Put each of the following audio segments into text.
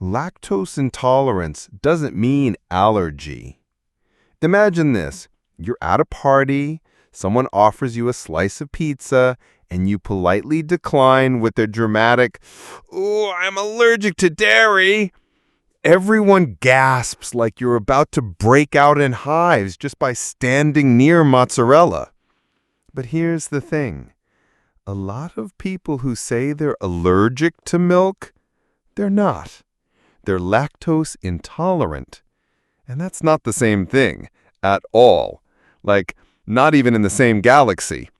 Lactose intolerance doesn't mean allergy. Imagine this. You're at a party, someone offers you a slice of pizza, and you politely decline with a dramatic, "Oh, I'm allergic to dairy." Everyone gasps like you're about to break out in hives just by standing near mozzarella. But here's the thing. A lot of people who say they're allergic to milk, they're not. They're lactose intolerant. And that's not the same thing at all. Like, not even in the same galaxy.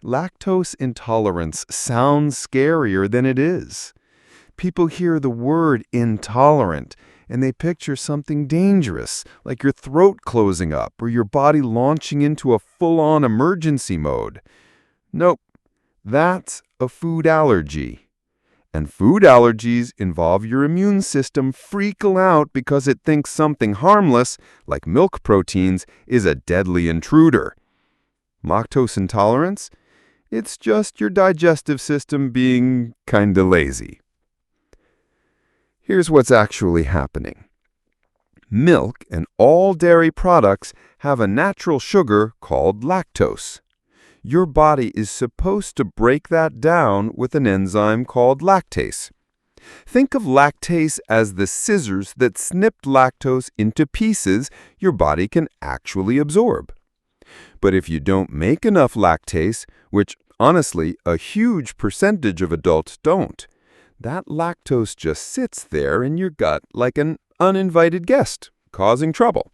Lactose intolerance sounds scarier than it is. People hear the word intolerant and they picture something dangerous, like your throat closing up or your body launching into a full-on emergency mode. Nope, that's a food allergy. And food allergies involve your immune system freaking out because it thinks something harmless, like milk proteins, is a deadly intruder. Lactose intolerance? It's just your digestive system being kinda lazy. Here's what's actually happening. Milk and all dairy products have a natural sugar called lactose. Your body is supposed to break that down with an enzyme called lactase. Think of lactase as the scissors that snipped lactose into pieces your body can actually absorb. But if you don't make enough lactase, which honestly a huge percentage of adults don't, that lactose just sits there in your gut like an uninvited guest, causing trouble.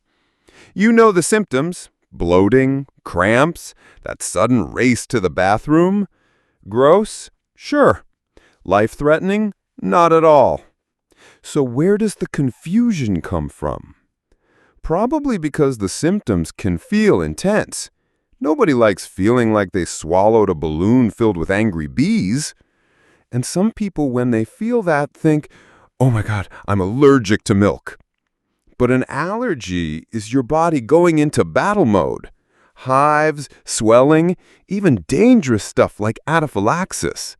You know the symptoms: bloating, cramps, that sudden race to the bathroom. Gross? Sure. Life-threatening? Not at all. So where does the confusion come from? Probably because the symptoms can feel intense. Nobody likes feeling like they swallowed a balloon filled with angry bees. And some people, when they feel that, think, "Oh my God, I'm allergic to milk." But an allergy is your body going into battle mode. Hives, swelling, even dangerous stuff like anaphylaxis.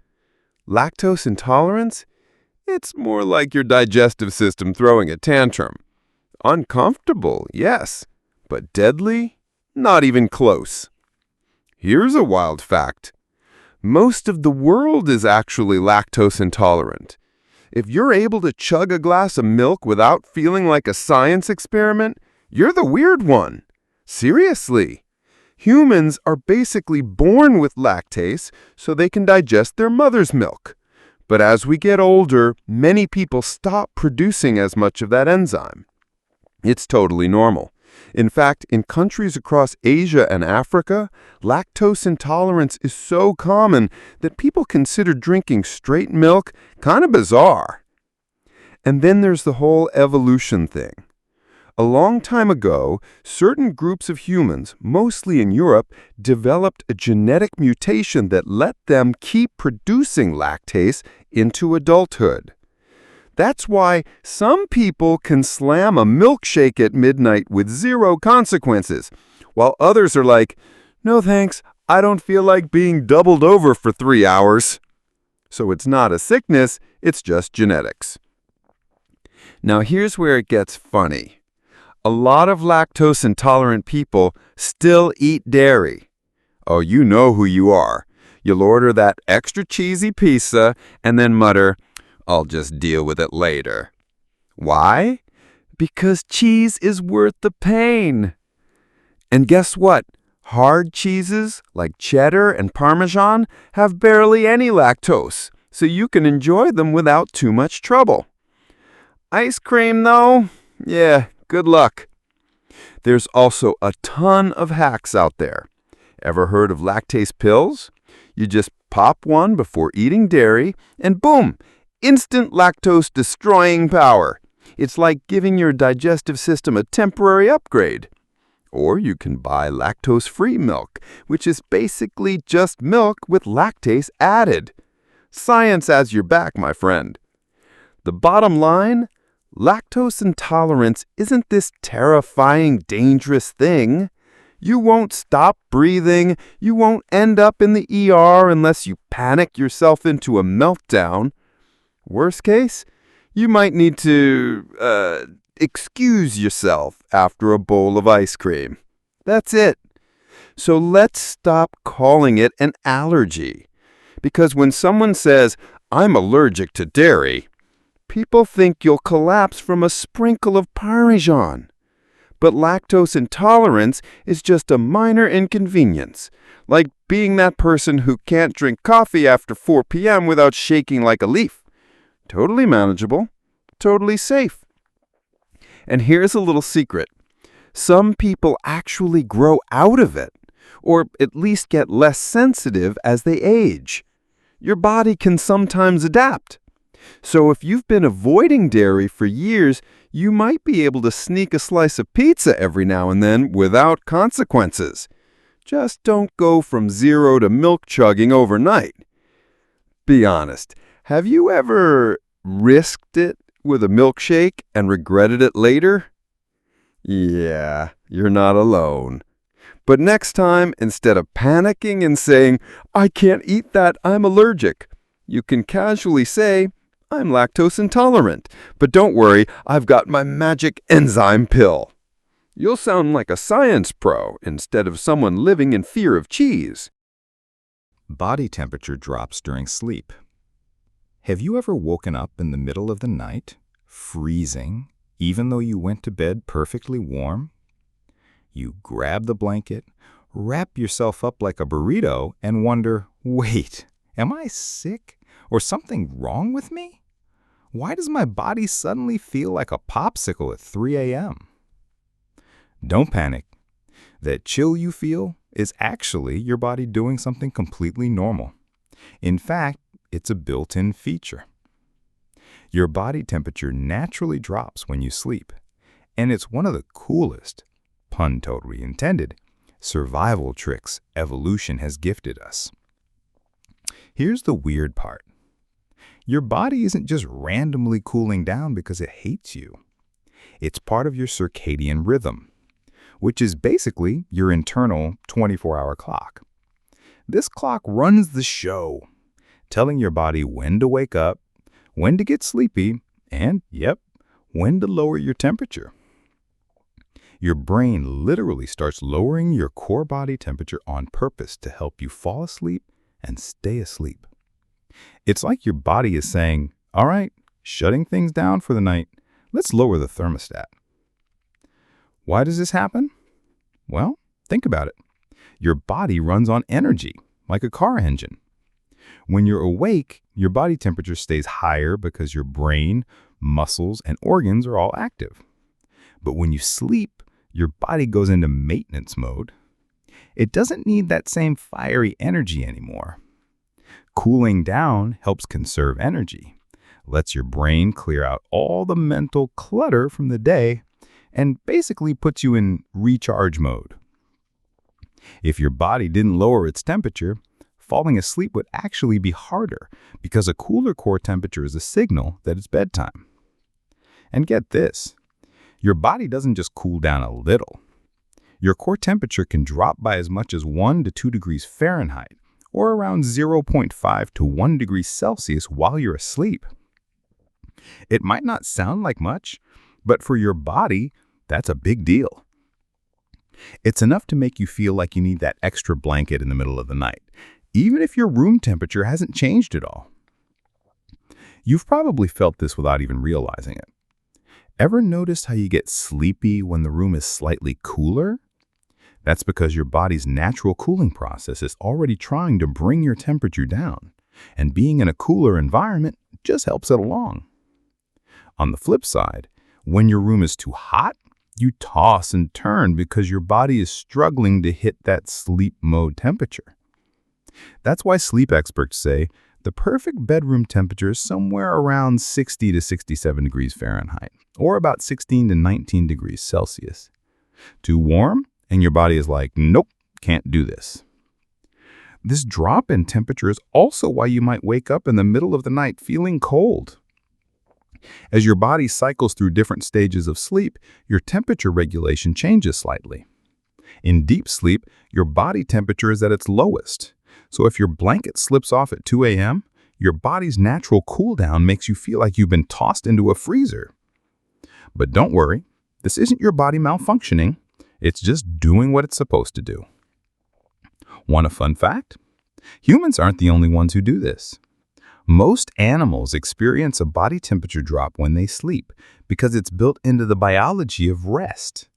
Lactose intolerance? It's more like your digestive system throwing a tantrum. Uncomfortable, yes, but deadly? Not even close. Here's a wild fact. Most of the world is actually lactose intolerant. If you're able to chug a glass of milk without feeling like a science experiment, you're the weird one. Seriously. Humans are basically born with lactase so they can digest their mother's milk. But as we get older, many people stop producing as much of that enzyme. It's totally normal. In fact, in countries across Asia and Africa, lactose intolerance is so common that people consider drinking straight milk kind of bizarre. And then there's the whole evolution thing. A long time ago, certain groups of humans, mostly in Europe, developed a genetic mutation that let them keep producing lactase into adulthood. That's why some people can slam a milkshake at midnight with zero consequences, while others are like, "No thanks, I don't feel like being doubled over for 3 hours." So it's not a sickness, it's just genetics. Now here's where it gets funny. A lot of lactose intolerant people still eat dairy. Oh, you know who you are. You'll order that extra cheesy pizza and then mutter, "I'll just deal with it later." Why? Because cheese is worth the pain. And guess what? Hard cheeses like cheddar and Parmesan have barely any lactose, so you can enjoy them without too much trouble. Ice cream, though? Yeah, good luck. There's also a ton of hacks out there. Ever heard of lactase pills? You just pop one before eating dairy, and boom! Instant lactose-destroying power. It's like giving your digestive system a temporary upgrade. Or you can buy lactose-free milk, which is basically just milk with lactase added. Science has your back, my friend. The bottom line, lactose intolerance isn't this terrifying, dangerous thing. You won't stop breathing. You won't end up in the ER unless you panic yourself into a meltdown. Worst case, You might need to, excuse yourself after a bowl of ice cream. That's it. So let's stop calling it an allergy. Because when someone says, "I'm allergic to dairy," people think you'll collapse from a sprinkle of Parmesan. But lactose intolerance is just a minor inconvenience, like being that person who can't drink coffee after 4 p.m. without shaking like a leaf. Totally manageable, totally safe. And here's a little secret. Some people actually grow out of it, or at least get less sensitive as they age. Your body can sometimes adapt. So if you've been avoiding dairy for years, you might be able to sneak a slice of pizza every now and then without consequences. Just don't go from zero to milk chugging overnight. Be honest, have you ever risked it with a milkshake and regretted it later? Yeah, you're not alone. But next time, instead of panicking and saying, "I can't eat that, I'm allergic," you can casually say, "I'm lactose intolerant, but don't worry, I've got my magic enzyme pill." You'll sound like a science pro instead of someone living in fear of cheese. Body temperature drops during sleep. Have you ever woken up in the middle of the night, freezing, even though you went to bed perfectly warm? You grab the blanket, wrap yourself up like a burrito, and wonder, wait, am I sick? Or something wrong with me? Why does my body suddenly feel like a popsicle at 3 a.m.? Don't panic. That chill you feel is actually your body doing something completely normal. In fact, it's a built-in feature. Your body temperature naturally drops when you sleep, and it's one of the coolest, pun totally intended, survival tricks evolution has gifted us. Here's the weird part. Your body isn't just randomly cooling down because it hates you. It's part of your circadian rhythm, which is basically your internal 24-hour clock. This clock runs the show, telling your body when to wake up, when to get sleepy, and, yep, when to lower your temperature. Your brain literally starts lowering your core body temperature on purpose to help you fall asleep and stay asleep. It's like your body is saying, "All right, shutting things down for the night. Let's lower the thermostat." Why does this happen? Well, think about it. Your body runs on energy, like a car engine. When you're awake, your body temperature stays higher because your brain, muscles, and organs are all active. But when you sleep, your body goes into maintenance mode. It doesn't need that same fiery energy anymore. Cooling down helps conserve energy, lets your brain clear out all the mental clutter from the day, and basically puts you in recharge mode. If your body didn't lower its temperature, falling asleep would actually be harder because a cooler core temperature is a signal that it's bedtime. And get this, your body doesn't just cool down a little. Your core temperature can drop by as much as 1 to 2 degrees Fahrenheit, or around 0.5 to 1 degree Celsius while you're asleep. It might not sound like much, but for your body, that's a big deal. It's enough to make you feel like you need that extra blanket in the middle of the night, even if your room temperature hasn't changed at all. You've probably felt this without even realizing it. Ever noticed how you get sleepy when the room is slightly cooler? That's because your body's natural cooling process is already trying to bring your temperature down, and being in a cooler environment just helps it along. On the flip side, when your room is too hot, you toss and turn because your body is struggling to hit that sleep mode temperature. That's why sleep experts say the perfect bedroom temperature is somewhere around 60 to 67 degrees Fahrenheit, or about 16 to 19 degrees Celsius. Too warm, and your body is like, nope, can't do this. This drop in temperature is also why you might wake up in the middle of the night feeling cold. As your body cycles through different stages of sleep, your temperature regulation changes slightly. In deep sleep, your body temperature is at its lowest. So if your blanket slips off at 2 a.m., Your body's natural cool down makes you feel like you've been tossed into a freezer. But don't worry, this isn't your body malfunctioning. It's just doing what it's supposed to do. Want a fun fact? Humans aren't the only ones who do this. Most animals experience a body temperature drop when they sleep because it's built into the biology of rest.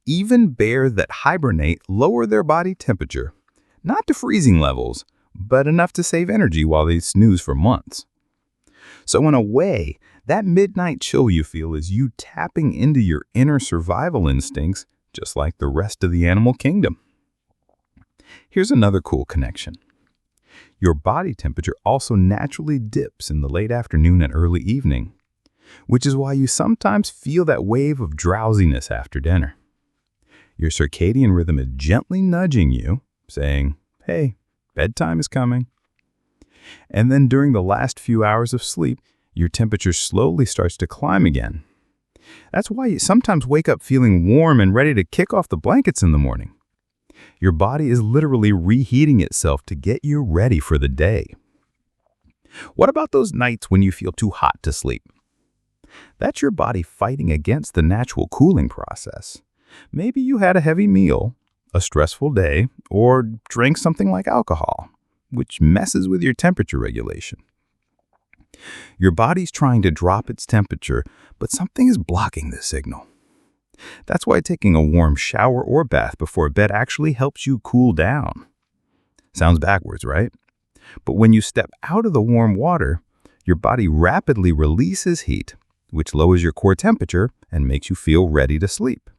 Even bears that hibernate lower their body temperature, not to freezing levels, but enough to save energy while they snooze for months. So in a way, that midnight chill you feel is you tapping into your inner survival instincts, just like the rest of the animal kingdom. Here's another cool connection. Your body temperature also naturally dips in the late afternoon and early evening, which is why you sometimes feel that wave of drowsiness after dinner. Your circadian rhythm is gently nudging you, saying, hey, bedtime is coming. And then during the last few hours of sleep, your temperature slowly starts to climb again. That's why you sometimes wake up feeling warm and ready to kick off the blankets in the morning. Your body is literally reheating itself to get you ready for the day. What about those nights when you feel too hot to sleep? That's your body fighting against the natural cooling process. Maybe you had a heavy meal, a stressful day, or drank something like alcohol, which messes with your temperature regulation. Your body's trying to drop its temperature, but something is blocking the signal. That's why taking a warm shower or bath before bed actually helps you cool down. Sounds backwards, right? But when you step out of the warm water, your body rapidly releases heat, which lowers your core temperature and makes you feel ready to sleep.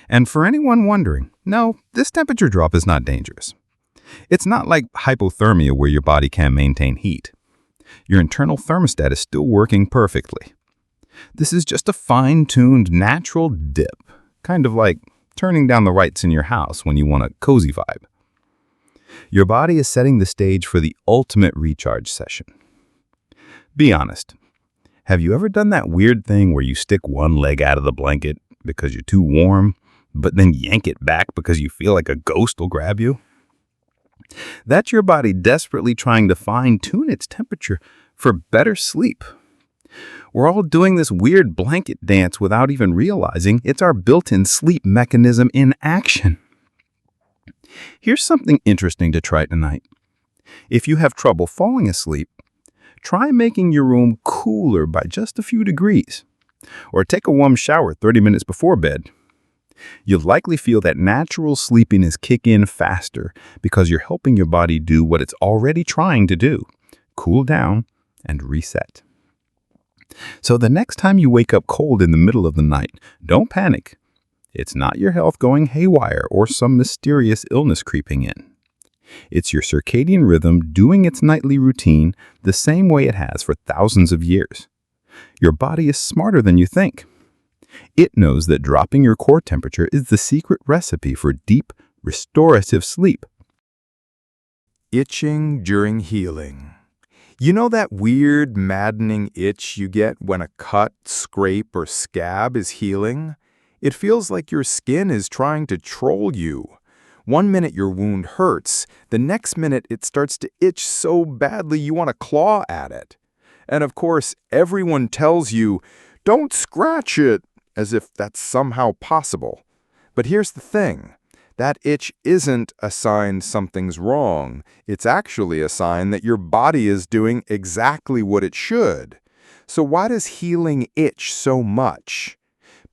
And for anyone wondering, no, this temperature drop is not dangerous. It's not like hypothermia where your body can't maintain heat. Your internal thermostat is still working perfectly. This is just a fine-tuned natural dip, kind of like turning down the lights in your house when you want a cozy vibe. Your body is setting the stage for the ultimate recharge session. Be honest, have you ever done that weird thing where you stick one leg out of the blanket because you're too warm, but then yank it back because you feel like a ghost will grab you? That's your body desperately trying to fine-tune its temperature for better sleep. We're all doing this weird blanket dance without even realizing it's our built-in sleep mechanism in action. Here's something interesting to try tonight. If you have trouble falling asleep, try making your room cooler by just a few degrees, or take a warm shower 30 minutes before bed. You'll likely feel that natural sleepiness kick in faster because you're helping your body do what it's already trying to do, cool down and reset. So the next time you wake up cold in the middle of the night, don't panic. It's not your health going haywire or some mysterious illness creeping in. It's your circadian rhythm doing its nightly routine the same way it has for thousands of years. Your body is smarter than you think. It knows that dropping your core temperature is the secret recipe for deep, restorative sleep. Itching during healing. You know that weird, maddening itch you get when a cut, scrape, or scab is healing? It feels like your skin is trying to troll you. One minute your wound hurts, the next minute it starts to itch so badly you want to claw at it. And of course, everyone tells you, don't scratch it, as if that's somehow possible. But here's the thing. That itch isn't a sign something's wrong. It's actually a sign that your body is doing exactly what it should. So why does healing itch so much?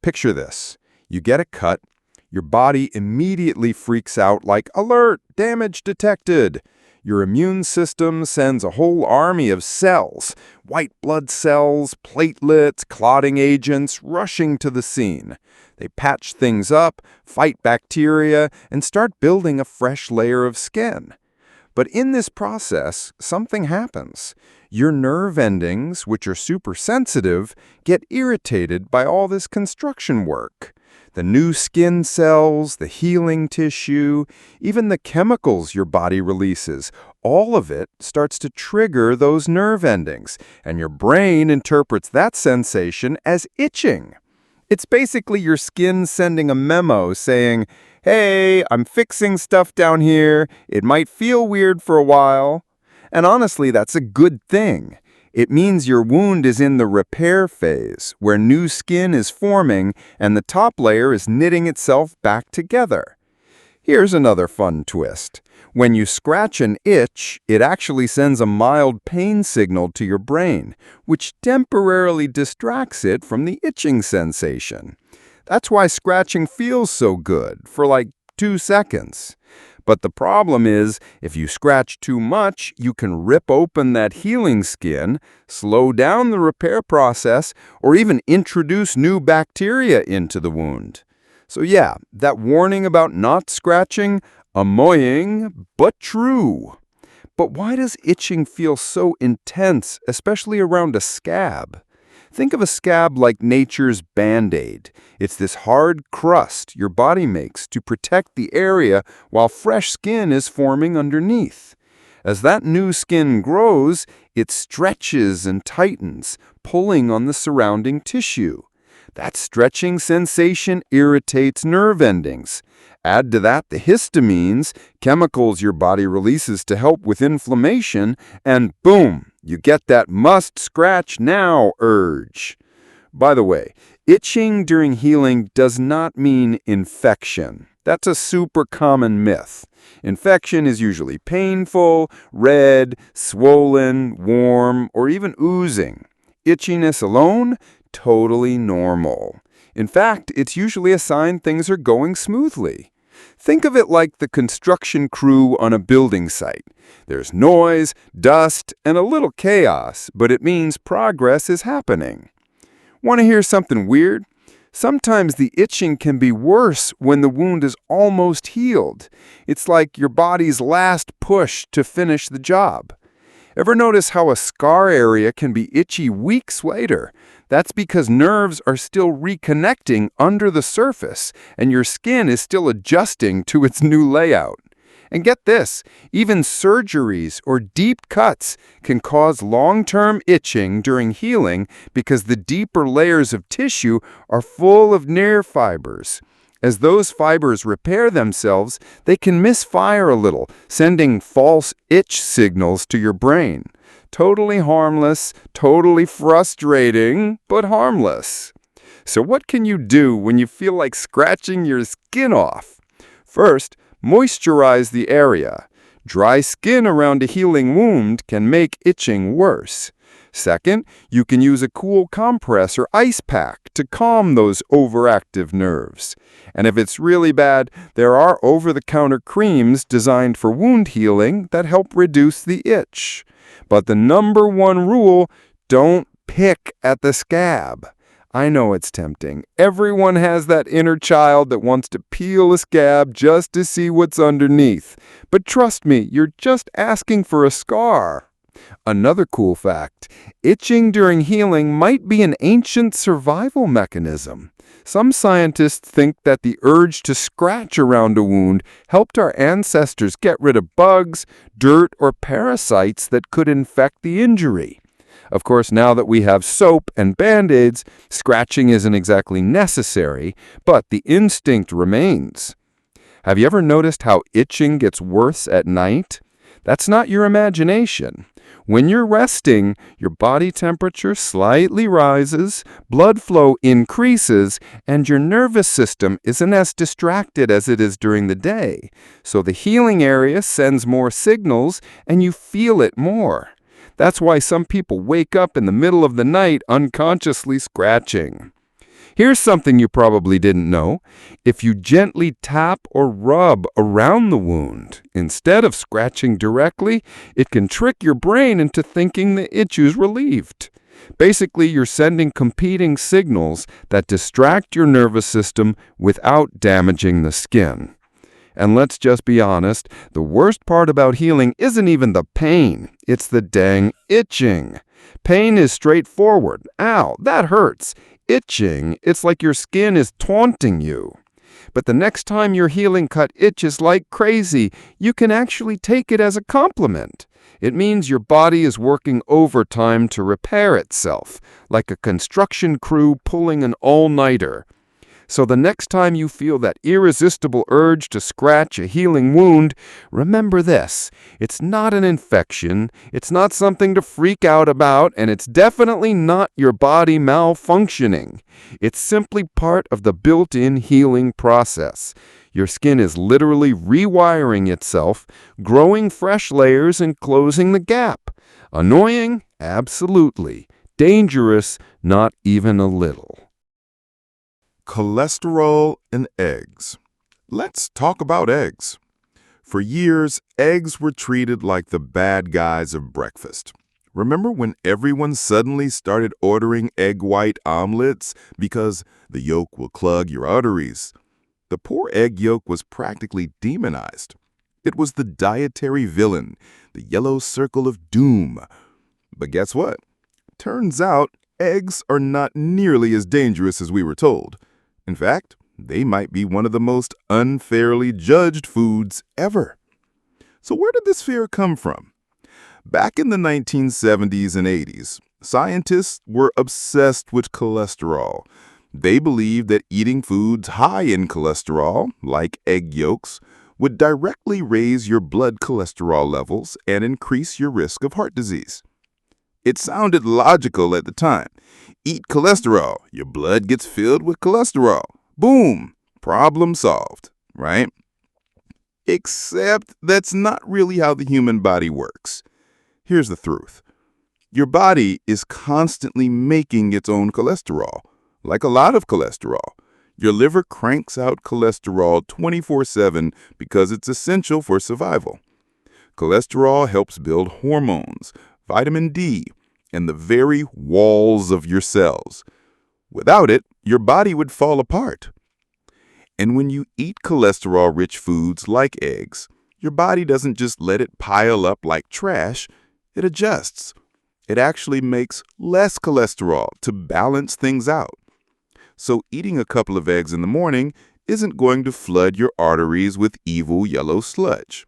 Picture this. You get a cut. Your body immediately freaks out like, alert, damage detected. Your immune system sends a whole army of cells, white blood cells, platelets, clotting agents, rushing to the scene. They patch things up, fight bacteria, and start building a fresh layer of skin. But in this process, something happens. Your nerve endings, which are super sensitive, get irritated by all this construction work. The new skin cells, the healing tissue, even the chemicals your body releases, all of it starts to trigger those nerve endings, and your brain interprets that sensation as itching. It's basically your skin sending a memo saying, hey, I'm fixing stuff down here. It might feel weird for a while. And honestly, that's a good thing. It means your wound is in the repair phase, where new skin is forming and the top layer is knitting itself back together. Here's another fun twist. When you scratch an itch, it actually sends a mild pain signal to your brain, which temporarily distracts it from the itching sensation. That's why scratching feels so good, for like 2 seconds. But the problem is, if you scratch too much, you can rip open that healing skin, slow down the repair process, or even introduce new bacteria into the wound. So yeah, that warning about not scratching, annoying, but true. But why does itching feel so intense, especially around a scab? Think of a scab like nature's Band-Aid. It's this hard crust your body makes to protect the area while fresh skin is forming underneath. As that new skin grows, it stretches and tightens, pulling on the surrounding tissue. That stretching sensation irritates nerve endings. Add to that the histamines, chemicals your body releases to help with inflammation, and boom, you get that must scratch now urge. By the way, itching during healing does not mean infection. That's a super common myth. Infection is usually painful, red, swollen, warm, or even oozing. Itchiness alone? Totally normal. In fact, it's usually a sign things are going smoothly. Think of it like the construction crew on a building site. There's noise, dust, and a little chaos, but it means progress is happening. Want to hear something weird? Sometimes the itching can be worse when the wound is almost healed. It's like your body's last push to finish the job. Ever notice how a scar area can be itchy weeks later? That's because nerves are still reconnecting under the surface, and your skin is still adjusting to its new layout. And get this, even surgeries or deep cuts can cause long-term itching during healing because the deeper layers of tissue are full of nerve fibers. As those fibers repair themselves, they can misfire a little, sending false itch signals to your brain. Totally harmless, totally frustrating, but harmless. So what can you do when you feel like scratching your skin off? First, moisturize the area. Dry skin around a healing wound can make itching worse. Second, you can use a cool compress or ice pack to calm those overactive nerves. And if it's really bad, there are over-the-counter creams designed for wound healing that help reduce the itch. But the number one rule, don't pick at the scab. I know it's tempting. Everyone has that inner child that wants to peel a scab just to see what's underneath. But trust me, you're just asking for a scar. Another cool fact, itching during healing might be an ancient survival mechanism. Some scientists think that the urge to scratch around a wound helped our ancestors get rid of bugs, dirt, or parasites that could infect the injury. Of course, now that we have soap and Band-Aids, scratching isn't exactly necessary, but the instinct remains. Have you ever noticed how itching gets worse at night? That's not your imagination. When you're resting, your body temperature slightly rises, blood flow increases, and your nervous system isn't as distracted as it is during the day. So the healing area sends more signals, and you feel it more. That's why some people wake up in the middle of the night unconsciously scratching. Here's something you probably didn't know. If you gently tap or rub around the wound, instead of scratching directly, it can trick your brain into thinking the itch is relieved. Basically, you're sending competing signals that distract your nervous system without damaging the skin. And let's just be honest, the worst part about healing isn't even the pain, it's the dang itching. Pain is straightforward. Ow, that hurts. Itching, it's like your skin is taunting you. But the next time your healing cut itches like crazy, you can actually take it as a compliment. It means your body is working overtime to repair itself, like a construction crew pulling an all-nighter. So the next time you feel that irresistible urge to scratch a healing wound, remember this. It's not an infection, it's not something to freak out about, and it's definitely not your body malfunctioning. It's simply part of the built-in healing process. Your skin is literally rewiring itself, growing fresh layers and closing the gap. Annoying? Absolutely. Dangerous? Not even a little. Cholesterol in eggs. Let's talk about eggs. For years, eggs were treated like the bad guys of breakfast. Remember when everyone suddenly started ordering egg white omelets because the yolk will clog your arteries? The poor egg yolk was practically demonized. It was the dietary villain, the yellow circle of doom. But guess what? Turns out eggs are not nearly as dangerous as we were told. In fact, they might be one of the most unfairly judged foods ever. So where did this fear come from? Back in the 1970s and 80s, scientists were obsessed with cholesterol. They believed that eating foods high in cholesterol, like egg yolks, would directly raise your blood cholesterol levels and increase your risk of heart disease. It sounded logical at the time. Eat cholesterol, your blood gets filled with cholesterol. Boom, problem solved, right? Except that's not really how the human body works. Here's the truth. Your body is constantly making its own cholesterol, like a lot of cholesterol. Your liver cranks out cholesterol 24/7 because it's essential for survival. Cholesterol helps build hormones, vitamin D, and the very walls of your cells. Without it, your body would fall apart. And when you eat cholesterol-rich foods like eggs, your body doesn't just let it pile up like trash, it adjusts. It actually makes less cholesterol to balance things out. So eating a couple of eggs in the morning isn't going to flood your arteries with evil yellow sludge.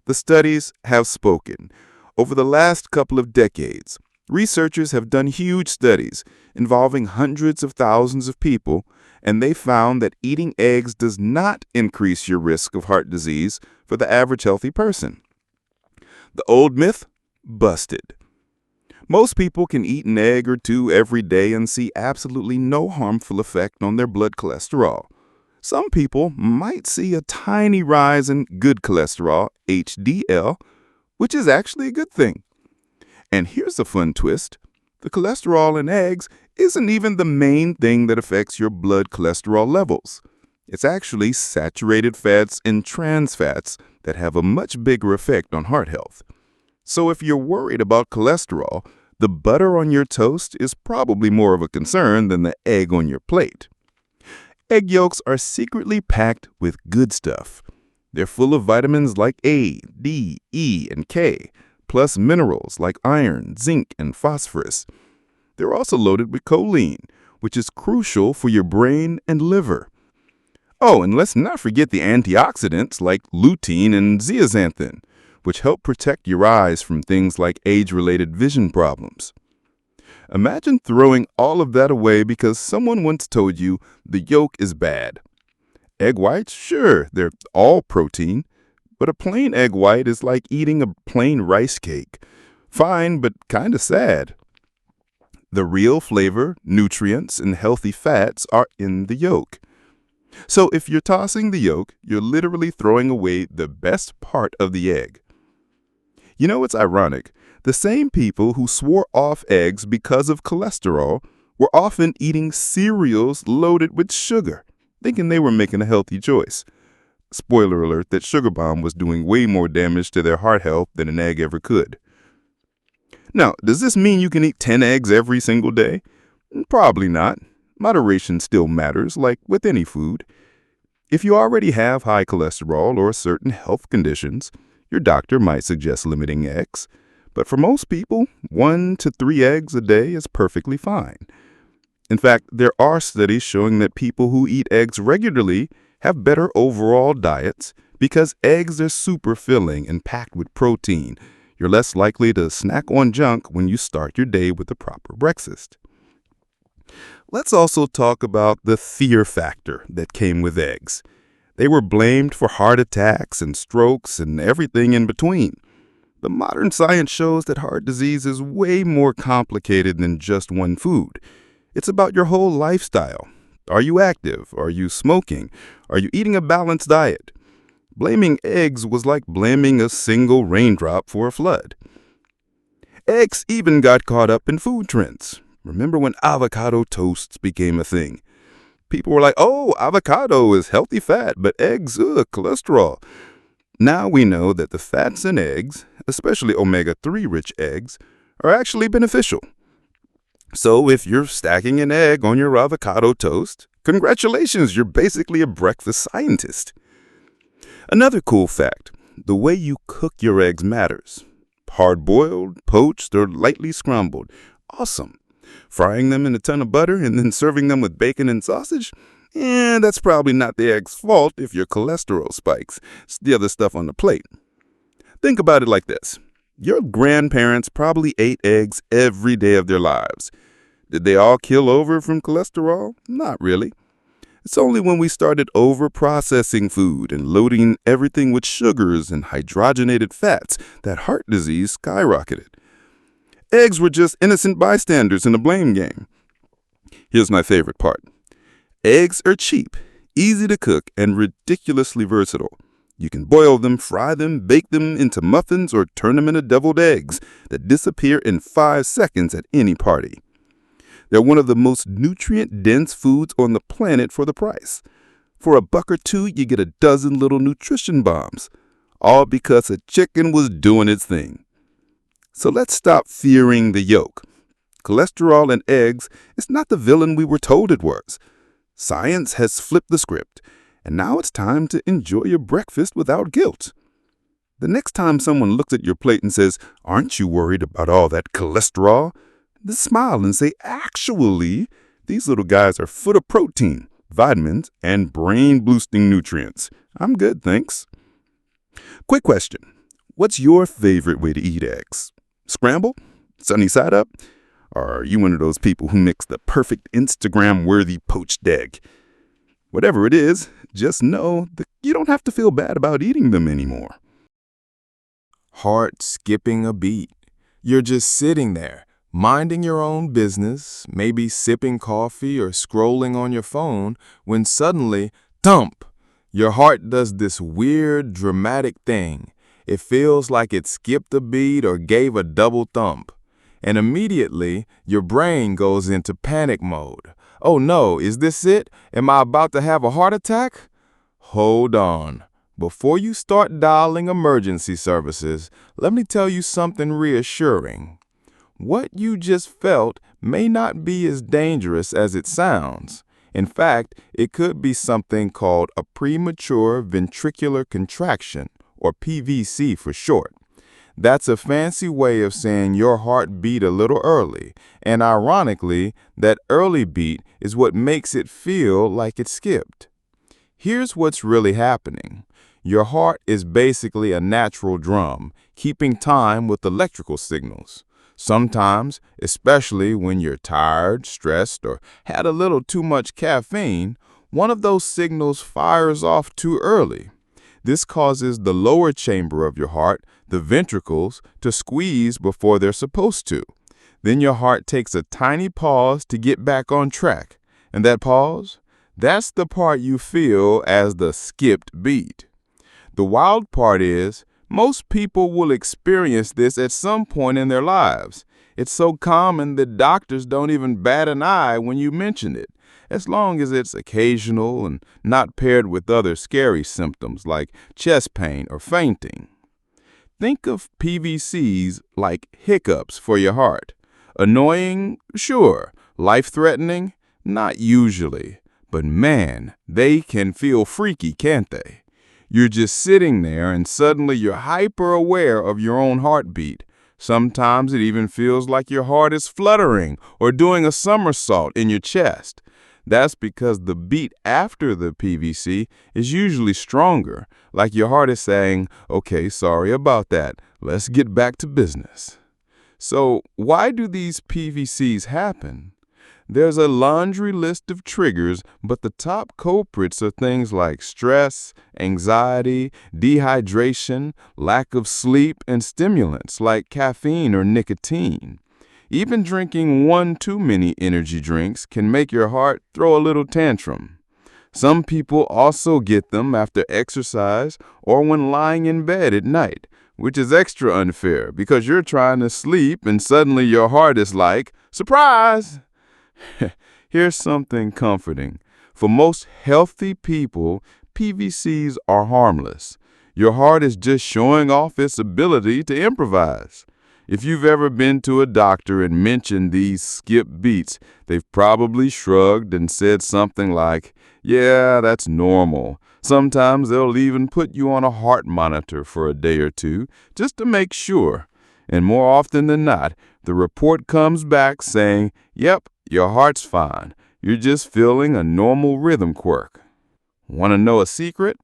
The studies have spoken. Over the last couple of decades, researchers have done huge studies involving hundreds of thousands of people, and they found that eating eggs does not increase your risk of heart disease for the average healthy person. The old myth? Busted. Most people can eat an egg or two every day and see absolutely no harmful effect on their blood cholesterol. Some people might see a tiny rise in good cholesterol, HDL, which is actually a good thing. And here's a fun twist. The cholesterol in eggs isn't even the main thing that affects your blood cholesterol levels. It's actually saturated fats and trans fats that have a much bigger effect on heart health. So if you're worried about cholesterol, the butter on your toast is probably more of a concern than the egg on your plate. Egg yolks are secretly packed with good stuff. They're full of vitamins like A, D, E, and K, plus minerals like iron, zinc, and phosphorus. They're also loaded with choline, which is crucial for your brain and liver. Oh, and let's not forget the antioxidants like lutein and zeaxanthin, which help protect your eyes from things like age-related vision problems. Imagine throwing all of that away because someone once told you the yolk is bad. Egg whites, sure, they're all protein, but a plain egg white is like eating a plain rice cake. Fine, but kind of sad. The real flavor, nutrients, and healthy fats are in the yolk. So if you're tossing the yolk, you're literally throwing away the best part of the egg. You know what's ironic? The same people who swore off eggs because of cholesterol were often eating cereals loaded with sugar, thinking they were making a healthy choice. Spoiler alert that Sugar Bomb was doing way more damage to their heart health than an egg ever could. Now, does this mean you can eat 10 eggs every single day? Probably not. Moderation still matters, like with any food. If you already have high cholesterol or certain health conditions, your doctor might suggest limiting eggs. But for most people, 1 to 3 eggs a day is perfectly fine. In fact, there are studies showing that people who eat eggs regularly have better overall diets because eggs are super filling and packed with protein. You're less likely to snack on junk when you start your day with a proper breakfast. Let's also talk about the fear factor that came with eggs. They were blamed for heart attacks and strokes and everything in between. But modern science shows that heart disease is way more complicated than just one food. It's about your whole lifestyle. Are you active? Are you smoking? Are you eating a balanced diet? Blaming eggs was like blaming a single raindrop for a flood. Eggs even got caught up in food trends. Remember when avocado toasts became a thing? People were like, oh, avocado is healthy fat, but eggs, cholesterol. Now we know that the fats in eggs, especially omega-3 rich eggs, are actually beneficial. So if you're stacking an egg on your avocado toast, congratulations, you're basically a breakfast scientist. Another cool fact, the way you cook your eggs matters. Hard-boiled, poached, or lightly scrambled. Awesome. Frying them in a ton of butter and then serving them with bacon and sausage? That's probably not the egg's fault if your cholesterol spikes. It's the other stuff on the plate. Think about it like this. Your grandparents probably ate eggs every day of their lives. Did they all keel over from cholesterol? Not really. It's only when we started over-processing food and loading everything with sugars and hydrogenated fats that heart disease skyrocketed. Eggs were just innocent bystanders in a blame game. Here's my favorite part. Eggs are cheap, easy to cook, and ridiculously versatile. You can boil them, fry them, bake them into muffins, or turn them into deviled eggs that disappear in 5 seconds at any party. They're one of the most nutrient-dense foods on the planet for the price. For $1 or $2, you get a dozen little nutrition bombs, all because a chicken was doing its thing. So let's stop fearing the yolk. Cholesterol in eggs is not the villain we were told it was. Science has flipped the script, and now it's time to enjoy your breakfast without guilt. The next time someone looks at your plate and says, "Aren't you worried about all that cholesterol?" just smile and say, "Actually, these little guys are full of protein, vitamins, and brain-boosting nutrients. I'm good, thanks." Quick question. What's your favorite way to eat eggs? Scramble? Sunny side up? Or are you one of those people who mix the perfect Instagram-worthy poached egg? Whatever it is, just know that you don't have to feel bad about eating them anymore. Heart skipping a beat. You're just sitting there, minding your own business, maybe sipping coffee or scrolling on your phone, when suddenly, thump, your heart does this weird, dramatic thing. It feels like it skipped a beat or gave a double thump. And immediately, your brain goes into panic mode. Oh no, is this it? Am I about to have a heart attack? Hold on. Before you start dialing emergency services, let me tell you something reassuring. What you just felt may not be as dangerous as it sounds. In fact, it could be something called a premature ventricular contraction, or PVC for short. That's a fancy way of saying your heart beat a little early, and ironically, that early beat is what makes it feel like it skipped. Here's what's really happening. Your heart is basically a natural drum, keeping time with electrical signals. Sometimes, especially when you're tired, stressed, or had a little too much caffeine, one of those signals fires off too early. This causes the lower chamber of your heart, the ventricles, to squeeze before they're supposed to. Then your heart takes a tiny pause to get back on track. And that pause? That's the part you feel as the skipped beat. The wild part is, most people will experience this at some point in their lives. It's so common that doctors don't even bat an eye when you mention it, as long as it's occasional and not paired with other scary symptoms like chest pain or fainting. Think of PVCs like hiccups for your heart. Annoying? Sure. Life-threatening? Not usually. But man, they can feel freaky, can't they? You're just sitting there and suddenly you're hyper-aware of your own heartbeat. Sometimes it even feels like your heart is fluttering or doing a somersault in your chest. That's because the beat after the PVC is usually stronger, like your heart is saying, "Okay, sorry about that. Let's get back to business." So why do these PVCs happen? There's a laundry list of triggers, but the top culprits are things like stress, anxiety, dehydration, lack of sleep, and stimulants like caffeine or nicotine. Even drinking one too many energy drinks can make your heart throw a little tantrum. Some people also get them after exercise or when lying in bed at night, which is extra unfair because you're trying to sleep and suddenly your heart is like, surprise! Here's something comforting. For most healthy people, PVCs are harmless. Your heart is just showing off its ability to improvise. If you've ever been to a doctor and mentioned these skip beats, they've probably shrugged and said something like, yeah, that's normal. Sometimes they'll even put you on a heart monitor for a day or two, just to make sure. And more often than not, the report comes back saying, yep, your heart's fine. You're just feeling a normal rhythm quirk. Want to know a secret?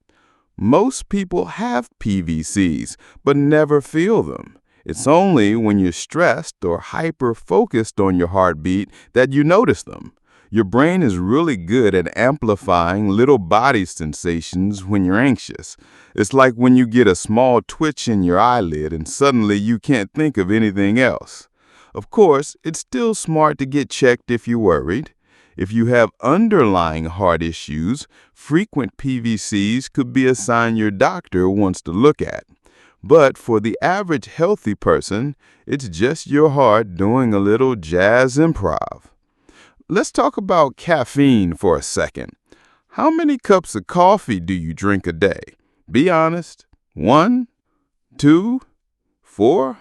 Most people have PVCs, but never feel them. It's only when you're stressed or hyper-focused on your heartbeat that you notice them. Your brain is really good at amplifying little body sensations when you're anxious. It's like when you get a small twitch in your eyelid and suddenly you can't think of anything else. Of course, it's still smart to get checked if you're worried. If you have underlying heart issues, frequent PVCs could be a sign your doctor wants to look at. But for the average healthy person, it's just your heart doing a little jazz improv. Let's talk about caffeine for a second. How many cups of coffee do you drink a day? Be honest. 1, 2, 4?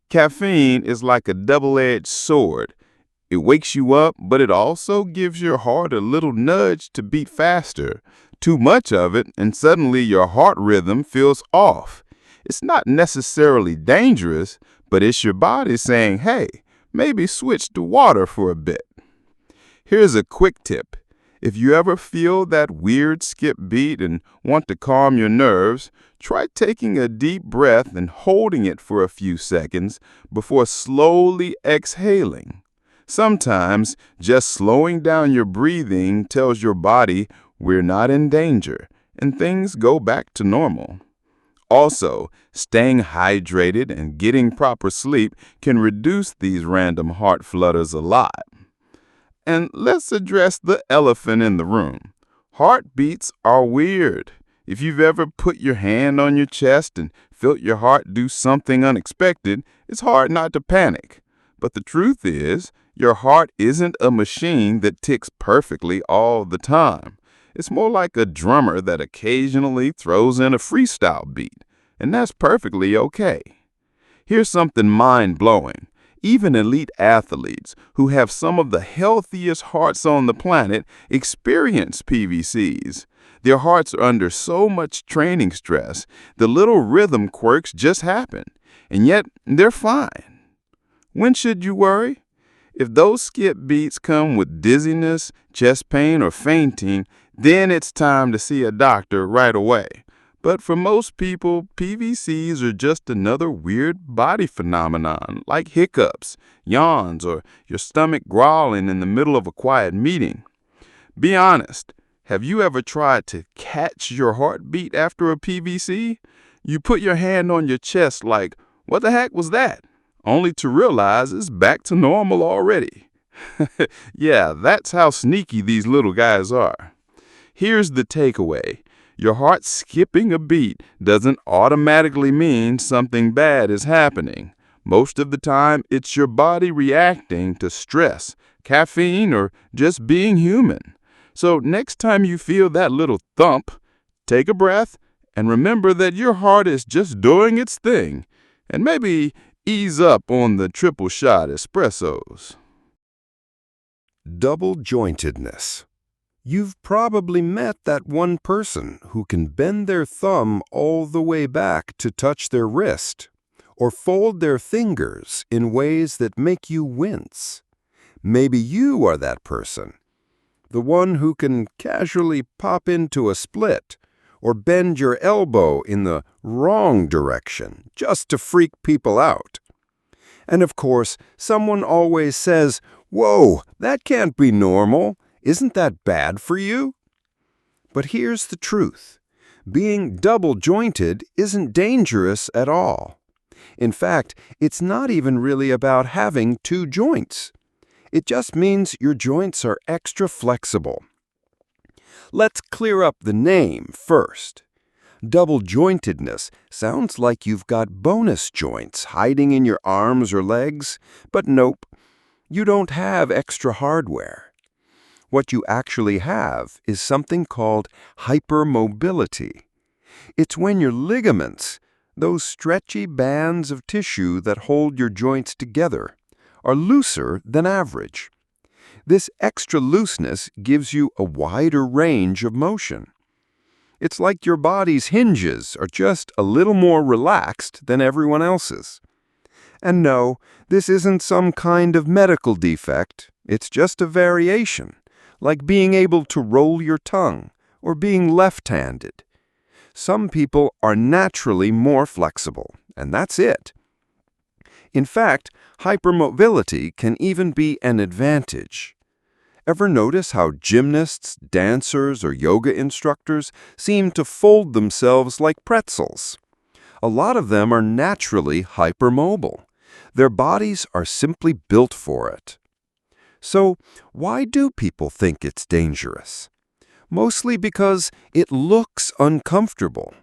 Caffeine is like a double-edged sword. It wakes you up, but it also gives your heart a little nudge to beat faster. Too much of it, and suddenly your heart rhythm feels off. It's not necessarily dangerous, but it's your body saying, hey, maybe switch to water for a bit. Here's a quick tip. If you ever feel that weird skip beat and want to calm your nerves, try taking a deep breath and holding it for a few seconds before slowly exhaling. Sometimes just slowing down your breathing tells your body we're not in danger, and things go back to normal. Also, staying hydrated and getting proper sleep can reduce these random heart flutters a lot. And let's address the elephant in the room. Heartbeats are weird. If you've ever put your hand on your chest and felt your heart do something unexpected, it's hard not to panic. But the truth is, your heart isn't a machine that ticks perfectly all the time. It's more like a drummer that occasionally throws in a freestyle beat, and that's perfectly okay. Here's something mind-blowing. Even elite athletes who have some of the healthiest hearts on the planet experience PVCs. Their hearts are under so much training stress, the little rhythm quirks just happen, and yet they're fine. When should you worry? If those skip beats come with dizziness, chest pain, or fainting, then it's time to see a doctor right away. But for most people, PVCs are just another weird body phenomenon, like hiccups, yawns, or your stomach growling in the middle of a quiet meeting. Be honest, have you ever tried to catch your heartbeat after a PVC? You put your hand on your chest like, what the heck was that? Only to realize it's back to normal already. Yeah, that's how sneaky these little guys are. Here's the takeaway. Your heart skipping a beat doesn't automatically mean something bad is happening. Most of the time, it's your body reacting to stress, caffeine, or just being human. So next time you feel that little thump, take a breath and remember that your heart is just doing its thing. And maybe ease up on the triple shot espressos. Double-jointedness. You've probably met that one person who can bend their thumb all the way back to touch their wrist, or fold their fingers in ways that make you wince. Maybe you are that person, the one who can casually pop into a split, or bend your elbow in the wrong direction just to freak people out. And of course, someone always says, Whoa, that can't be normal. Isn't that bad for you? But here's the truth. Being double-jointed isn't dangerous at all. In fact, it's not even really about having two joints. It just means your joints are extra flexible. Let's clear up the name first. Double-jointedness sounds like you've got bonus joints hiding in your arms or legs, but nope, you don't have extra hardware. What you actually have is something called hypermobility. It's when your ligaments, those stretchy bands of tissue that hold your joints together, are looser than average. This extra looseness gives you a wider range of motion. It's like your body's hinges are just a little more relaxed than everyone else's. And no, this isn't some kind of medical defect. It's just a variation, like being able to roll your tongue or being left-handed. Some people are naturally more flexible, and that's it. In fact, hypermobility can even be an advantage. Ever notice how gymnasts, dancers, or yoga instructors seem to fold themselves like pretzels? A lot of them are naturally hypermobile. Their bodies are simply built for it. So, why do people think it's dangerous? Mostly because it looks uncomfortable.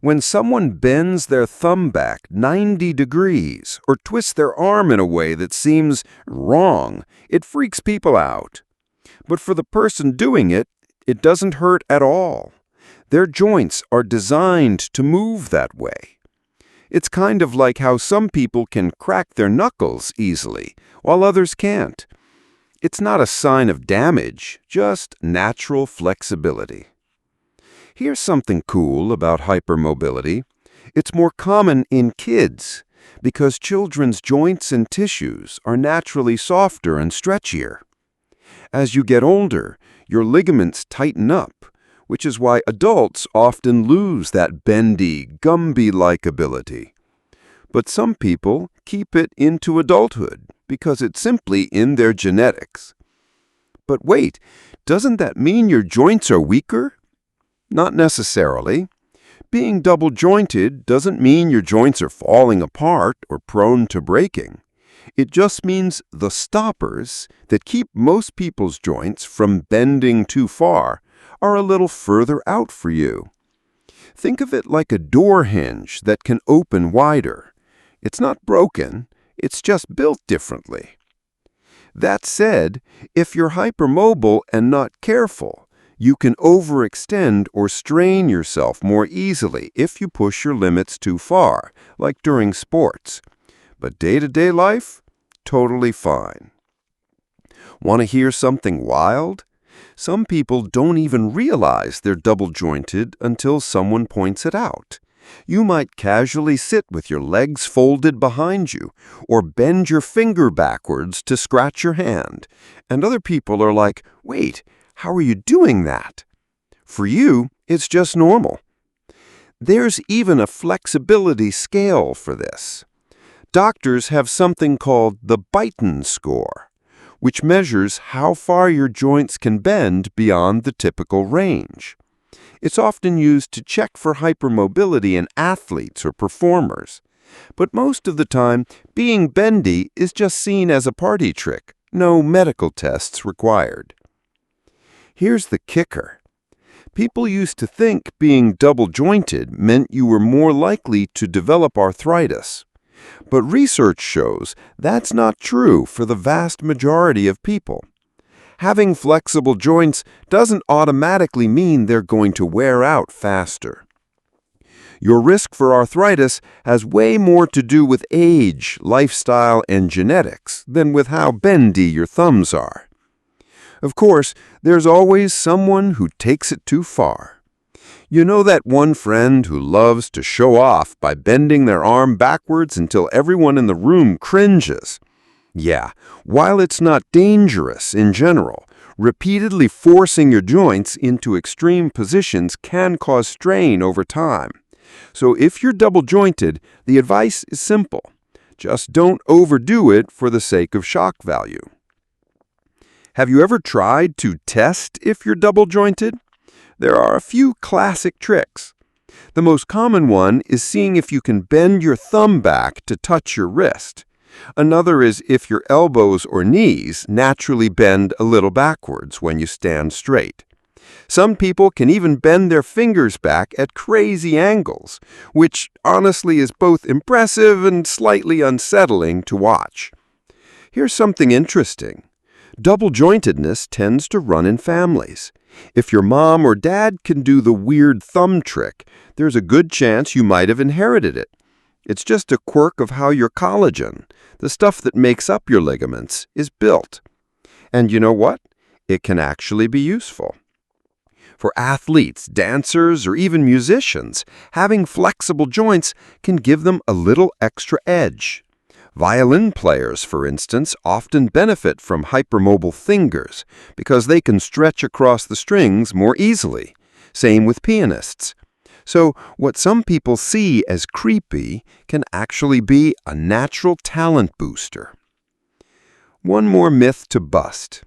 When someone bends their thumb back 90 degrees or twists their arm in a way that seems wrong, it freaks people out. But for the person doing it, it doesn't hurt at all. Their joints are designed to move that way. It's kind of like how some people can crack their knuckles easily, while others can't. It's not a sign of damage, just natural flexibility. Here's something cool about hypermobility. It's more common in kids because children's joints and tissues are naturally softer and stretchier. As you get older, your ligaments tighten up, which is why adults often lose that bendy, Gumby-like ability. But some people keep it into adulthood because it's simply in their genetics. But wait, doesn't that mean your joints are weaker? Not necessarily. Being double-jointed doesn't mean your joints are falling apart or prone to breaking. It just means the stoppers that keep most people's joints from bending too far are a little further out for you. Think of it like a door hinge that can open wider. It's not broken, it's just built differently. That said, if you're hypermobile and not careful, you can overextend or strain yourself more easily if you push your limits too far, like during sports. But day-to-day life, totally fine. Want to hear something wild? Some people don't even realize they're double-jointed until someone points it out. You might casually sit with your legs folded behind you, or bend your finger backwards to scratch your hand. And other people are like, wait, how are you doing that? For you, it's just normal. There's even a flexibility scale for this. Doctors have something called the Beighton score, which measures how far your joints can bend beyond the typical range. It's often used to check for hypermobility in athletes or performers. But most of the time, being bendy is just seen as a party trick, no medical tests required. Here's the kicker. People used to think being double-jointed meant you were more likely to develop arthritis. But research shows that's not true for the vast majority of people. Having flexible joints doesn't automatically mean they're going to wear out faster. Your risk for arthritis has way more to do with age, lifestyle, and genetics than with how bendy your thumbs are. Of course, there's always someone who takes it too far. You know that one friend who loves to show off by bending their arm backwards until everyone in the room cringes? Yeah, while it's not dangerous in general, repeatedly forcing your joints into extreme positions can cause strain over time. So if you're double-jointed, the advice is simple. Just don't overdo it for the sake of shock value. Have you ever tried to test if you're double-jointed? There are a few classic tricks. The most common one is seeing if you can bend your thumb back to touch your wrist. Another is if your elbows or knees naturally bend a little backwards when you stand straight. Some people can even bend their fingers back at crazy angles, which honestly is both impressive and slightly unsettling to watch. Here's something interesting. Double-jointedness tends to run in families. If your mom or dad can do the weird thumb trick, there's a good chance you might have inherited it. It's just a quirk of how your collagen, the stuff that makes up your ligaments, is built. And you know what? It can actually be useful. For athletes, dancers, or even musicians, having flexible joints can give them a little extra edge. Violin players, for instance, often benefit from hypermobile fingers because they can stretch across the strings more easily. Same with pianists. So what some people see as creepy can actually be a natural talent booster. One more myth to bust.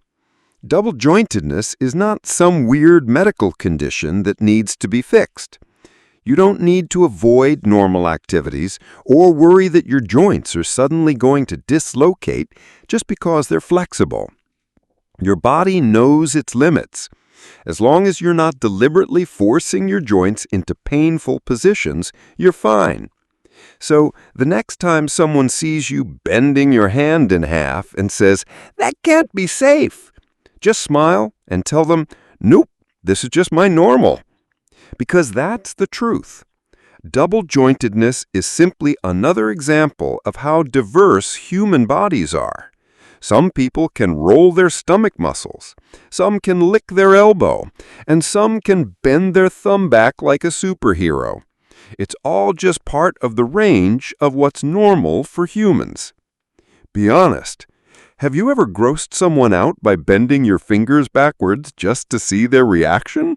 Double-jointedness is not some weird medical condition that needs to be fixed. You don't need to avoid normal activities or worry that your joints are suddenly going to dislocate just because they're flexible. Your body knows its limits. As long as you're not deliberately forcing your joints into painful positions, you're fine. So the next time someone sees you bending your hand in half and says, "That can't be safe," just smile and tell them, "Nope, this is just my normal." Because that's the truth. Double-jointedness is simply another example of how diverse human bodies are. Some people can roll their stomach muscles, some can lick their elbow, and some can bend their thumb back like a superhero. It's all just part of the range of what's normal for humans. Be honest. Have you ever grossed someone out by bending your fingers backwards just to see their reaction?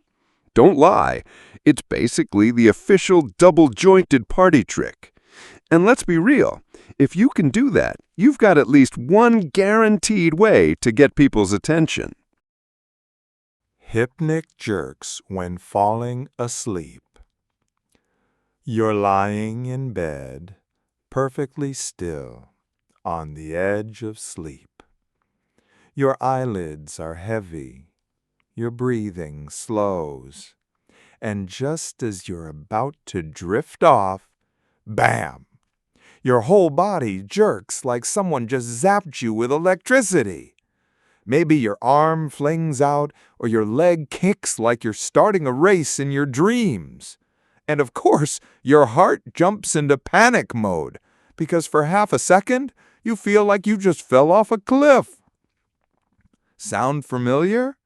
Don't lie. It's basically the official double-jointed party trick. And let's be real. If you can do that, you've got at least one guaranteed way to get people's attention. Hypnic jerks when falling asleep. You're lying in bed, perfectly still, on the edge of sleep. Your eyelids are heavy, your breathing slows, and just as you're about to drift off, bam! Your whole body jerks like someone just zapped you with electricity. Maybe your arm flings out or your leg kicks like you're starting a race in your dreams. And of course, your heart jumps into panic mode because for half a second, you feel like you just fell off a cliff. Sound familiar?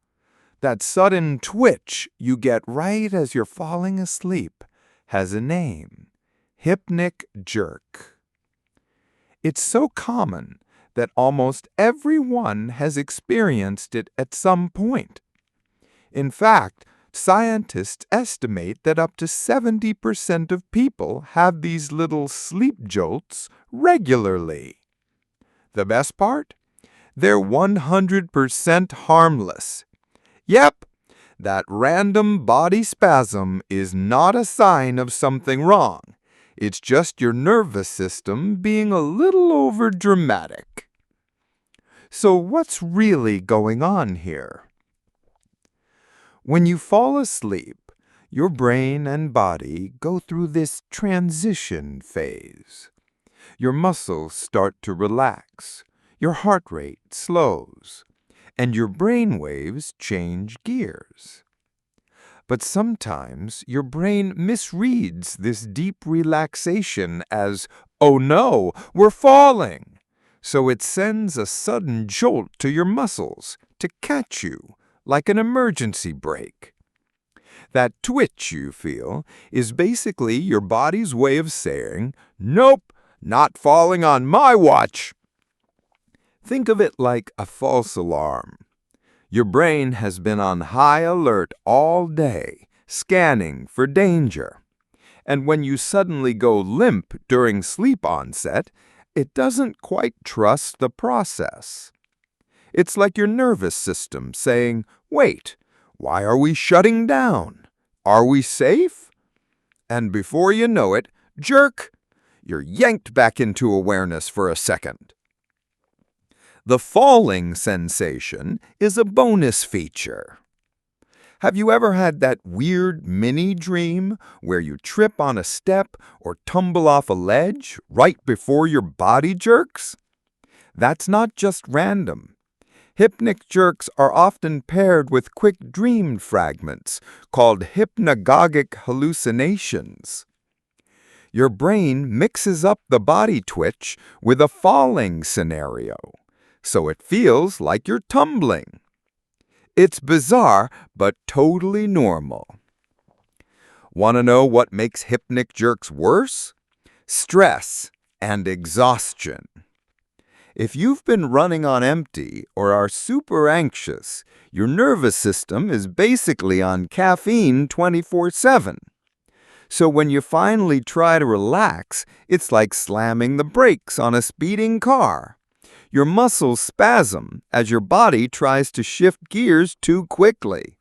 That sudden twitch you get right as you're falling asleep has a name: hypnic jerk. It's so common that almost everyone has experienced it at some point. In fact, scientists estimate that up to 70% of people have these little sleep jolts regularly. The best part? They're 100% harmless. Yep, that random body spasm is not a sign of something wrong. It's just your nervous system being a little overdramatic. So what's really going on here? When you fall asleep, your brain and body go through this transition phase. Your muscles start to relax, your heart rate slows, and your brain waves change gears. But sometimes your brain misreads this deep relaxation as, "Oh no, we're falling!" So it sends a sudden jolt to your muscles to catch you, like an emergency brake. That twitch you feel is basically your body's way of saying, "Nope, not falling on my watch." Think of it like a false alarm. Your brain has been on high alert all day, scanning for danger. And when you suddenly go limp during sleep onset, it doesn't quite trust the process. It's like your nervous system saying, "Wait, why are we shutting down? Are we safe?" And before you know it, jerk, you're yanked back into awareness for a second. The falling sensation is a bonus feature. Have you ever had that weird mini dream where you trip on a step or tumble off a ledge right before your body jerks? That's not just random. Hypnic jerks are often paired with quick dream fragments called hypnagogic hallucinations. Your brain mixes up the body twitch with a falling scenario, so it feels like you're tumbling. It's bizarre, but totally normal. Want to know what makes hypnic jerks worse? Stress and exhaustion. If you've been running on empty or are super anxious, your nervous system is basically on caffeine 24/7. So when you finally try to relax, it's like slamming the brakes on a speeding car. Your muscles spasm as your body tries to shift gears too quickly.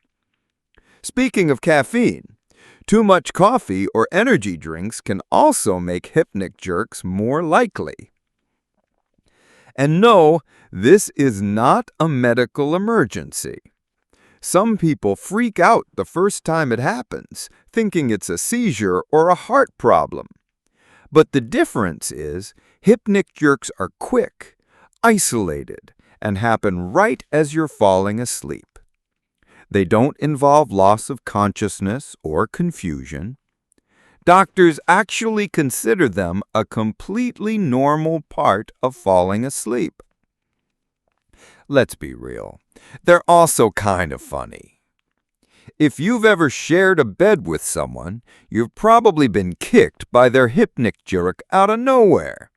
Speaking of caffeine, too much coffee or energy drinks can also make hypnic jerks more likely. And no, this is not a medical emergency. Some people freak out the first time it happens, thinking it's a seizure or a heart problem. But the difference is, hypnic jerks are quick, isolated, and happen right as you're falling asleep. They don't involve loss of consciousness or confusion. Doctors actually consider them a completely normal part of falling asleep. Let's be real, they're also kind of funny. If you've ever shared a bed with someone, you've probably been kicked by their hypnic jerk out of nowhere.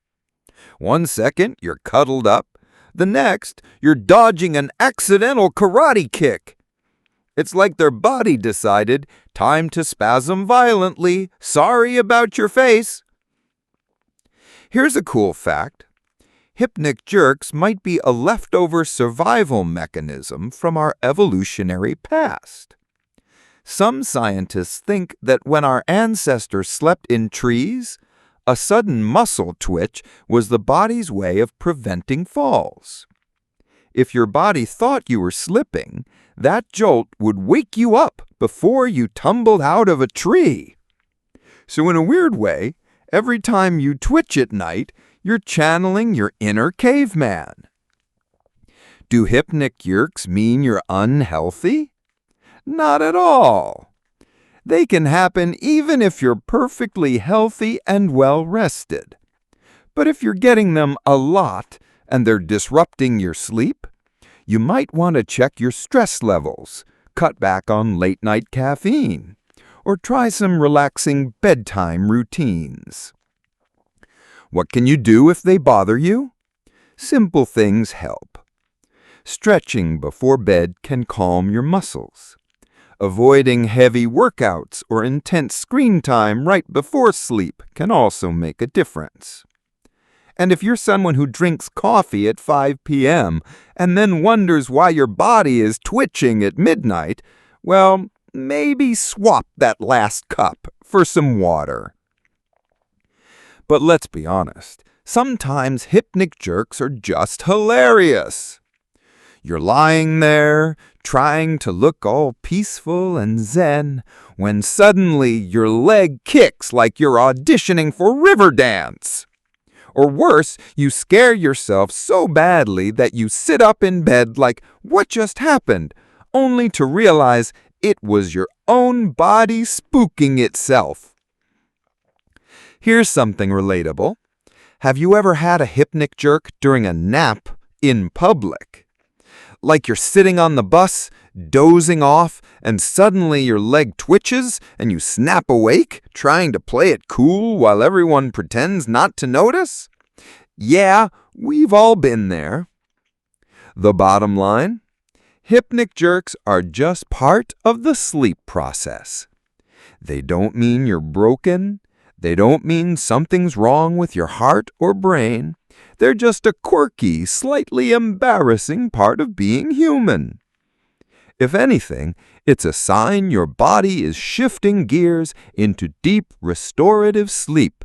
One second, you're cuddled up. The next, you're dodging an accidental karate kick. It's like their body decided, time to spasm violently. Sorry about your face. Here's a cool fact. Hypnic jerks might be a leftover survival mechanism from our evolutionary past. Some scientists think that when our ancestors slept in trees, a sudden muscle twitch was the body's way of preventing falls. If your body thought you were slipping, that jolt would wake you up before you tumbled out of a tree. So in a weird way, every time you twitch at night, you're channeling your inner caveman. Do hypnic jerks mean you're unhealthy? Not at all. They can happen even if you're perfectly healthy and well-rested. But if you're getting them a lot and they're disrupting your sleep, you might want to check your stress levels, cut back on late-night caffeine, or try some relaxing bedtime routines. What can you do if they bother you? Simple things help. Stretching before bed can calm your muscles. Avoiding heavy workouts or intense screen time right before sleep can also make a difference. And if you're someone who drinks coffee at 5 p.m. and then wonders why your body is twitching at midnight, well, maybe swap that last cup for some water. But let's be honest, sometimes hypnic jerks are just hilarious. You're lying there, trying to look all peaceful and zen, when suddenly your leg kicks like you're auditioning for Riverdance. Or worse, you scare yourself so badly that you sit up in bed like, what just happened? Only to realize it was your own body spooking itself. Here's something relatable. Have you ever had a hypnic jerk during a nap in public? Like you're sitting on the bus, dozing off, and suddenly your leg twitches and you snap awake, trying to play it cool while everyone pretends not to notice? Yeah, we've all been there. The bottom line? Hypnic jerks are just part of the sleep process. They don't mean you're broken. They don't mean something's wrong with your heart or brain. They're just a quirky, slightly embarrassing part of being human. If anything, it's a sign your body is shifting gears into deep restorative sleep.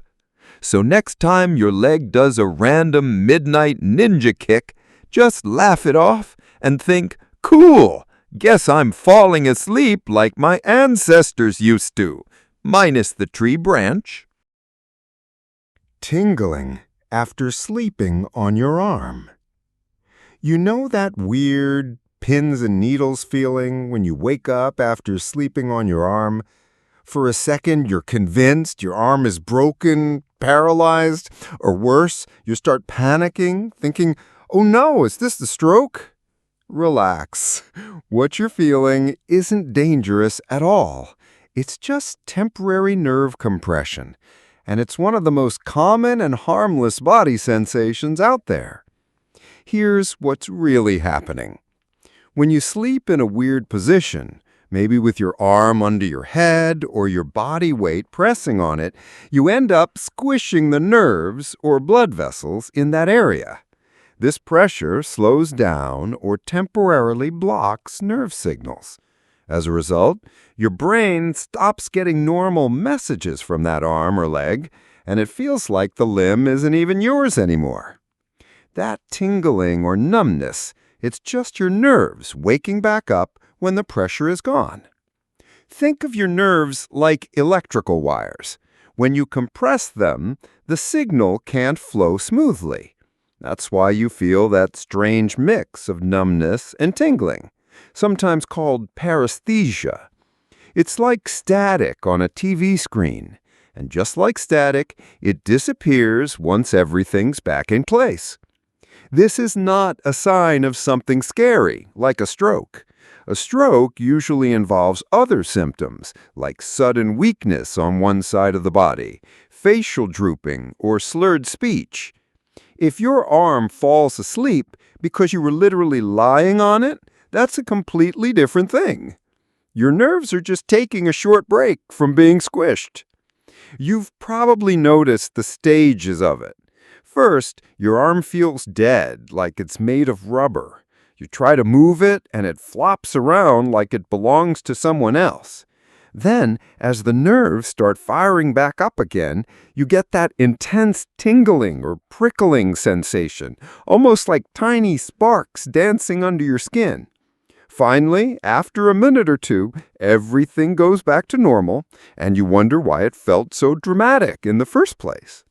So next time your leg does a random midnight ninja kick, just laugh it off and think, cool, guess I'm falling asleep like my ancestors used to, minus the tree branch. Tingling after sleeping on your arm. You know that weird pins and needles feeling when you wake up after sleeping on your arm? For a second, you're convinced your arm is broken, paralyzed, or worse, you start panicking, thinking, oh no, is this the stroke? Relax. What you're feeling isn't dangerous at all. It's just temporary nerve compression, and it's one of the most common and harmless body sensations out there. Here's what's really happening. When you sleep in a weird position, maybe with your arm under your head or your body weight pressing on it, you end up squishing the nerves or blood vessels in that area. This pressure slows down or temporarily blocks nerve signals. As a result, your brain stops getting normal messages from that arm or leg, and it feels like the limb isn't even yours anymore. That tingling or numbness, it's just your nerves waking back up when the pressure is gone. Think of your nerves like electrical wires. When you compress them, the signal can't flow smoothly. That's why you feel that strange mix of numbness and tingling, sometimes called paresthesia. It's like static on a TV screen, and just like static, it disappears once everything's back in place. This is not a sign of something scary, like a stroke. A stroke usually involves other symptoms, like sudden weakness on one side of the body, facial drooping, or slurred speech. If your arm falls asleep because you were literally lying on it, that's a completely different thing. Your nerves are just taking a short break from being squished. You've probably noticed the stages of it. First, your arm feels dead, like it's made of rubber. You try to move it, and it flops around like it belongs to someone else. Then, as the nerves start firing back up again, you get that intense tingling or prickling sensation, almost like tiny sparks dancing under your skin. Finally, after a minute or two, everything goes back to normal, and you wonder why it felt so dramatic in the first place.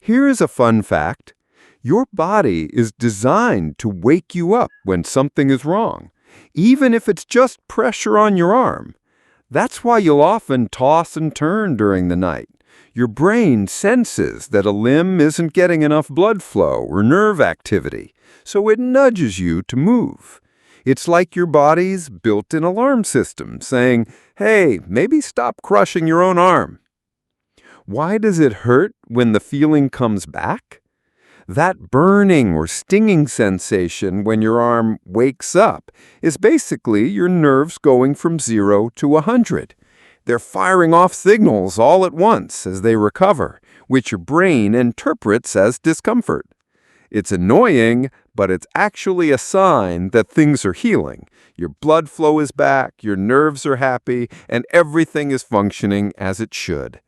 Here's a fun fact. Your body is designed to wake you up when something is wrong, even if it's just pressure on your arm. That's why you'll often toss and turn during the night. Your brain senses that a limb isn't getting enough blood flow or nerve activity, so it nudges you to move. It's like your body's built-in alarm system saying, hey, maybe stop crushing your own arm. Why does it hurt when the feeling comes back? That burning or stinging sensation when your arm wakes up is basically your nerves going from 0 to 100. They're firing off signals all at once as they recover, which your brain interprets as discomfort. It's annoying, but it's actually a sign that things are healing. Your blood flow is back, your nerves are happy, and everything is functioning as it should.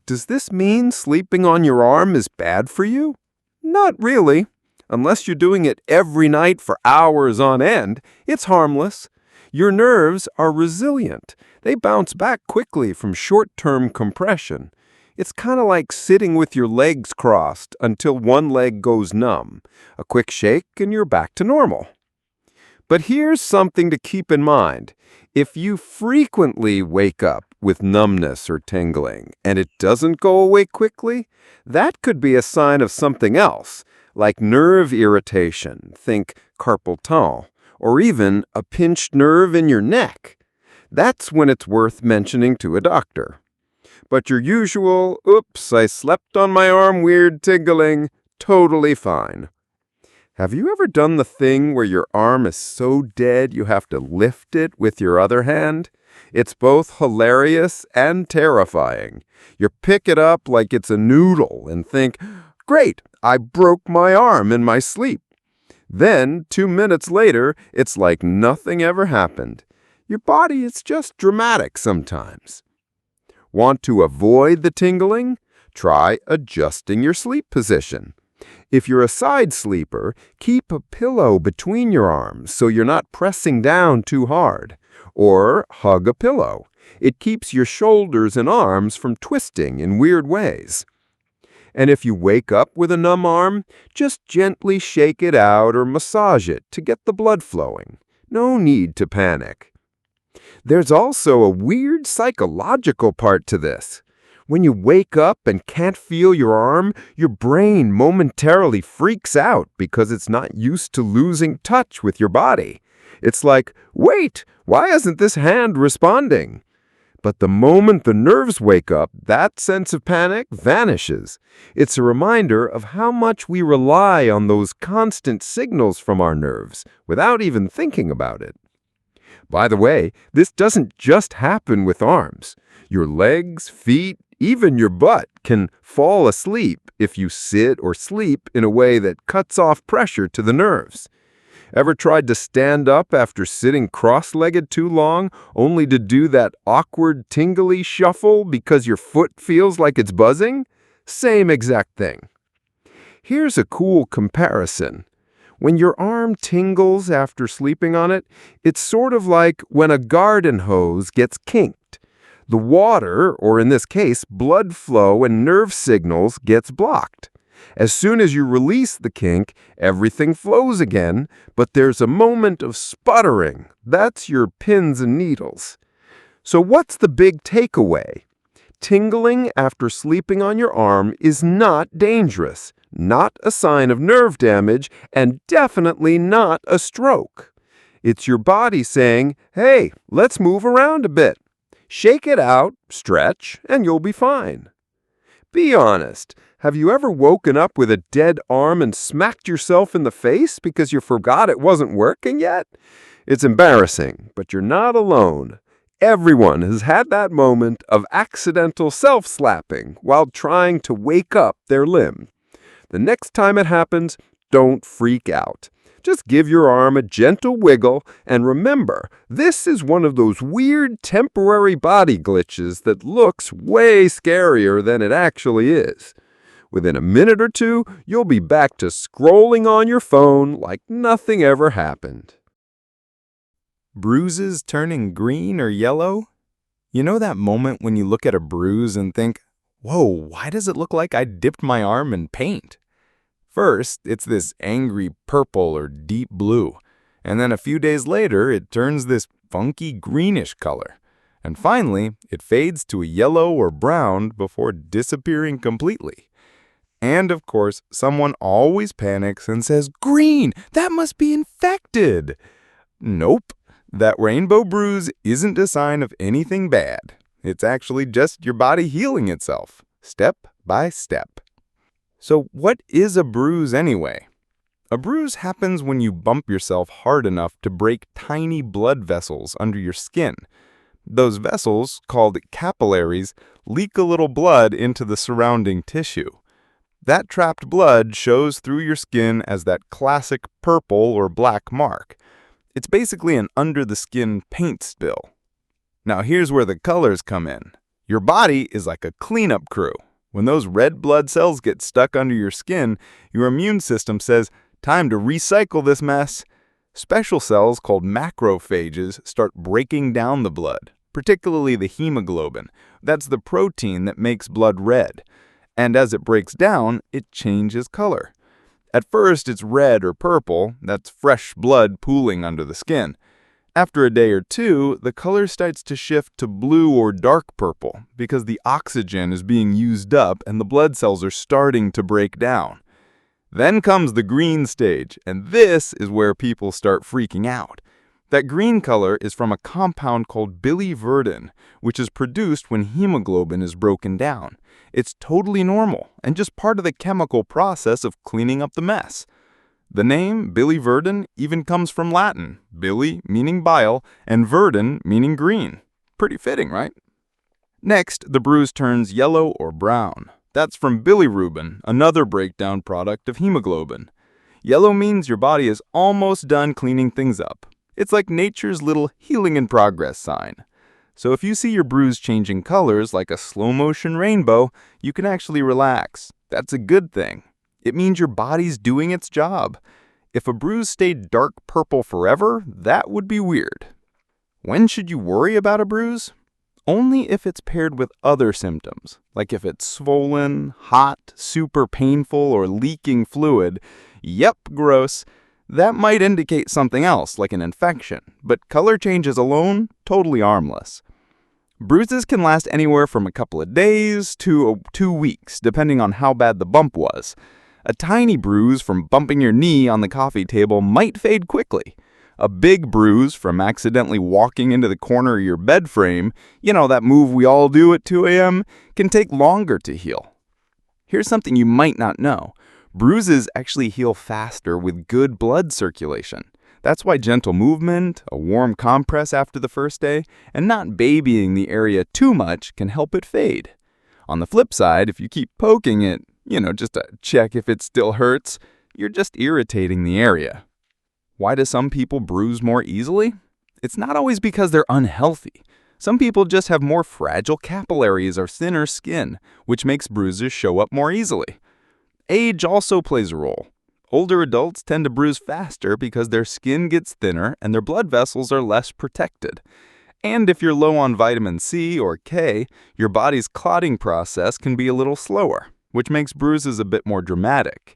Does this mean sleeping on your arm is bad for you? Not really. Unless you're doing it every night for hours on end, it's harmless. Your nerves are resilient. They bounce back quickly from short-term compression. It's kind of like sitting with your legs crossed until one leg goes numb. A quick shake and you're back to normal. But here's something to keep in mind. If you frequently wake up with numbness or tingling and it doesn't go away quickly, that could be a sign of something else, like nerve irritation, think carpal tunnel, or even a pinched nerve in your neck. That's when it's worth mentioning to a doctor. But your usual, oops, I slept on my arm weird tingling, totally fine. Have you ever done the thing where your arm is so dead you have to lift it with your other hand? It's both hilarious and terrifying. You pick it up like it's a noodle and think, great, I broke my arm in my sleep. Then, 2 minutes later, it's like nothing ever happened. Your body is just dramatic sometimes. Want to avoid the tingling? Try adjusting your sleep position. If you're a side sleeper, keep a pillow between your arms so you're not pressing down too hard. Or hug a pillow. It keeps your shoulders and arms from twisting in weird ways. And if you wake up with a numb arm, just gently shake it out or massage it to get the blood flowing. No need to panic. There's also a weird psychological part to this. When you wake up and can't feel your arm, your brain momentarily freaks out because it's not used to losing touch with your body. It's like, wait, why isn't this hand responding? But the moment the nerves wake up, that sense of panic vanishes. It's a reminder of how much we rely on those constant signals from our nerves without even thinking about it. By the way, this doesn't just happen with arms. Your legs, feet, even your butt can fall asleep if you sit or sleep in a way that cuts off pressure to the nerves. Ever tried to stand up after sitting cross-legged too long, only to do that awkward, tingly shuffle because your foot feels like it's buzzing? Same exact thing. Here's a cool comparison. When your arm tingles after sleeping on it, it's sort of like when a garden hose gets kinked. The water, or in this case, blood flow and nerve signals, gets blocked. As soon as you release the kink, everything flows again, but there's a moment of sputtering. That's your pins and needles. So what's the big takeaway? Tingling after sleeping on your arm is not dangerous, not a sign of nerve damage, and definitely not a stroke. It's your body saying, hey, let's move around a bit. Shake it out, stretch, and you'll be fine. Be honest. Have you ever woken up with a dead arm and smacked yourself in the face because you forgot it wasn't working yet? It's embarrassing, but you're not alone. Everyone has had that moment of accidental self-slapping while trying to wake up their limb. The next time it happens, don't freak out. Just give your arm a gentle wiggle, and remember, this is one of those weird temporary body glitches that looks way scarier than it actually is. Within a minute or two, you'll be back to scrolling on your phone like nothing ever happened. Bruises turning green or yellow? You know that moment when you look at a bruise and think, whoa, why does it look like I dipped my arm in paint? First, it's this angry purple or deep blue, and then a few days later, it turns this funky greenish color. And finally, it fades to a yellow or brown before disappearing completely. And of course, someone always panics and says, green, that must be infected. Nope, that rainbow bruise isn't a sign of anything bad. It's actually just your body healing itself, step by step. So what is a bruise anyway? A bruise happens when you bump yourself hard enough to break tiny blood vessels under your skin. Those vessels, called capillaries, leak a little blood into the surrounding tissue. That trapped blood shows through your skin as that classic purple or black mark. It's basically an under-the-skin paint spill. Now here's where the colors come in. Your body is like a cleanup crew. When those red blood cells get stuck under your skin, your immune system says, time to recycle this mess. Special cells called macrophages start breaking down the blood, particularly the hemoglobin. That's the protein that makes blood red. And as it breaks down, it changes color. At first, it's red or purple. That's fresh blood pooling under the skin. After a day or two, the color starts to shift to blue or dark purple because the oxygen is being used up and the blood cells are starting to break down. Then comes the green stage, and this is where people start freaking out. That green color is from a compound called biliverdin, which is produced when hemoglobin is broken down. It's totally normal and just part of the chemical process of cleaning up the mess. The name biliverdin even comes from Latin, bili meaning bile and verdin meaning green. Pretty fitting, right? Next, the bruise turns yellow or brown. That's from bilirubin, another breakdown product of hemoglobin. Yellow means your body is almost done cleaning things up. It's like nature's little healing in progress sign. So if you see your bruise changing colors like a slow-motion rainbow, you can actually relax. That's a good thing. It means your body's doing its job. If a bruise stayed dark purple forever, that would be weird. When should you worry about a bruise? Only if it's paired with other symptoms, like if it's swollen, hot, super painful, or leaking fluid. Yep, gross. That might indicate something else, like an infection, but color changes alone, totally harmless. Bruises can last anywhere from a couple of days to 2 weeks, depending on how bad the bump was. A tiny bruise from bumping your knee on the coffee table might fade quickly. A big bruise from accidentally walking into the corner of your bed frame, that move we all do at 2 a.m., can take longer to heal. Here's something you might not know. Bruises actually heal faster with good blood circulation. That's why gentle movement, a warm compress after the first day, and not babying the area too much can help it fade. On the flip side, if you keep poking it, just to check if it still hurts, you're just irritating the area. Why do some people bruise more easily? It's not always because they're unhealthy. Some people just have more fragile capillaries or thinner skin, which makes bruises show up more easily. Age also plays a role. Older adults tend to bruise faster because their skin gets thinner and their blood vessels are less protected. And if you're low on vitamin C or K, your body's clotting process can be a little slower, which makes bruises a bit more dramatic.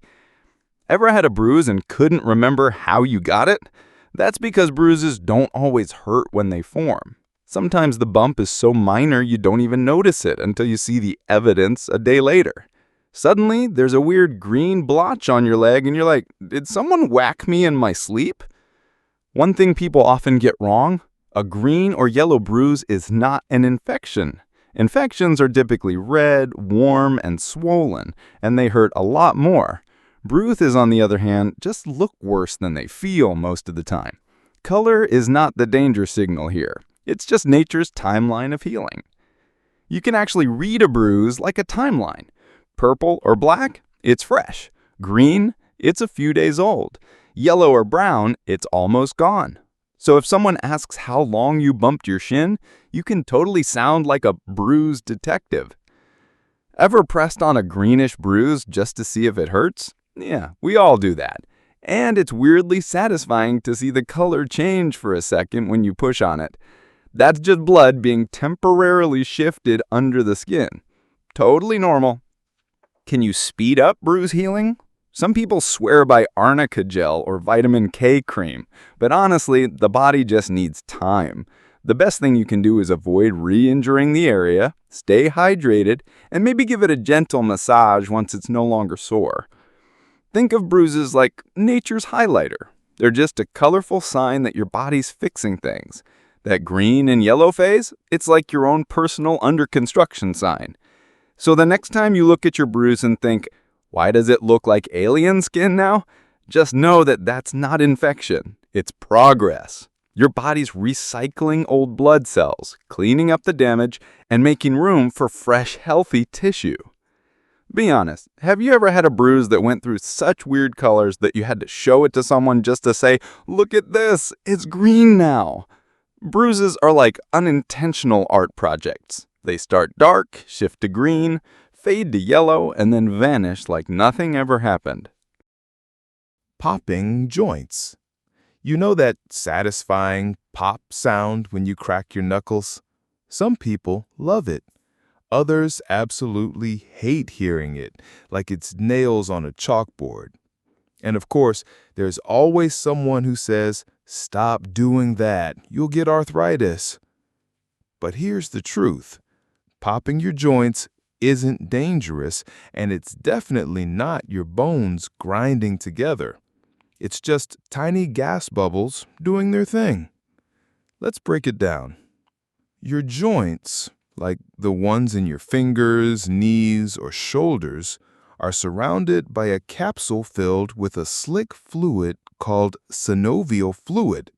Ever had a bruise and couldn't remember how you got it? That's because bruises don't always hurt when they form. Sometimes the bump is so minor you don't even notice it until you see the evidence a day later. Suddenly, there's a weird green blotch on your leg and you're like, did someone whack me in my sleep? One thing people often get wrong, a green or yellow bruise is not an infection. Infections are typically red, warm, and swollen, and they hurt a lot more. Bruises, on the other hand, just look worse than they feel most of the time. Color is not the danger signal here. It's just nature's timeline of healing. You can actually read a bruise like a timeline. Purple or black, it's fresh. Green, it's a few days old. Yellow or brown, it's almost gone. So if someone asks how long you bumped your shin, you can totally sound like a bruise detective. Ever pressed on a greenish bruise just to see if it hurts? Yeah, we all do that. And it's weirdly satisfying to see the color change for a second when you push on it. That's just blood being temporarily shifted under the skin. Totally normal. Can you speed up bruise healing? Some people swear by arnica gel or vitamin K cream, but honestly, the body just needs time. The best thing you can do is avoid re-injuring the area, stay hydrated, and maybe give it a gentle massage once it's no longer sore. Think of bruises like nature's highlighter. They're just a colorful sign that your body's fixing things. That green and yellow phase, it's like your own personal under construction sign. So the next time you look at your bruise and think, why does it look like alien skin now? Just know that that's not infection. It's progress. Your body's recycling old blood cells, cleaning up the damage, and making room for fresh, healthy tissue. Be honest, have you ever had a bruise that went through such weird colors that you had to show it to someone just to say, look at this, it's green now? Bruises are like unintentional art projects. They start dark, shift to green, fade to yellow, and then vanish like nothing ever happened. Popping joints. You know that satisfying pop sound when you crack your knuckles? Some people love it. Others absolutely hate hearing it, like it's nails on a chalkboard. And of course, there's always someone who says, stop doing that, you'll get arthritis. But here's the truth. Popping your joints isn't dangerous, and it's definitely not your bones grinding together. It's just tiny gas bubbles doing their thing. Let's break it down. Your joints, like the ones in your fingers, knees, or shoulders, are surrounded by a capsule filled with a slick fluid called synovial fluid.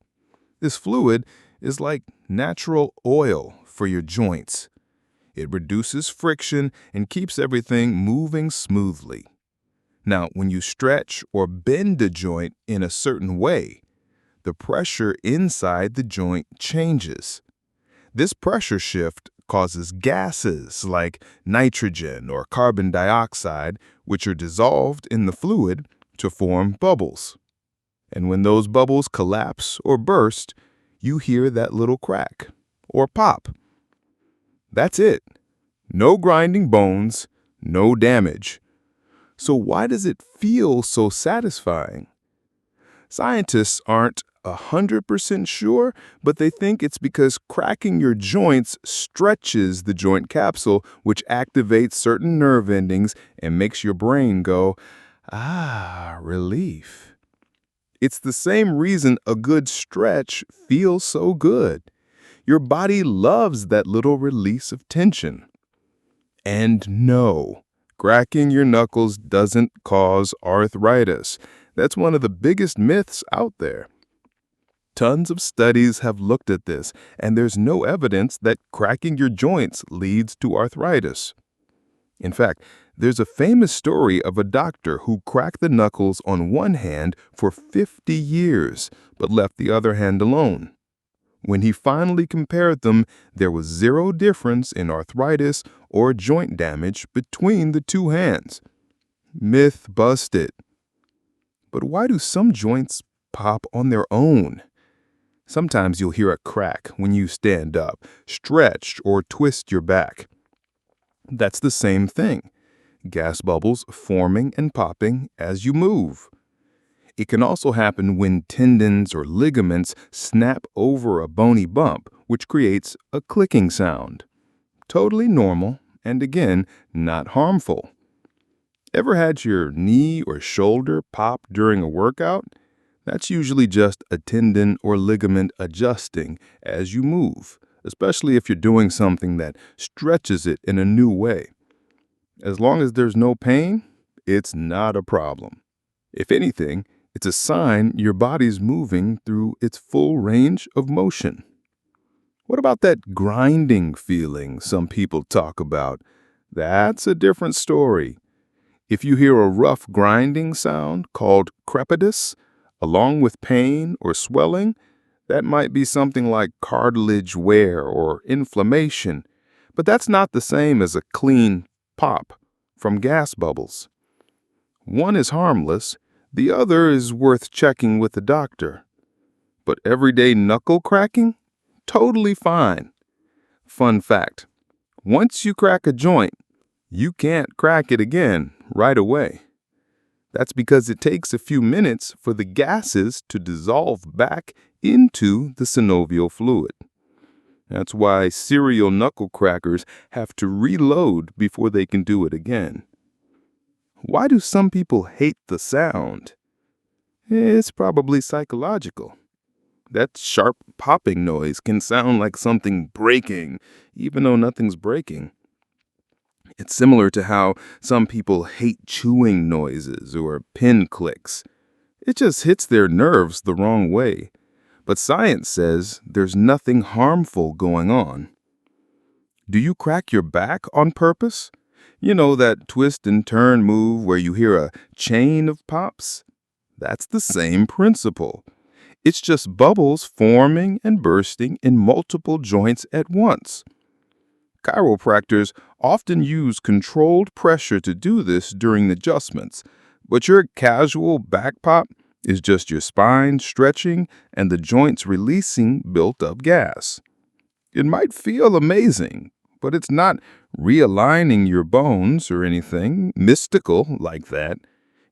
This fluid is like natural oil for your joints. It reduces friction and keeps everything moving smoothly. Now, when you stretch or bend a joint in a certain way, the pressure inside the joint changes. This pressure shift causes gases like nitrogen or carbon dioxide, which are dissolved in the fluid to form bubbles. And when those bubbles collapse or burst, you hear that little crack or pop. That's it. No grinding bones, no damage. So why does it feel so satisfying? Scientists aren't 100% sure, but they think it's because cracking your joints stretches the joint capsule, which activates certain nerve endings and makes your brain go, "Ah, relief." It's the same reason a good stretch feels so good. Your body loves that little release of tension. And no, cracking your knuckles doesn't cause arthritis. That's one of the biggest myths out there. Tons of studies have looked at this, and there's no evidence that cracking your joints leads to arthritis. In fact, there's a famous story of a doctor who cracked the knuckles on one hand for 50 years, but left the other hand alone. When he finally compared them, there was zero difference in arthritis or joint damage between the two hands. Myth busted. But why do some joints pop on their own? Sometimes you'll hear a crack when you stand up, stretch, or twist your back. That's the same thing. Gas bubbles forming and popping as you move. It can also happen when tendons or ligaments snap over a bony bump, which creates a clicking sound. Totally normal, and again, not harmful. Ever had your knee or shoulder pop during a workout? That's usually just a tendon or ligament adjusting as you move, especially if you're doing something that stretches it in a new way. As long as there's no pain, it's not a problem. If anything, it's a sign your body's moving through its full range of motion. What about that grinding feeling some people talk about? That's a different story. If you hear a rough grinding sound called crepitus, along with pain or swelling, that might be something like cartilage wear or inflammation, but that's not the same as a clean pop from gas bubbles. One is harmless, the other is worth checking with a doctor. But everyday knuckle cracking? Totally fine. Fun fact, once you crack a joint, you can't crack it again right away. That's because it takes a few minutes for the gases to dissolve back into the synovial fluid. That's why serial knuckle crackers have to reload before they can do it again. Why do some people hate the sound? It's probably psychological. That sharp popping noise can sound like something breaking, even though nothing's breaking. It's similar to how some people hate chewing noises or pin clicks. It just hits their nerves the wrong way. But science says there's nothing harmful going on. Do you crack your back on purpose? You know that twist and turn move where you hear a chain of pops? That's the same principle. It's just bubbles forming and bursting in multiple joints at once. Chiropractors often use controlled pressure to do this during adjustments, but your casual back pop is just your spine stretching and the joints releasing built-up gas. It might feel amazing, but it's not realigning your bones or anything mystical like that.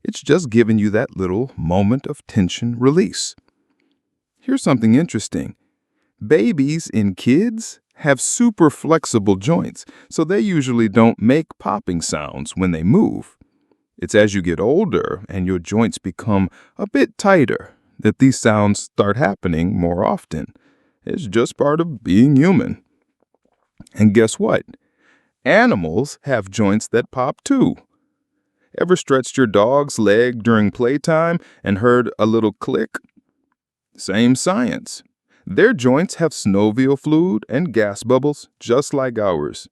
It's just giving you that little moment of tension release. Here's something interesting. Babies and kids have super flexible joints, so they usually don't make popping sounds when they move. It's as you get older and your joints become a bit tighter that these sounds start happening more often. It's just part of being human. And guess what? Animals have joints that pop too. Ever stretched your dog's leg during playtime and heard a little click? Same science. Their joints have synovial fluid and gas bubbles just like ours.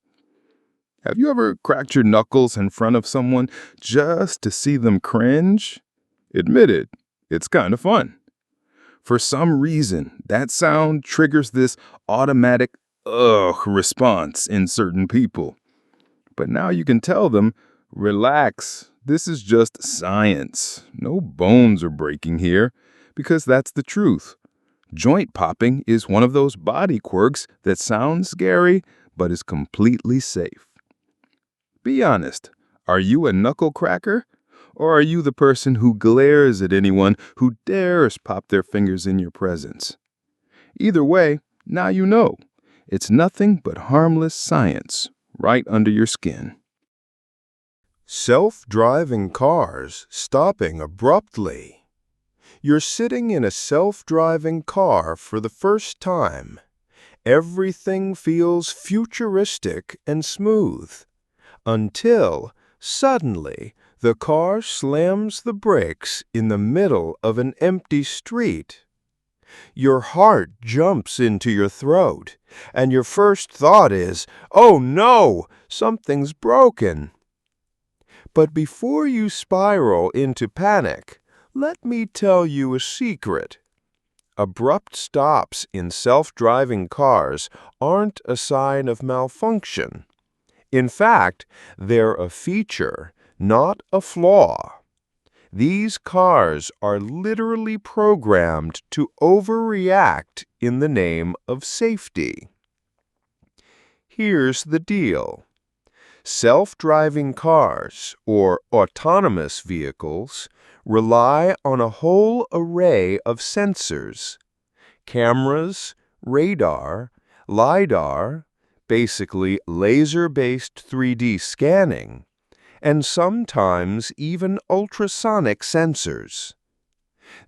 Have you ever cracked your knuckles in front of someone just to see them cringe? Admit it, it's kind of fun. For some reason, that sound triggers this automatic ugh response in certain people. But now you can tell them, relax, this is just science. No bones are breaking here, because that's the truth. Joint popping is one of those body quirks that sounds scary, but is completely safe. Be honest, are you a knuckle cracker? Or are you the person who glares at anyone who dares pop their fingers in your presence? Either way, now you know. It's nothing but harmless science right under your skin. Self-driving cars stopping abruptly. You're sitting in a self-driving car for the first time. Everything feels futuristic and smooth. Until, suddenly, the car slams the brakes in the middle of an empty street. Your heart jumps into your throat, and your first thought is, "Oh no, something's broken." But before you spiral into panic, let me tell you a secret. Abrupt stops in self-driving cars aren't a sign of malfunction. In fact, they're a feature, not a flaw. These cars are literally programmed to overreact in the name of safety. Here's the deal. Self-driving cars, or autonomous vehicles, rely on a whole array of sensors: cameras, radar, LiDAR, basically laser-based 3D scanning, and sometimes even ultrasonic sensors.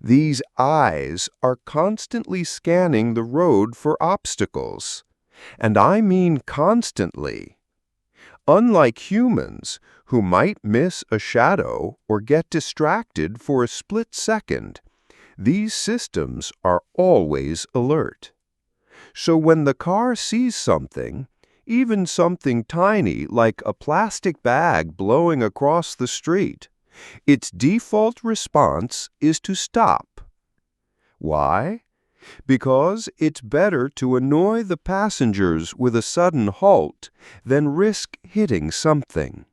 These eyes are constantly scanning the road for obstacles, and I mean constantly. Unlike humans, who might miss a shadow or get distracted for a split second, these systems are always alert. So when the car sees something, even something tiny like a plastic bag blowing across the street, its default response is to stop. Why? Because it's better to annoy the passengers with a sudden halt than risk hitting something.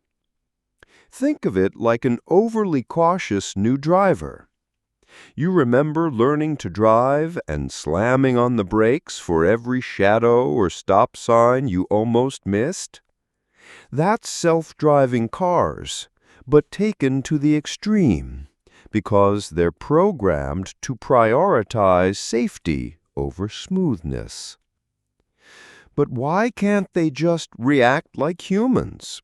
Think of it like an overly cautious new driver. You remember learning to drive and slamming on the brakes for every shadow or stop sign you almost missed? That's self-driving cars, but taken to the extreme, because they're programmed to prioritize safety over smoothness. But why can't they just react like humans?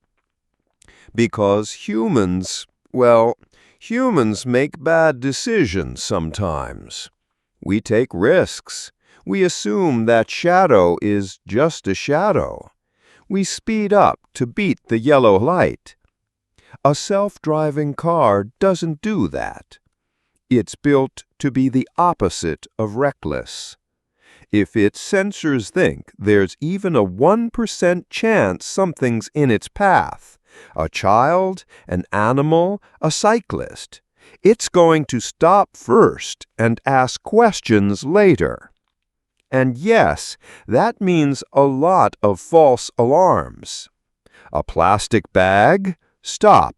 Because humans make bad decisions sometimes. We take risks. We assume that shadow is just a shadow. We speed up to beat the yellow light. A self-driving car doesn't do that. It's built to be the opposite of reckless. If its sensors think there's even a 1% chance something's in its path, a child, an animal, a cyclist, it's going to stop first and ask questions later. And yes, that means a lot of false alarms. A plastic bag? Stop.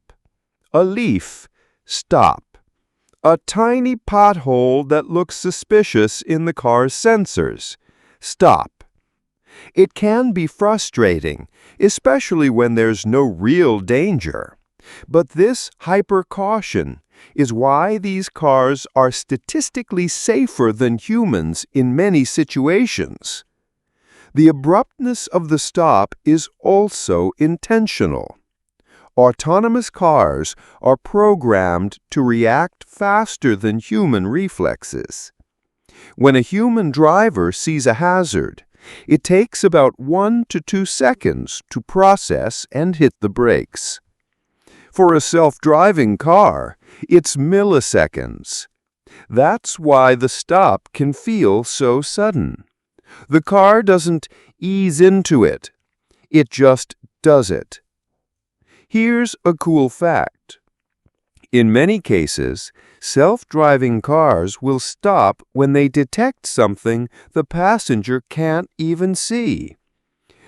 A leaf? Stop. A tiny pothole that looks suspicious in the car's sensors? Stop. It can be frustrating, especially when there's no real danger. But this hyper-caution is why these cars are statistically safer than humans in many situations. The abruptness of the stop is also intentional. Autonomous cars are programmed to react faster than human reflexes. When a human driver sees a hazard, it takes about 1 to 2 seconds to process and hit the brakes. For a self-driving car, it's milliseconds. That's why the stop can feel so sudden. The car doesn't ease into it. It just does it. Here's a cool fact. In many cases, self-driving cars will stop when they detect something the passenger can't even see.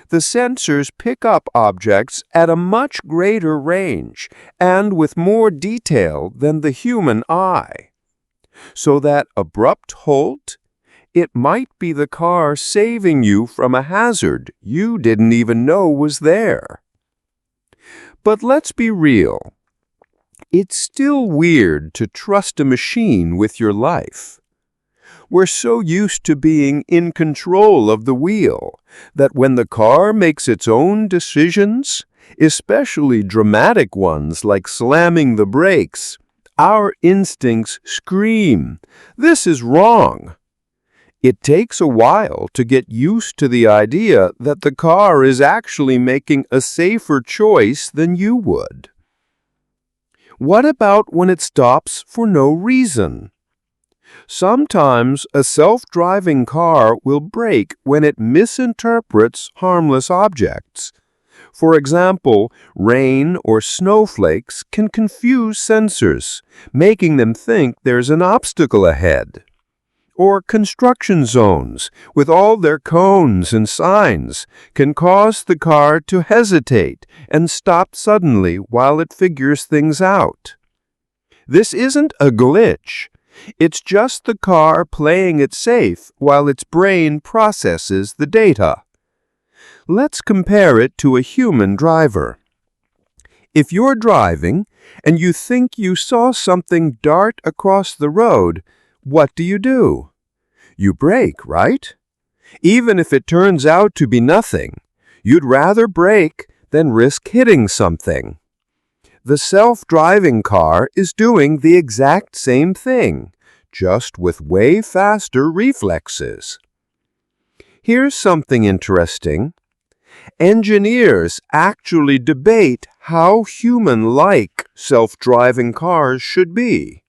The sensors pick up objects at a much greater range and with more detail than the human eye. So that abrupt halt, it might be the car saving you from a hazard you didn't even know was there. But let's be real. It's still weird to trust a machine with your life. We're so used to being in control of the wheel that when the car makes its own decisions, especially dramatic ones like slamming the brakes, our instincts scream, "This is wrong." It takes a while to get used to the idea that the car is actually making a safer choice than you would. What about when it stops for no reason? Sometimes a self-driving car will brake when it misinterprets harmless objects. For example, rain or snowflakes can confuse sensors, making them think there's an obstacle ahead. Or construction zones, with all their cones and signs, can cause the car to hesitate and stop suddenly while it figures things out. This isn't a glitch. It's just the car playing it safe while its brain processes the data. Let's compare it to a human driver. If you're driving and you think you saw something dart across the road, what do? You brake, right? Even if it turns out to be nothing, you'd rather brake than risk hitting something. The self-driving car is doing the exact same thing, just with way faster reflexes. Here's something interesting. Engineers actually debate how human-like self-driving cars should be.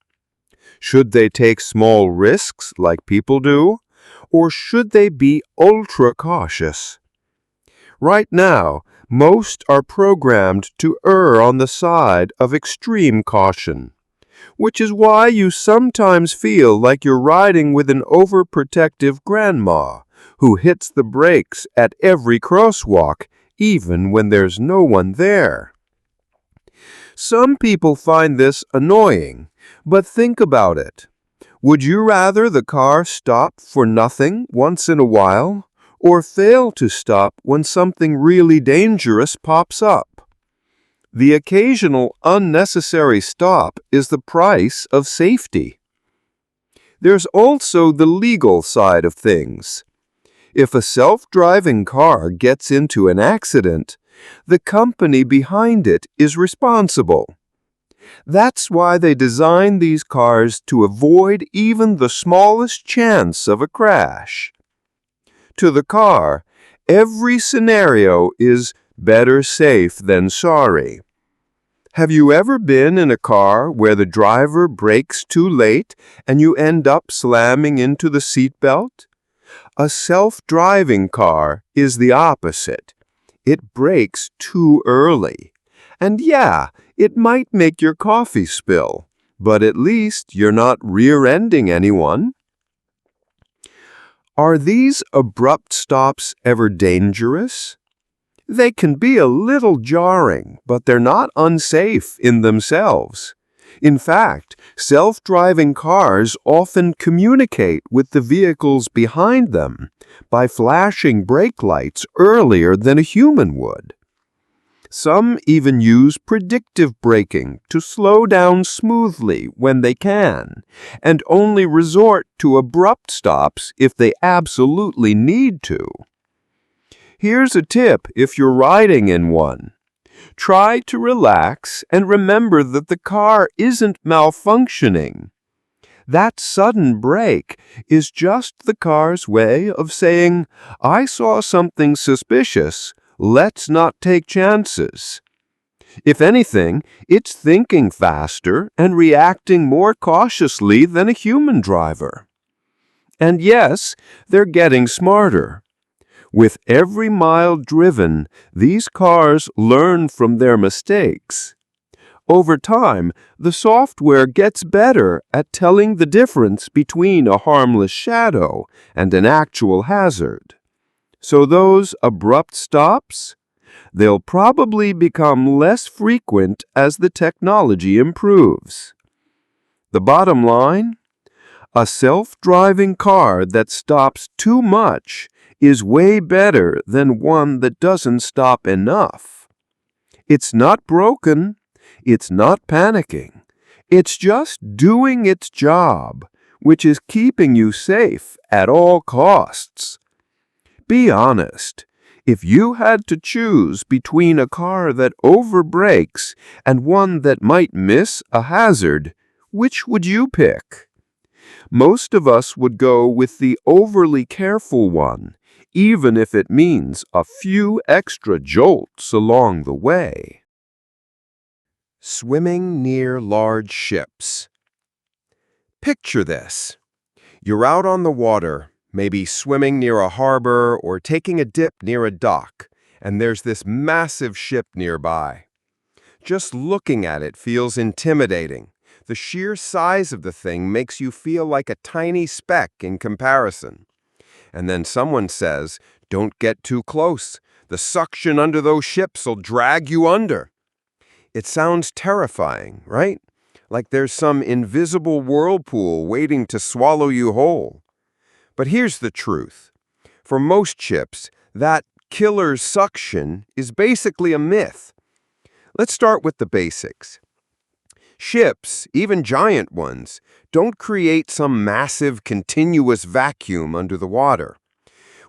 Should they take small risks like people do, or should they be ultra-cautious? Right now, most are programmed to err on the side of extreme caution, which is why you sometimes feel like you're riding with an overprotective grandma who hits the brakes at every crosswalk, even when there's no one there. Some people find this annoying, but think about it. Would you rather the car stop for nothing once in a while, or fail to stop when something really dangerous pops up? The occasional unnecessary stop is the price of safety. There's also the legal side of things. If a self-driving car gets into an accident, the company behind it is responsible. That's why they designed these cars to avoid even the smallest chance of a crash. To the car, every scenario is better safe than sorry. Have you ever been in a car where the driver brakes too late and you end up slamming into the seatbelt? A self-driving car is the opposite. It brakes too early. And yeah, it might make your coffee spill, but at least you're not rear-ending anyone. Are these abrupt stops ever dangerous? They can be a little jarring, but they're not unsafe in themselves. In fact, self-driving cars often communicate with the vehicles behind them by flashing brake lights earlier than a human would. Some even use predictive braking to slow down smoothly when they can, and only resort to abrupt stops if they absolutely need to. Here's a tip if you're riding in one. Try to relax and remember that the car isn't malfunctioning. That sudden brake is just the car's way of saying, "I saw something suspicious. Let's not take chances." If anything, it's thinking faster and reacting more cautiously than a human driver. And yes, they're getting smarter. With every mile driven, these cars learn from their mistakes. Over time, the software gets better at telling the difference between a harmless shadow and an actual hazard. So those abrupt stops? They'll probably become less frequent as the technology improves. The bottom line? A self-driving car that stops too much is way better than one that doesn't stop enough. It's not broken. It's not panicking. It's just doing its job, which is keeping you safe at all costs. Be honest. If you had to choose between a car that overbrakes and one that might miss a hazard, which would you pick? Most of us would go with the overly careful one, even if it means a few extra jolts along the way. Swimming near large ships. Picture this. You're out on the water, maybe swimming near a harbor or taking a dip near a dock, and there's this massive ship nearby. Just looking at it feels intimidating. The sheer size of the thing makes you feel like a tiny speck in comparison. And then someone says, "Don't get too close. The suction under those ships will drag you under." It sounds terrifying, right? Like there's some invisible whirlpool waiting to swallow you whole. But here's the truth. For most ships, that killer suction is basically a myth. Let's start with the basics. Ships, even giant ones, don't create some massive continuous vacuum under the water.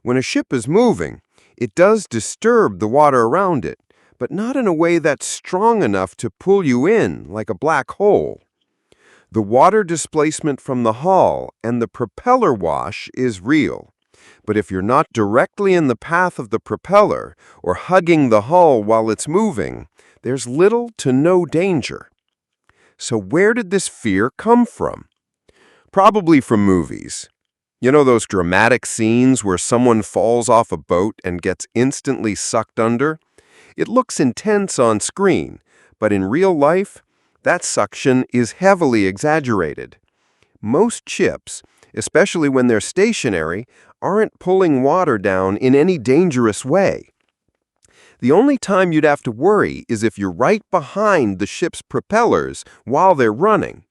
When a ship is moving, it does disturb the water around it, but not in a way that's strong enough to pull you in like a black hole. The water displacement from the hull and the propeller wash is real, but if you're not directly in the path of the propeller or hugging the hull while it's moving, there's little to no danger. So where did this fear come from? Probably from movies. You know those dramatic scenes where someone falls off a boat and gets instantly sucked under? It looks intense on screen, but in real life, that suction is heavily exaggerated. Most ships, especially when they're stationary, aren't pulling water down in any dangerous way. The only time you'd have to worry is if you're right behind the ship's propellers while they're running.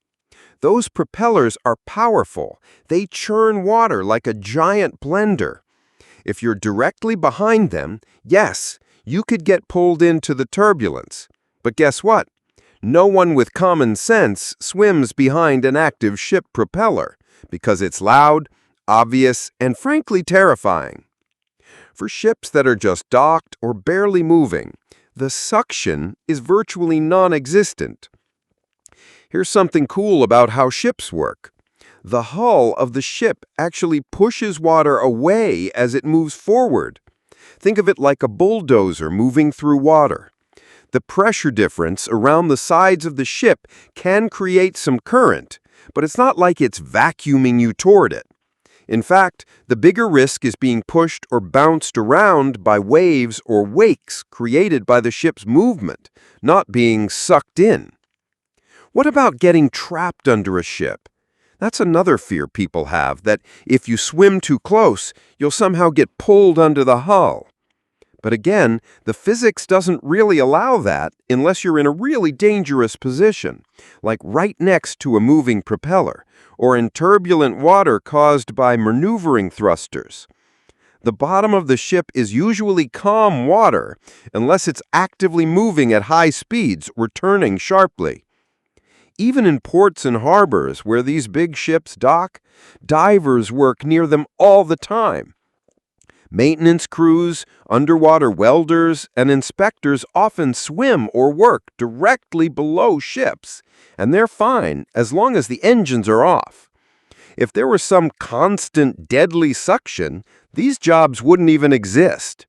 Those propellers are powerful. They churn water like a giant blender. If you're directly behind them, yes, you could get pulled into the turbulence. But guess what? No one with common sense swims behind an active ship propeller because it's loud, obvious, and frankly terrifying. For ships that are just docked or barely moving, the suction is virtually non-existent. Here's something cool about how ships work. The hull of the ship actually pushes water away as it moves forward. Think of it like a bulldozer moving through water. The pressure difference around the sides of the ship can create some current, but it's not like it's vacuuming you toward it. In fact, the bigger risk is being pushed or bounced around by waves or wakes created by the ship's movement, not being sucked in. What about getting trapped under a ship? That's another fear people have, that if you swim too close, you'll somehow get pulled under the hull. But again, the physics doesn't really allow that unless you're in a really dangerous position, like right next to a moving propeller, or in turbulent water caused by maneuvering thrusters. The bottom of the ship is usually calm water unless it's actively moving at high speeds or turning sharply. Even in ports and harbors where these big ships dock, divers work near them all the time. Maintenance crews, underwater welders, and inspectors often swim or work directly below ships, and they're fine as long as the engines are off. If there was some constant deadly suction, these jobs wouldn't even exist.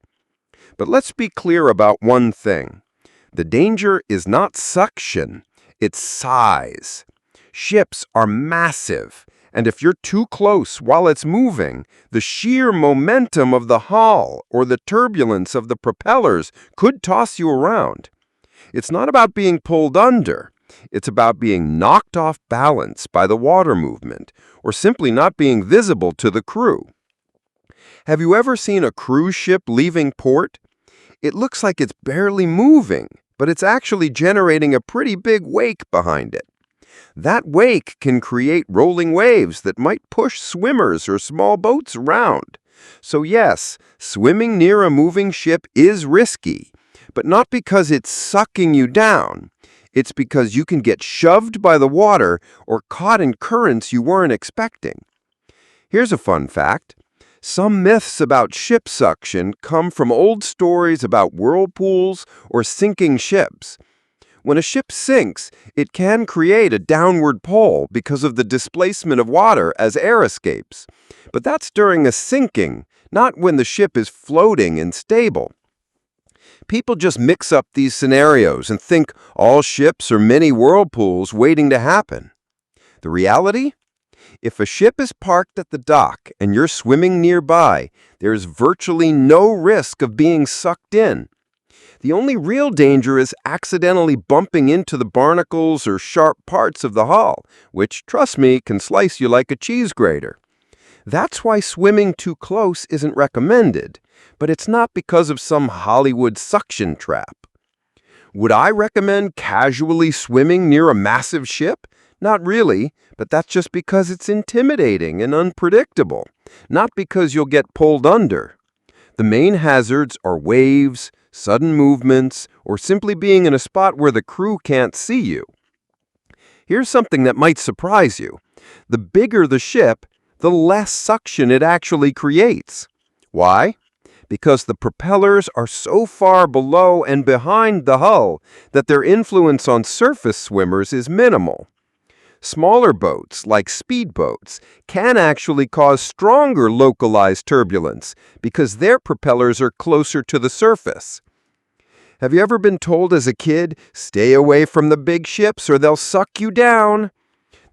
But let's be clear about one thing. The danger is not suction, it's size. Ships are massive, And if you're too close while it's moving, the sheer momentum of the hull or the turbulence of the propellers could toss you around. It's not about being pulled under. It's about being knocked off balance by the water movement, or simply not being visible to the crew. Have you ever seen a cruise ship leaving port? It looks like it's barely moving, but it's actually generating a pretty big wake behind it. That wake can create rolling waves that might push swimmers or small boats around. So yes, swimming near a moving ship is risky, but not because it's sucking you down. It's because you can get shoved by the water or caught in currents you weren't expecting. Here's a fun fact. Some myths about ship suction come from old stories about whirlpools or sinking ships. When a ship sinks, it can create a downward pull because of the displacement of water as air escapes. But that's during a sinking, not when the ship is floating and stable. People just mix up these scenarios and think all ships are mini whirlpools waiting to happen. The reality? If a ship is parked at the dock and you're swimming nearby, there's virtually no risk of being sucked in. The only real danger is accidentally bumping into the barnacles or sharp parts of the hull, which, trust me, can slice you like a cheese grater. That's why swimming too close isn't recommended, but it's not because of some Hollywood suction trap. Would I recommend casually swimming near a massive ship? Not really, but that's just because it's intimidating and unpredictable, not because you'll get pulled under. The main hazards are waves, sudden movements, or simply being in a spot where the crew can't see you. Here's something that might surprise you. The bigger the ship, the less suction it actually creates. Why? Because the propellers are so far below and behind the hull that their influence on surface swimmers is minimal. Smaller boats, like speedboats, can actually cause stronger localized turbulence because their propellers are closer to the surface. Have you ever been told as a kid, stay away from the big ships or they'll suck you down?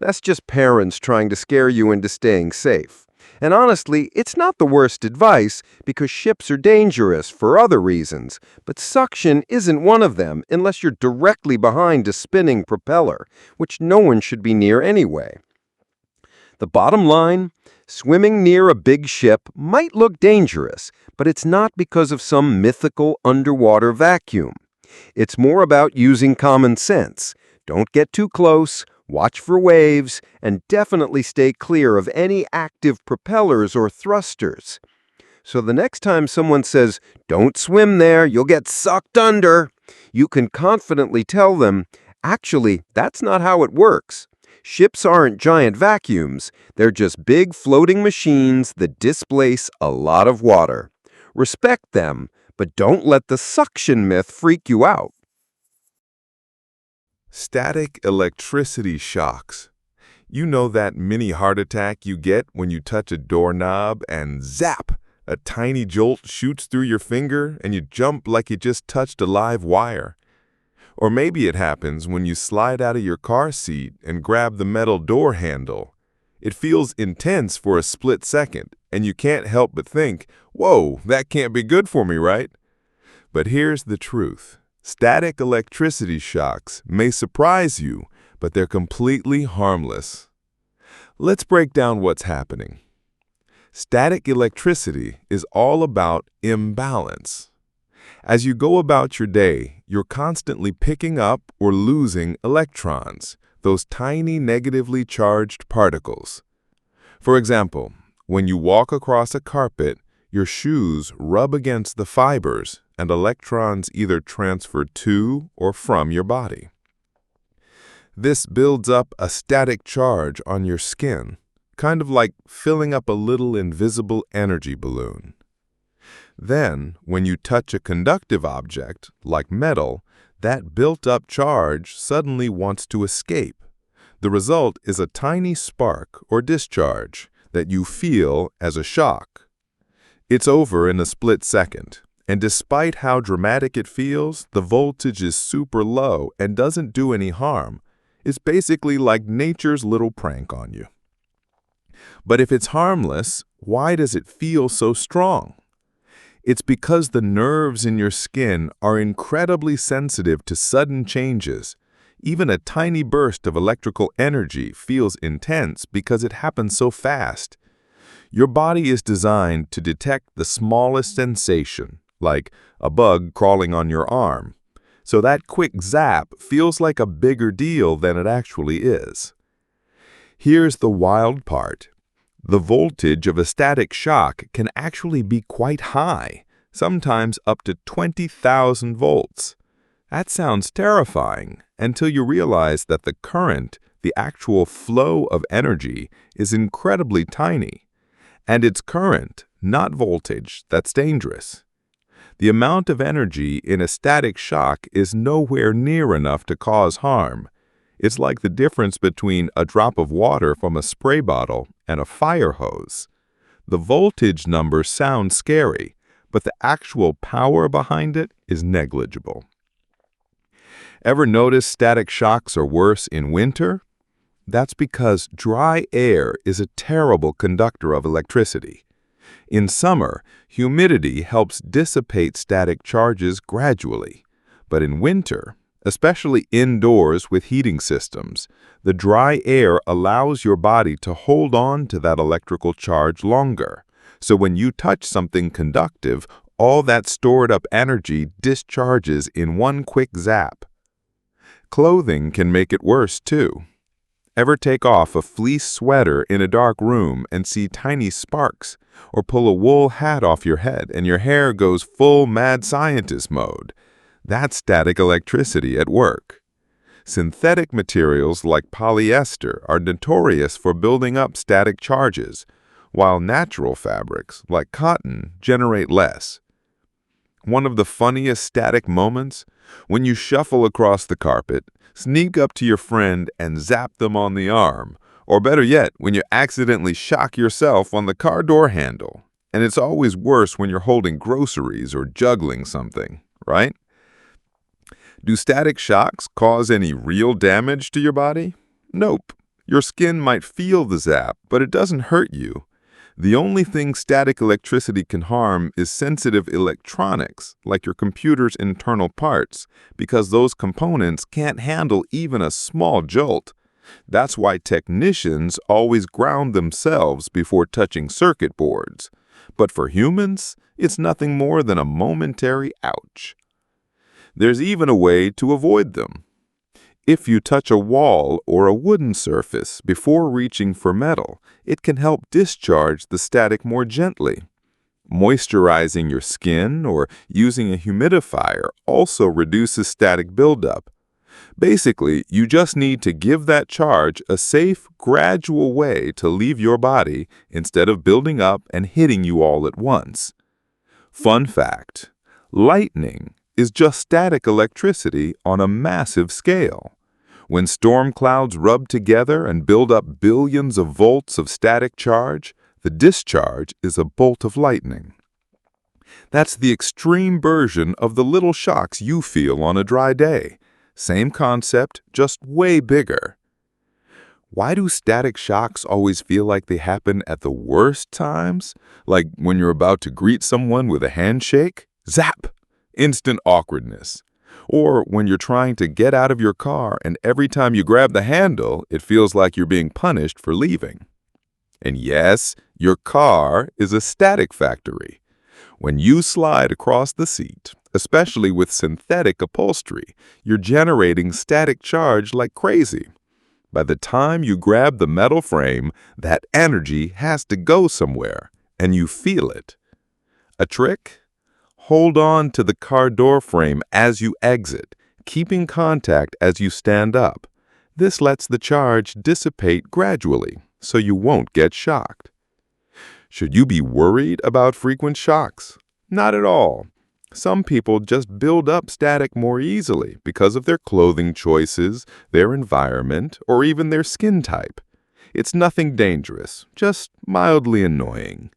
That's just parents trying to scare you into staying safe. And honestly, it's not the worst advice because ships are dangerous for other reasons, but suction isn't one of them unless you're directly behind a spinning propeller, which no one should be near anyway. The bottom line, swimming near a big ship might look dangerous, but it's not because of some mythical underwater vacuum. It's more about using common sense. Don't get too close. Watch for waves, and definitely stay clear of any active propellers or thrusters. So the next time someone says, don't swim there, you'll get sucked under, you can confidently tell them, actually, that's not how it works. Ships aren't giant vacuums. They're just big floating machines that displace a lot of water. Respect them, but don't let the suction myth freak you out. Static electricity shocks. You know that mini heart attack you get when you touch a doorknob and zap, a tiny jolt shoots through your finger and you jump like you just touched a live wire. Or maybe it happens when you slide out of your car seat and grab the metal door handle. It feels intense for a split second, and you can't help but think, whoa, that can't be good for me, right? But here's the truth. Static electricity shocks may surprise you, but they're completely harmless. Let's break down what's happening. Static electricity is all about imbalance. As you go about your day, you're constantly picking up or losing electrons, those tiny negatively charged particles. For example, when you walk across a carpet, your shoes rub against the fibers and electrons either transfer to or from your body. This builds up a static charge on your skin, kind of like filling up a little invisible energy balloon. Then, when you touch a conductive object, like metal, that built-up charge suddenly wants to escape. The result is a tiny spark or discharge that you feel as a shock. It's over in a split second, and despite how dramatic it feels, the voltage is super low and doesn't do any harm. It's basically like nature's little prank on you. But if it's harmless, why does it feel so strong? It's because the nerves in your skin are incredibly sensitive to sudden changes. Even a tiny burst of electrical energy feels intense because it happens so fast. Your body is designed to detect the smallest sensation, like a bug crawling on your arm. So that quick zap feels like a bigger deal than it actually is. Here's the wild part. The voltage of a static shock can actually be quite high, sometimes up to 20,000 volts. That sounds terrifying until you realize that the current, the actual flow of energy, is incredibly tiny. And it's current, not voltage, that's dangerous. The amount of energy in a static shock is nowhere near enough to cause harm. It's like the difference between a drop of water from a spray bottle and a fire hose. The voltage numbers sound scary, but the actual power behind it is negligible. Ever notice static shocks are worse in winter? That's because dry air is a terrible conductor of electricity. In summer, humidity helps dissipate static charges gradually. But in winter, especially indoors with heating systems, the dry air allows your body to hold on to that electrical charge longer. So when you touch something conductive, all that stored up energy discharges in one quick zap. Clothing can make it worse too. Ever take off a fleece sweater in a dark room and see tiny sparks, or pull a wool hat off your head and your hair goes full mad scientist mode? That's static electricity at work. Synthetic materials like polyester are notorious for building up static charges, while natural fabrics like cotton generate less. One of the funniest static moments? When you shuffle across the carpet, sneak up to your friend and zap them on the arm, or better yet, when you accidentally shock yourself on the car door handle. And it's always worse when you're holding groceries or juggling something, right? Do static shocks cause any real damage to your body? Nope. Your skin might feel the zap, but it doesn't hurt you. The only thing static electricity can harm is sensitive electronics, like your computer's internal parts, because those components can't handle even a small jolt. That's why technicians always ground themselves before touching circuit boards. But for humans, it's nothing more than a momentary ouch. There's even a way to avoid them. If you touch a wall or a wooden surface before reaching for metal, it can help discharge the static more gently. Moisturizing your skin or using a humidifier also reduces static buildup. Basically, you just need to give that charge a safe, gradual way to leave your body instead of building up and hitting you all at once. Fun fact: lightning is just static electricity on a massive scale. When storm clouds rub together and build up billions of volts of static charge, the discharge is a bolt of lightning. That's the extreme version of the little shocks you feel on a dry day. Same concept, just way bigger. Why do static shocks always feel like they happen at the worst times? Like when you're about to greet someone with a handshake? Zap! Instant awkwardness. Or when you're trying to get out of your car and every time you grab the handle, it feels like you're being punished for leaving. And yes, your car is a static factory. When you slide across the seat, especially with synthetic upholstery, you're generating static charge like crazy. By the time you grab the metal frame, that energy has to go somewhere, and you feel it. A trick? Hold on to the car door frame as you exit, keeping contact as you stand up. This lets the charge dissipate gradually, so you won't get shocked. Should you be worried about frequent shocks? Not at all. Some people just build up static more easily because of their clothing choices, their environment, or even their skin type. It's nothing dangerous, just mildly annoying.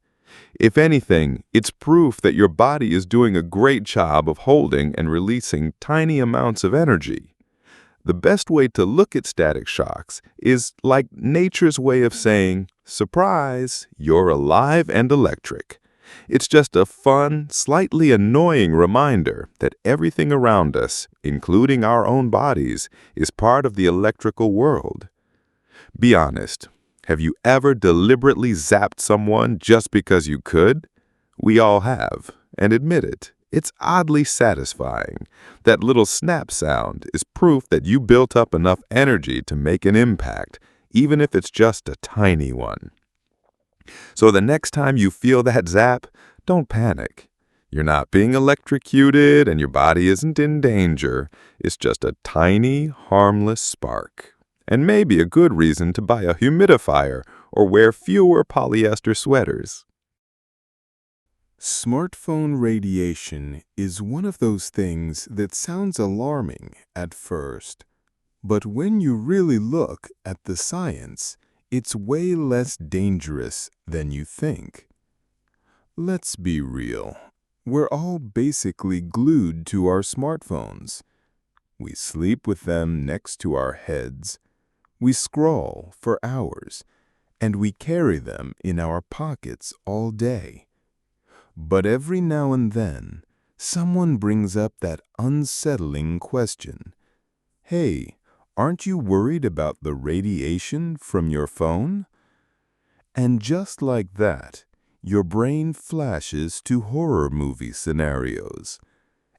If anything, it's proof that your body is doing a great job of holding and releasing tiny amounts of energy. The best way to look at static shocks is like nature's way of saying, surprise, you're alive and electric. It's just a fun, slightly annoying reminder that everything around us, including our own bodies, is part of the electrical world. Be honest, have you ever deliberately zapped someone just because you could? We all have, and admit it. It's oddly satisfying. That little snap sound is proof that you built up enough energy to make an impact, even if it's just a tiny one. So the next time you feel that zap, don't panic. You're not being electrocuted and your body isn't in danger. It's just a tiny, harmless spark. And maybe a good reason to buy a humidifier or wear fewer polyester sweaters. Smartphone radiation is one of those things that sounds alarming at first. But when you really look at the science, it's way less dangerous than you think. Let's be real. We're all basically glued to our smartphones. We sleep with them next to our heads. We scroll for hours, and we carry them in our pockets all day. But every now and then, someone brings up that unsettling question. Hey, aren't you worried about the radiation from your phone? And just like that, your brain flashes to horror movie scenarios,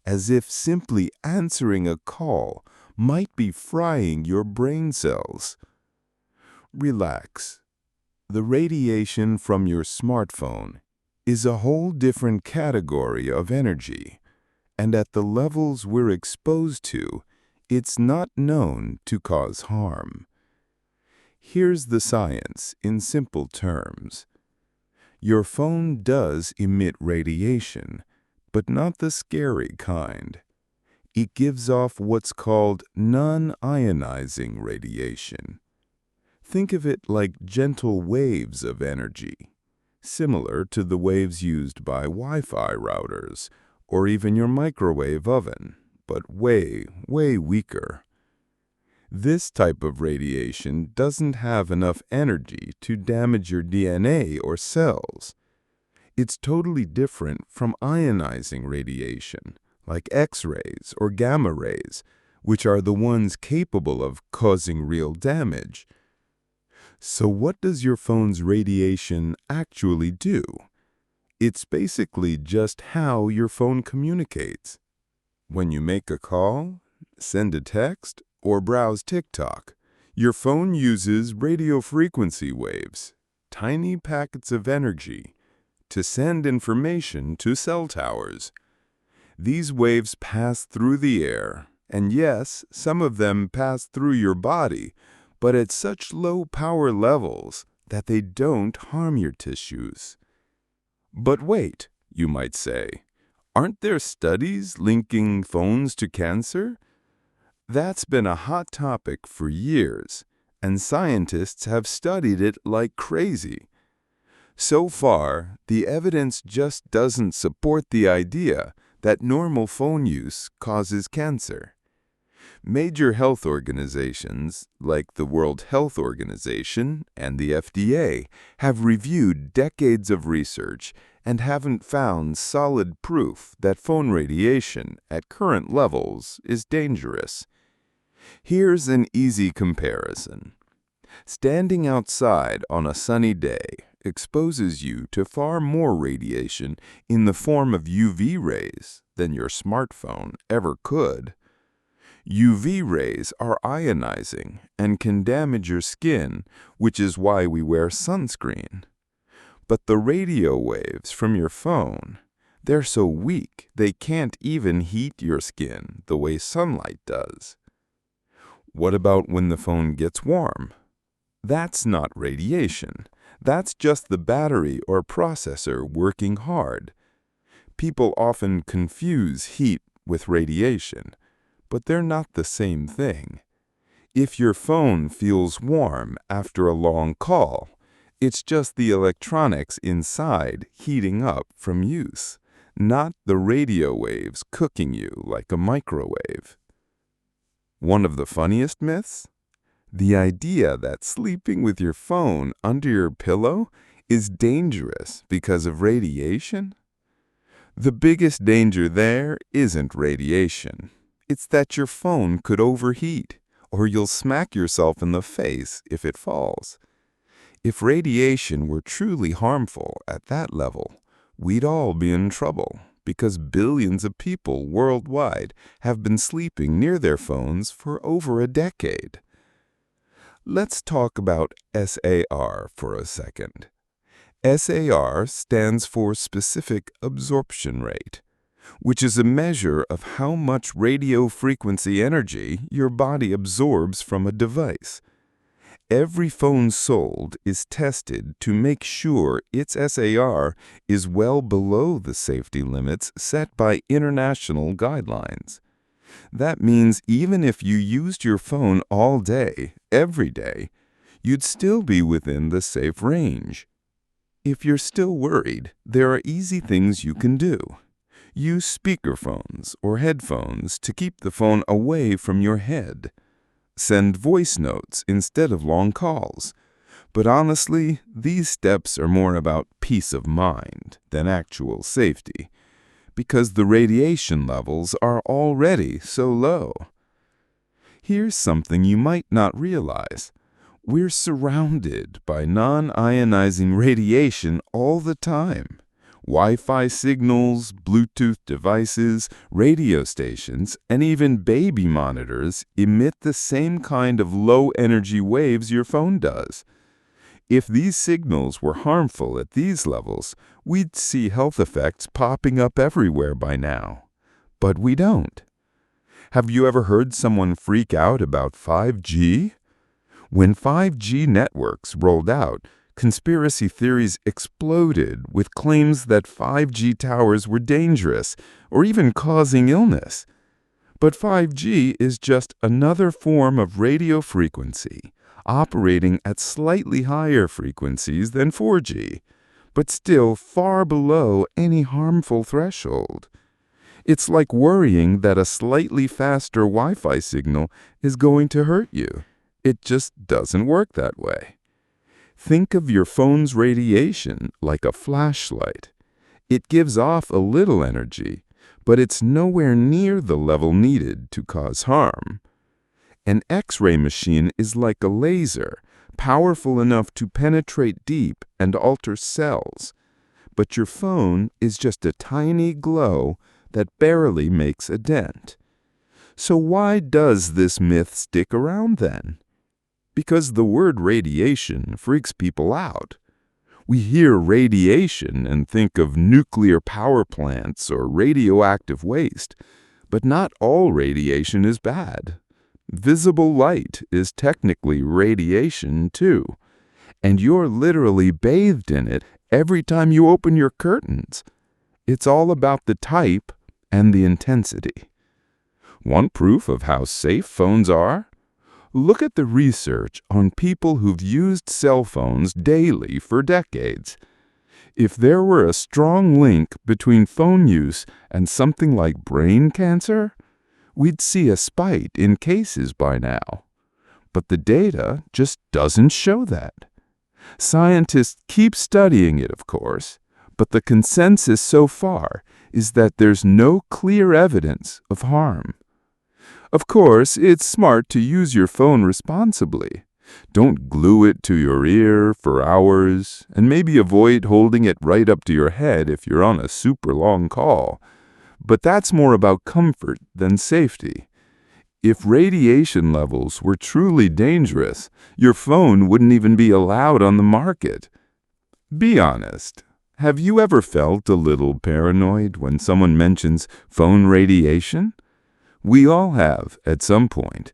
as if simply answering a call might be frying your brain cells. Relax. The radiation from your smartphone is a whole different category of energy, and at the levels we're exposed to, it's not known to cause harm. Here's the science in simple terms. Your phone does emit radiation, but not the scary kind. It gives off what's called non-ionizing radiation. Think of it like gentle waves of energy, similar to the waves used by Wi-Fi routers or even your microwave oven, but way, way weaker. This type of radiation doesn't have enough energy to damage your DNA or cells. It's totally different from ionizing radiation, like X-rays or gamma rays, which are the ones capable of causing real damage. So what does your phone's radiation actually do? It's basically just how your phone communicates. When you make a call, send a text, or browse TikTok, your phone uses radio frequency waves, tiny packets of energy, to send information to cell towers. These waves pass through the air, and yes, some of them pass through your body, but at such low power levels that they don't harm your tissues. But wait, you might say, aren't there studies linking phones to cancer? That's been a hot topic for years, and scientists have studied it like crazy. So far, the evidence just doesn't support the idea that normal phone use causes cancer. Major health organizations, like the World Health Organization and the FDA, have reviewed decades of research and haven't found solid proof that phone radiation at current levels is dangerous. Here's an easy comparison. Standing outside on a sunny day exposes you to far more radiation in the form of UV rays than your smartphone ever could. UV rays are ionizing and can damage your skin, which is why we wear sunscreen. But the radio waves from your phone, they're so weak they can't even heat your skin the way sunlight does. What about when the phone gets warm? That's not radiation. That's just the battery or processor working hard. People often confuse heat with radiation, but they're not the same thing. If your phone feels warm after a long call, it's just the electronics inside heating up from use, not the radio waves cooking you like a microwave. One of the funniest myths? The idea that sleeping with your phone under your pillow is dangerous because of radiation? The biggest danger there isn't radiation. It's that your phone could overheat, or you'll smack yourself in the face if it falls. If radiation were truly harmful at that level, we'd all be in trouble because billions of people worldwide have been sleeping near their phones for over a decade. Let's talk about SAR for a second. SAR stands for specific absorption rate, which is a measure of how much radio frequency energy your body absorbs from a device. Every phone sold is tested to make sure its SAR is well below the safety limits set by international guidelines. That means even if you used your phone all day, every day, you'd still be within the safe range. If you're still worried, there are easy things you can do. Use speakerphones or headphones to keep the phone away from your head. Send voice notes instead of long calls. But honestly, these steps are more about peace of mind than actual safety, because the radiation levels are already so low. Here's something you might not realize. We're surrounded by non-ionizing radiation all the time. Wi-Fi signals, Bluetooth devices, radio stations, and even baby monitors emit the same kind of low-energy waves your phone does. If these signals were harmful at these levels, we'd see health effects popping up everywhere by now. But we don't. Have you ever heard someone freak out about 5G? When 5G networks rolled out, conspiracy theories exploded with claims that 5G towers were dangerous or even causing illness. But 5G is just another form of radio frequency, operating at slightly higher frequencies than 4G, but still far below any harmful threshold. It's like worrying that a slightly faster Wi-Fi signal is going to hurt you. It just doesn't work that way. Think of your phone's radiation like a flashlight. It gives off a little energy, but it's nowhere near the level needed to cause harm. An X-ray machine is like a laser, powerful enough to penetrate deep and alter cells. But your phone is just a tiny glow that barely makes a dent. So why does this myth stick around then? Because the word radiation freaks people out. We hear radiation and think of nuclear power plants or radioactive waste, but not all radiation is bad. Visible light is technically radiation too, and you're literally bathed in it every time you open your curtains. It's all about the type and the intensity. Want proof of how safe phones are? Look at the research on people who've used cell phones daily for decades. If there were a strong link between phone use and something like brain cancer, we'd see a spike in cases by now. But the data just doesn't show that. Scientists keep studying it, of course, but the consensus so far is that there's no clear evidence of harm. Of course, it's smart to use your phone responsibly. Don't glue it to your ear for hours, and maybe avoid holding it right up to your head if you're on a super long call. But that's more about comfort than safety. If radiation levels were truly dangerous, your phone wouldn't even be allowed on the market. Be honest. Have you ever felt a little paranoid when someone mentions phone radiation? We all have at some point.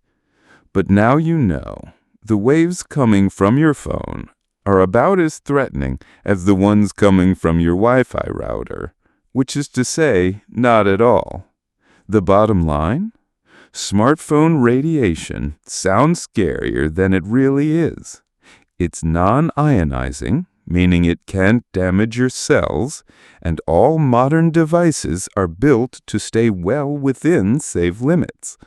But now you know, the waves coming from your phone are about as threatening as the ones coming from your Wi-Fi router, which is to say, not at all. The bottom line? Smartphone radiation sounds scarier than it really is. It's non-ionizing, meaning it can't damage your cells, and all modern devices are built to stay well within safe limits.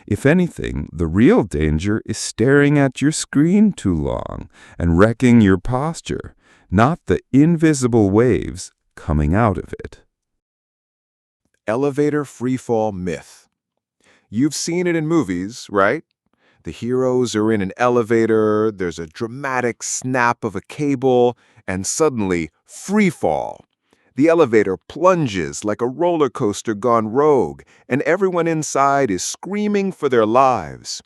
If anything, the real danger is staring at your screen too long and wrecking your posture, not the invisible waves coming out of it. Elevator freefall myth. You've seen it in movies, right? The heroes are in an elevator, there's a dramatic snap of a cable, and suddenly, freefall. The elevator plunges like a roller coaster gone rogue, and everyone inside is screaming for their lives.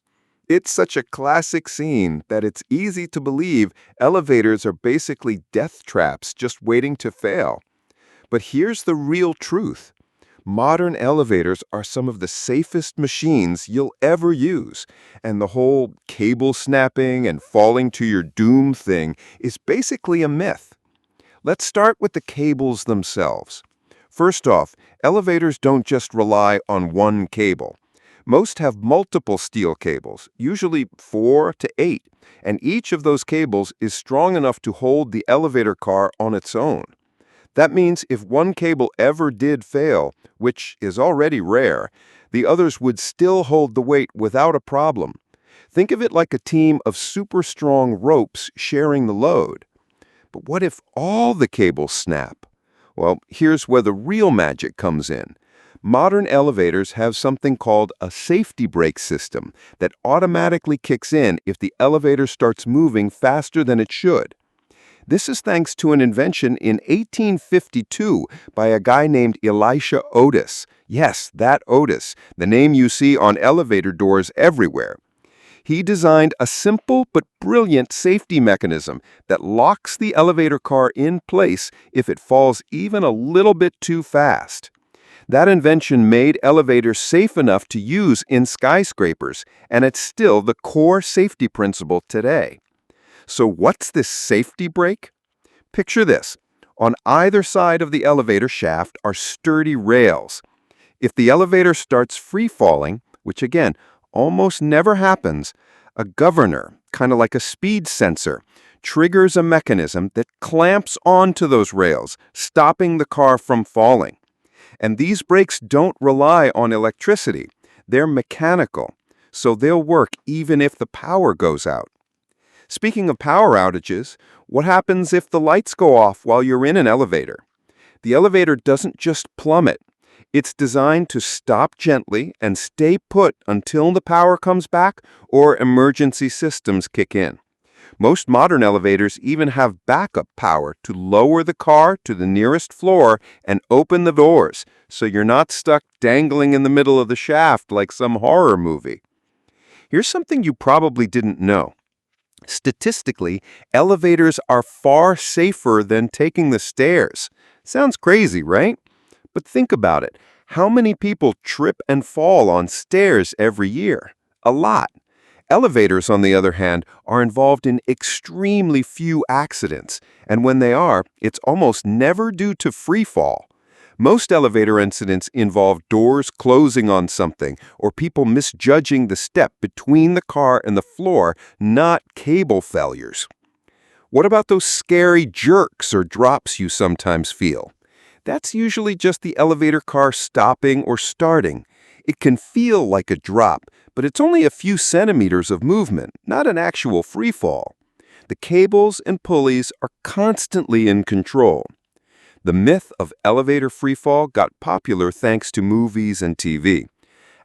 It's such a classic scene that it's easy to believe elevators are basically death traps just waiting to fail. But here's the real truth. Modern elevators are some of the safest machines you'll ever use, and the whole cable snapping and falling to your doom thing is basically a myth. Let's start with the cables themselves. First off, elevators don't just rely on one cable. Most have multiple steel cables, usually 4 to 8, and each of those cables is strong enough to hold the elevator car on its own. That means if one cable ever did fail, which is already rare, the others would still hold the weight without a problem. Think of it like a team of super strong ropes sharing the load. But what if all the cables snap? Well, here's where the real magic comes in. Modern elevators have something called a safety brake system that automatically kicks in if the elevator starts moving faster than it should. This is thanks to an invention in 1852 by a guy named Elisha Otis. Yes, that Otis, the name you see on elevator doors everywhere. He designed a simple but brilliant safety mechanism that locks the elevator car in place if it falls even a little bit too fast. That invention made elevators safe enough to use in skyscrapers, and it's still the core safety principle today. So what's this safety brake? Picture this. On either side of the elevator shaft are sturdy rails. If the elevator starts free falling, which again, almost never happens, a governor, kind of like a speed sensor, triggers a mechanism that clamps onto those rails, stopping the car from falling. And these brakes don't rely on electricity. They're mechanical, so they'll work even if the power goes out. Speaking of power outages, what happens if the lights go off while you're in an elevator? The elevator doesn't just plummet. It's designed to stop gently and stay put until the power comes back or emergency systems kick in. Most modern elevators even have backup power to lower the car to the nearest floor and open the doors, so you're not stuck dangling in the middle of the shaft like some horror movie. Here's something you probably didn't know. Statistically, elevators are far safer than taking the stairs. Sounds crazy, right? But think about it. How many people trip and fall on stairs every year? A lot. Elevators, on the other hand, are involved in extremely few accidents, and when they are, it's almost never due to free fall. Most elevator incidents involve doors closing on something or people misjudging the step between the car and the floor, not cable failures. What about those scary jerks or drops you sometimes feel? That's usually just the elevator car stopping or starting. It can feel like a drop, but it's only a few centimeters of movement, not an actual free fall. The cables and pulleys are constantly in control. The myth of elevator freefall got popular thanks to movies and TV.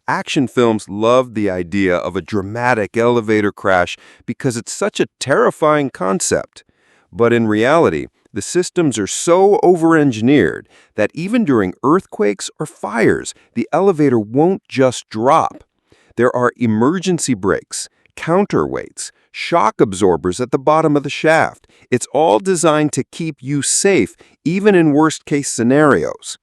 Action films loved the idea of a dramatic elevator crash because it's such a terrifying concept. But in reality, the systems are so over-engineered that even during earthquakes or fires, the elevator won't just drop. There are emergency brakes, counterweights, shock absorbers at the bottom of the shaft. It's all designed to keep you safe, even in worst-case scenarios.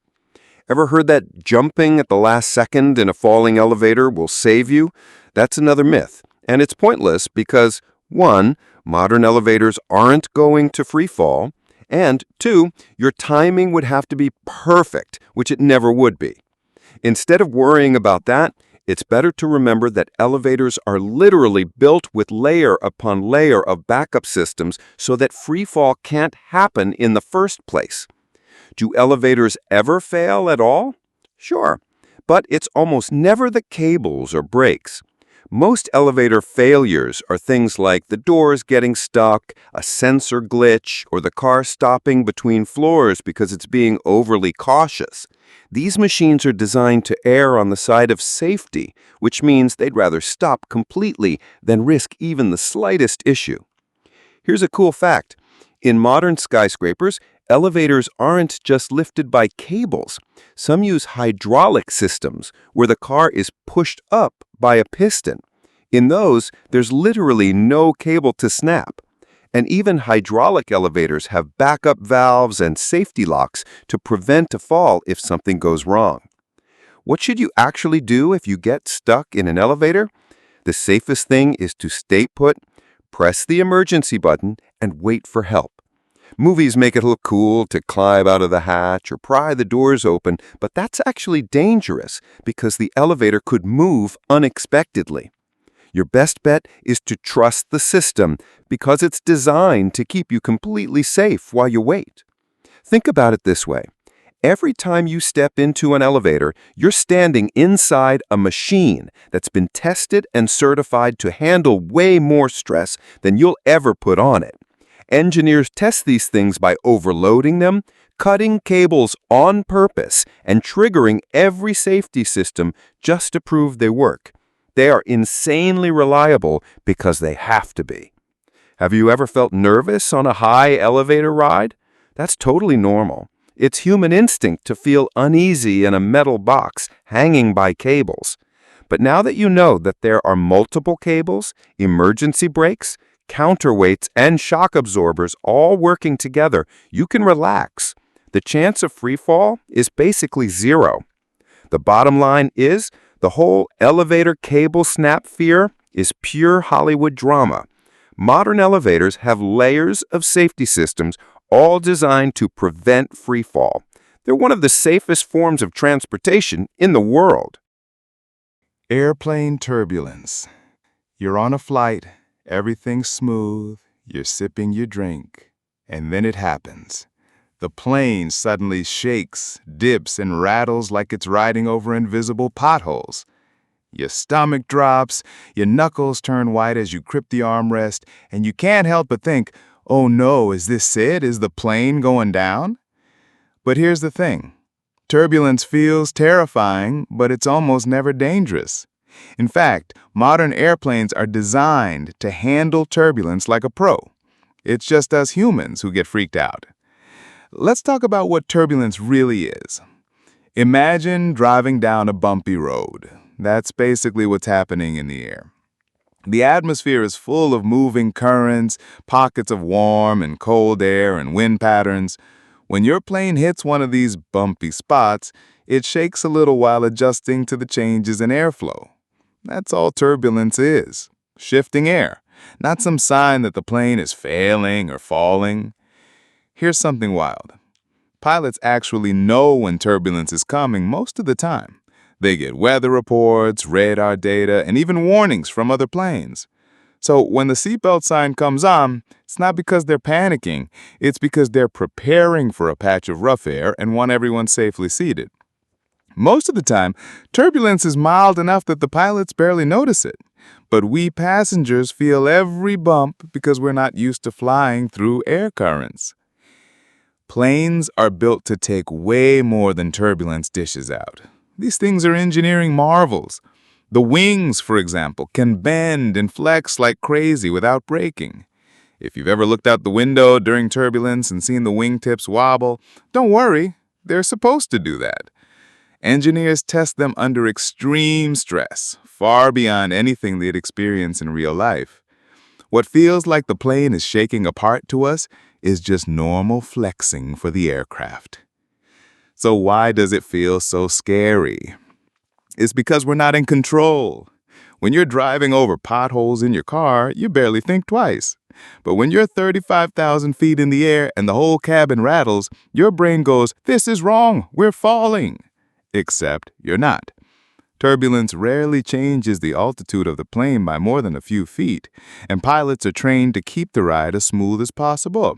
Ever heard that jumping at the last second in a falling elevator will save you? That's another myth, and it's pointless because, 1, modern elevators aren't going to free fall, and 2, your timing would have to be perfect, which it never would be. Instead of worrying about that, it's better to remember that elevators are literally built with layer upon layer of backup systems so that free fall can't happen in the first place. Do elevators ever fail at all? Sure. But it's almost never the cables or brakes. Most elevator failures are things like the doors getting stuck, a sensor glitch, or the car stopping between floors because it's being overly cautious. These machines are designed to err on the side of safety, which means they'd rather stop completely than risk even the slightest issue. Here's a cool fact. In modern skyscrapers, elevators aren't just lifted by cables. Some use hydraulic systems where the car is pushed up by a piston. In those, there's literally no cable to snap. And even hydraulic elevators have backup valves and safety locks to prevent a fall if something goes wrong. What should you actually do if you get stuck in an elevator? The safest thing is to stay put, press the emergency button, and wait for help. Movies make it look cool to climb out of the hatch or pry the doors open, but that's actually dangerous because the elevator could move unexpectedly. Your best bet is to trust the system because it's designed to keep you completely safe while you wait. Think about it this way. Every time you step into an elevator, you're standing inside a machine that's been tested and certified to handle way more stress than you'll ever put on it. Engineers test these things by overloading them, cutting cables on purpose, and triggering every safety system just to prove they work. They are insanely reliable because they have to be. Have you ever felt nervous on a high elevator ride? That's totally normal. It's human instinct to feel uneasy in a metal box hanging by cables. But now that you know that there are multiple cables, emergency brakes, counterweights, and shock absorbers all working together, you can relax. The chance of free fall is basically zero. The bottom line is, the whole elevator cable snap fear is pure Hollywood drama. Modern elevators have layers of safety systems all designed to prevent free fall. They're one of the safest forms of transportation in the world. Airplane turbulence. You're on a flight, everything's smooth, you're sipping your drink, and then it happens. The plane suddenly shakes, dips, and rattles like it's riding over invisible potholes. Your stomach drops, your knuckles turn white as you grip the armrest, and you can't help but think, oh no, is this it? Is the plane going down? But here's the thing. Turbulence feels terrifying, but it's almost never dangerous. In fact, modern airplanes are designed to handle turbulence like a pro. It's just us humans who get freaked out. Let's talk about what turbulence really is. Imagine driving down a bumpy road. That's basically what's happening in the air. The atmosphere is full of moving currents, pockets of warm and cold air, and wind patterns. When your plane hits one of these bumpy spots, it shakes a little while adjusting to the changes in airflow. That's all turbulence is, shifting air, not some sign that the plane is failing or falling. Here's something wild. Pilots actually know when turbulence is coming most of the time. They get weather reports, radar data, and even warnings from other planes. So when the seatbelt sign comes on, it's not because they're panicking, it's because they're preparing for a patch of rough air and want everyone safely seated. Most of the time, turbulence is mild enough that the pilots barely notice it. But we passengers feel every bump because we're not used to flying through air currents. Planes are built to take way more than turbulence dishes out. These things are engineering marvels. The wings, for example, can bend and flex like crazy without breaking. If you've ever looked out the window during turbulence and seen the wingtips wobble, don't worry, they're supposed to do that. Engineers test them under extreme stress, far beyond anything they'd experience in real life. What feels like the plane is shaking apart to us is just normal flexing for the aircraft. So why does it feel so scary? It's because we're not in control. When you're driving over potholes in your car, you barely think twice. But when you're 35,000 feet in the air and the whole cabin rattles, your brain goes, "This is wrong, we're falling." Except you're not. Turbulence rarely changes the altitude of the plane by more than a few feet, and pilots are trained to keep the ride as smooth as possible.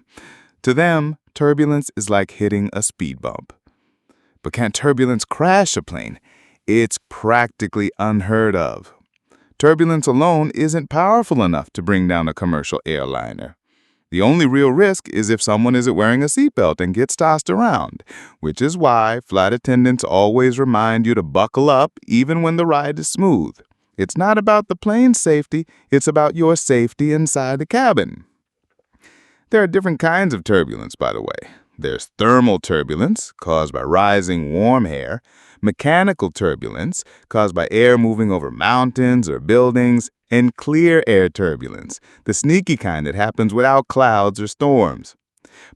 To them, turbulence is like hitting a speed bump. But can turbulence crash a plane? It's practically unheard of. Turbulence alone isn't powerful enough to bring down a commercial airliner. The only real risk is if someone isn't wearing a seatbelt and gets tossed around, which is why flight attendants always remind you to buckle up even when the ride is smooth. It's not about the plane's safety, it's about your safety inside the cabin. There are different kinds of turbulence, by the way. There's thermal turbulence, caused by rising warm air, mechanical turbulence, caused by air moving over mountains or buildings, and clear air turbulence, the sneaky kind that happens without clouds or storms.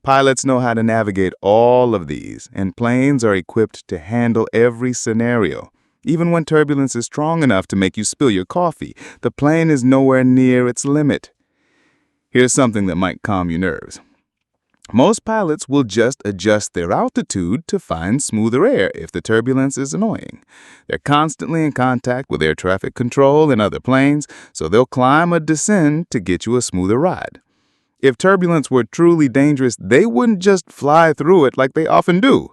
Pilots know how to navigate all of these, and planes are equipped to handle every scenario. Even when turbulence is strong enough to make you spill your coffee, the plane is nowhere near its limit. Here's something that might calm your nerves. Most pilots will just adjust their altitude to find smoother air if the turbulence is annoying. They're constantly in contact with air traffic control and other planes, so they'll climb or descend to get you a smoother ride. If turbulence were truly dangerous, they wouldn't just fly through it like they often do.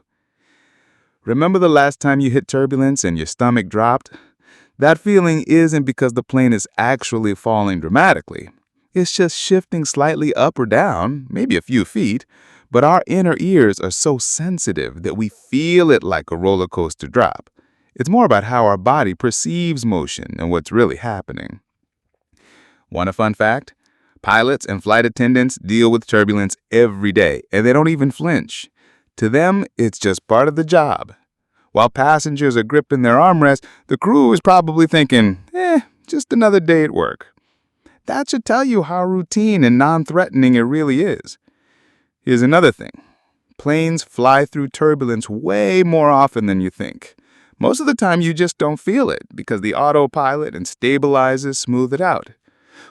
Remember the last time you hit turbulence and your stomach dropped? That feeling isn't because the plane is actually falling dramatically. It's just shifting slightly up or down, maybe a few feet, but our inner ears are so sensitive that we feel it like a roller coaster drop. It's more about how our body perceives motion and what's really happening. Want a fun fact? Pilots and flight attendants deal with turbulence every day, and they don't even flinch. To them, it's just part of the job. While passengers are gripping their armrests, the crew is probably thinking, just another day at work. That should tell you how routine and non-threatening it really is. Here's another thing. Planes fly through turbulence way more often than you think. Most of the time you just don't feel it because the autopilot and stabilizers smooth it out.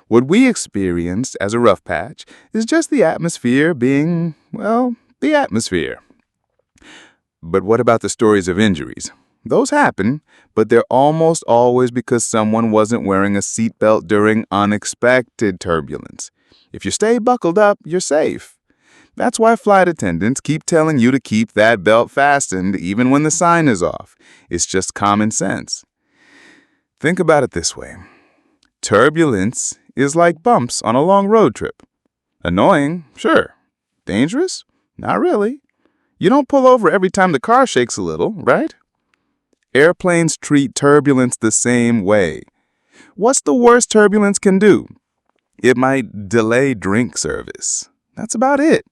What we experience as a rough patch is just the atmosphere being, well, the atmosphere. But what about the stories of injuries? Those happen, but they're almost always because someone wasn't wearing a seatbelt during unexpected turbulence. If you stay buckled up, you're safe. That's why flight attendants keep telling you to keep that belt fastened even when the sign is off. It's just common sense. Think about it this way. Turbulence is like bumps on a long road trip. Annoying, sure. Dangerous? Not really. You don't pull over every time the car shakes a little, right? Airplanes treat turbulence the same way. What's the worst turbulence can do? It might delay drink service. That's about it.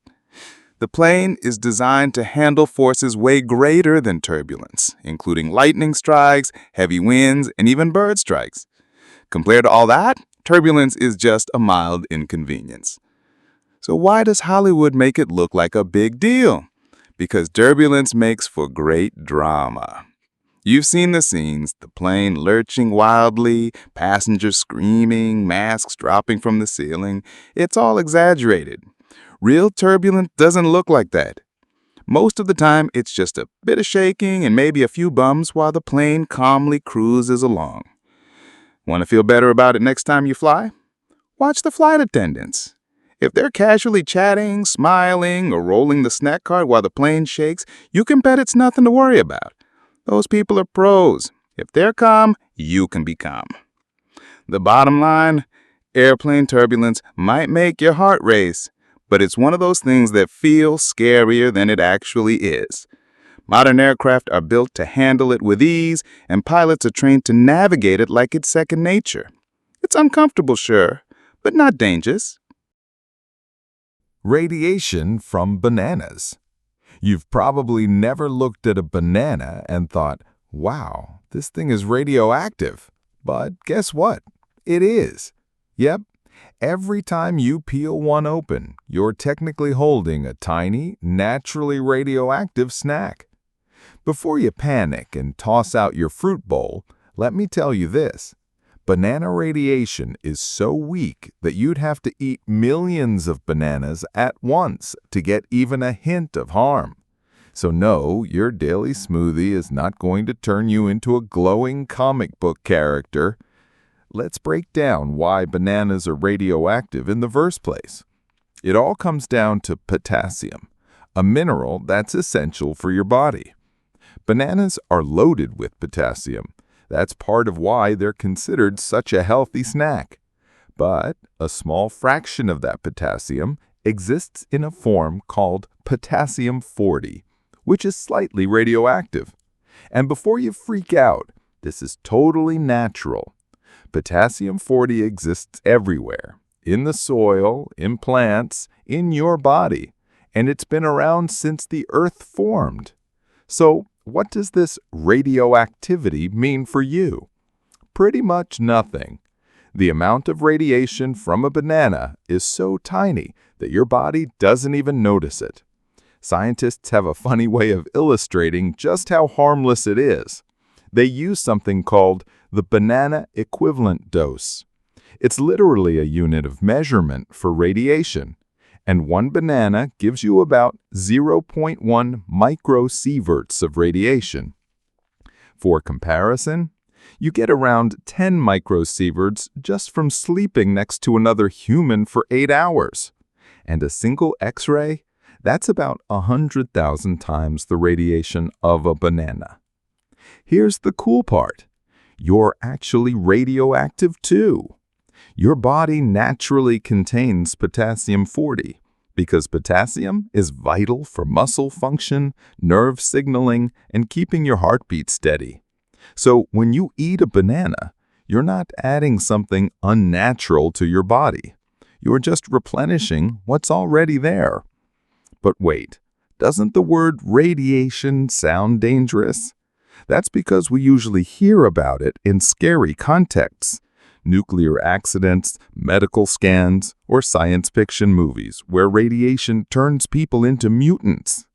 The plane is designed to handle forces way greater than turbulence, including lightning strikes, heavy winds, and even bird strikes. Compared to all that, turbulence is just a mild inconvenience. So why does Hollywood make it look like a big deal? Because turbulence makes for great drama. You've seen the scenes, the plane lurching wildly, passengers screaming, masks dropping from the ceiling. It's all exaggerated. Real turbulence doesn't look like that. Most of the time, it's just a bit of shaking and maybe a few bumps while the plane calmly cruises along. Want to feel better about it next time you fly? Watch the flight attendants. If they're casually chatting, smiling, or rolling the snack cart while the plane shakes, you can bet it's nothing to worry about. Those people are pros. If they're calm, you can be calm. The bottom line, airplane turbulence might make your heart race, but it's one of those things that feels scarier than it actually is. Modern aircraft are built to handle it with ease, and pilots are trained to navigate it like it's second nature. It's uncomfortable, sure, but not dangerous. Radiation from bananas. You've probably never looked at a banana and thought, wow, this thing is radioactive. But guess what? It is. Yep. Every time you peel one open, you're technically holding a tiny, naturally radioactive snack. Before you panic and toss out your fruit bowl, let me tell you this. Banana radiation is so weak that you'd have to eat millions of bananas at once to get even a hint of harm. So no, your daily smoothie is not going to turn you into a glowing comic book character. Let's break down why bananas are radioactive in the first place. It all comes down to potassium, a mineral that's essential for your body. Bananas are loaded with potassium. That's part of why they're considered such a healthy snack. But a small fraction of that potassium exists in a form called potassium 40, which is slightly radioactive. And before you freak out, this is totally natural. Potassium 40 exists everywhere, in the soil, in plants, in your body, and it's been around since the Earth formed. So, what does this radioactivity mean for you? Pretty much nothing. The amount of radiation from a banana is so tiny that your body doesn't even notice it. Scientists have a funny way of illustrating just how harmless it is. They use something called the banana equivalent dose. It's literally a unit of measurement for radiation, and one banana gives you about 0.1 microsieverts of radiation. For comparison, you get around 10 microsieverts just from sleeping next to another human for 8 hours. And a single X-ray, that's about 100,000 times the radiation of a banana. Here's the cool part. You're actually radioactive too. Your body naturally contains potassium 40 because potassium is vital for muscle function, nerve signaling, and keeping your heartbeat steady. So when you eat a banana, you're not adding something unnatural to your body. You're just replenishing what's already there. But wait, doesn't the word radiation sound dangerous? That's because we usually hear about it in scary contexts. Nuclear accidents, medical scans, or science fiction movies where radiation turns people into mutants.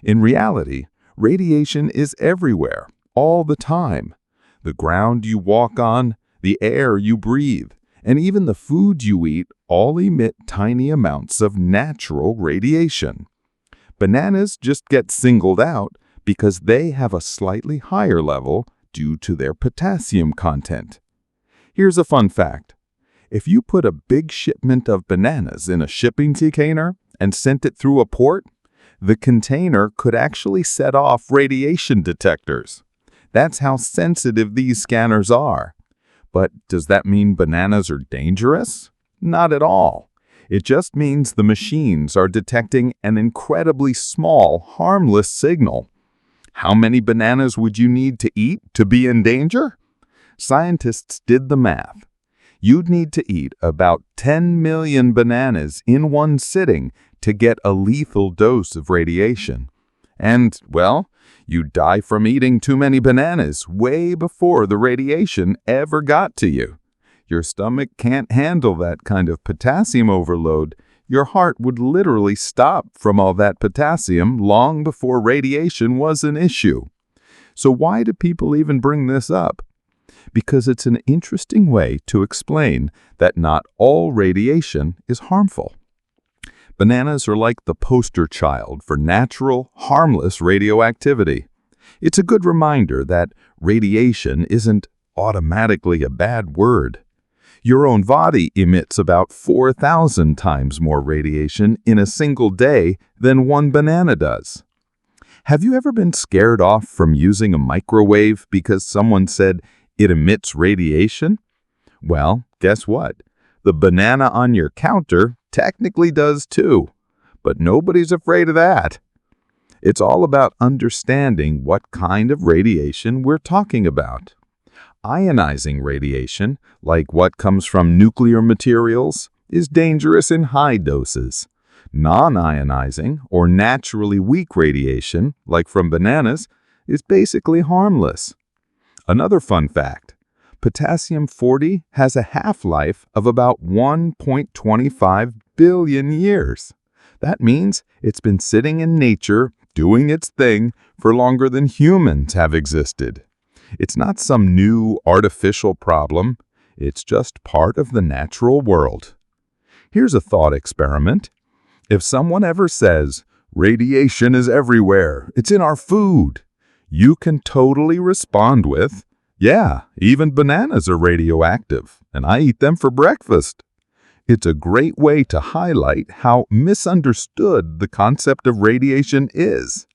In reality, radiation is everywhere, all the time. The ground you walk on, the air you breathe, and even the food you eat all emit tiny amounts of natural radiation. Bananas just get singled out because they have a slightly higher level due to their potassium content. Here's a fun fact. If you put a big shipment of bananas in a shipping container and sent it through a port, the container could actually set off radiation detectors. That's how sensitive these scanners are. But does that mean bananas are dangerous? Not at all. It just means the machines are detecting an incredibly small, harmless signal. How many bananas would you need to eat to be in danger? Scientists did the math. You'd need to eat about 10 million bananas in one sitting to get a lethal dose of radiation. And, well, you'd die from eating too many bananas way before the radiation ever got to you. Your stomach can't handle that kind of potassium overload. Your heart would literally stop from all that potassium long before radiation was an issue. So why do people even bring this up? Because it's an interesting way to explain that not all radiation is harmful. Bananas are like the poster child for natural, harmless radioactivity. It's a good reminder that radiation isn't automatically a bad word. Your own body emits about 4,000 times more radiation in a single day than one banana does. Have you ever been scared off from using a microwave because someone said it emits radiation? Well, guess what? The banana on your counter technically does too, but nobody's afraid of that. It's all about understanding what kind of radiation we're talking about. Ionizing radiation, like what comes from nuclear materials, is dangerous in high doses. Non-ionizing, or naturally weak radiation, like from bananas, is basically harmless. Another fun fact, potassium 40 has a half-life of about 1.25 billion years. That means it's been sitting in nature, doing its thing, for longer than humans have existed. It's not some new artificial problem. It's just part of the natural world. Here's a thought experiment. If someone ever says, radiation is everywhere, it's in our food, you can totally respond with, yeah, even bananas are radioactive, and I eat them for breakfast. It's a great way to highlight how misunderstood the concept of radiation is.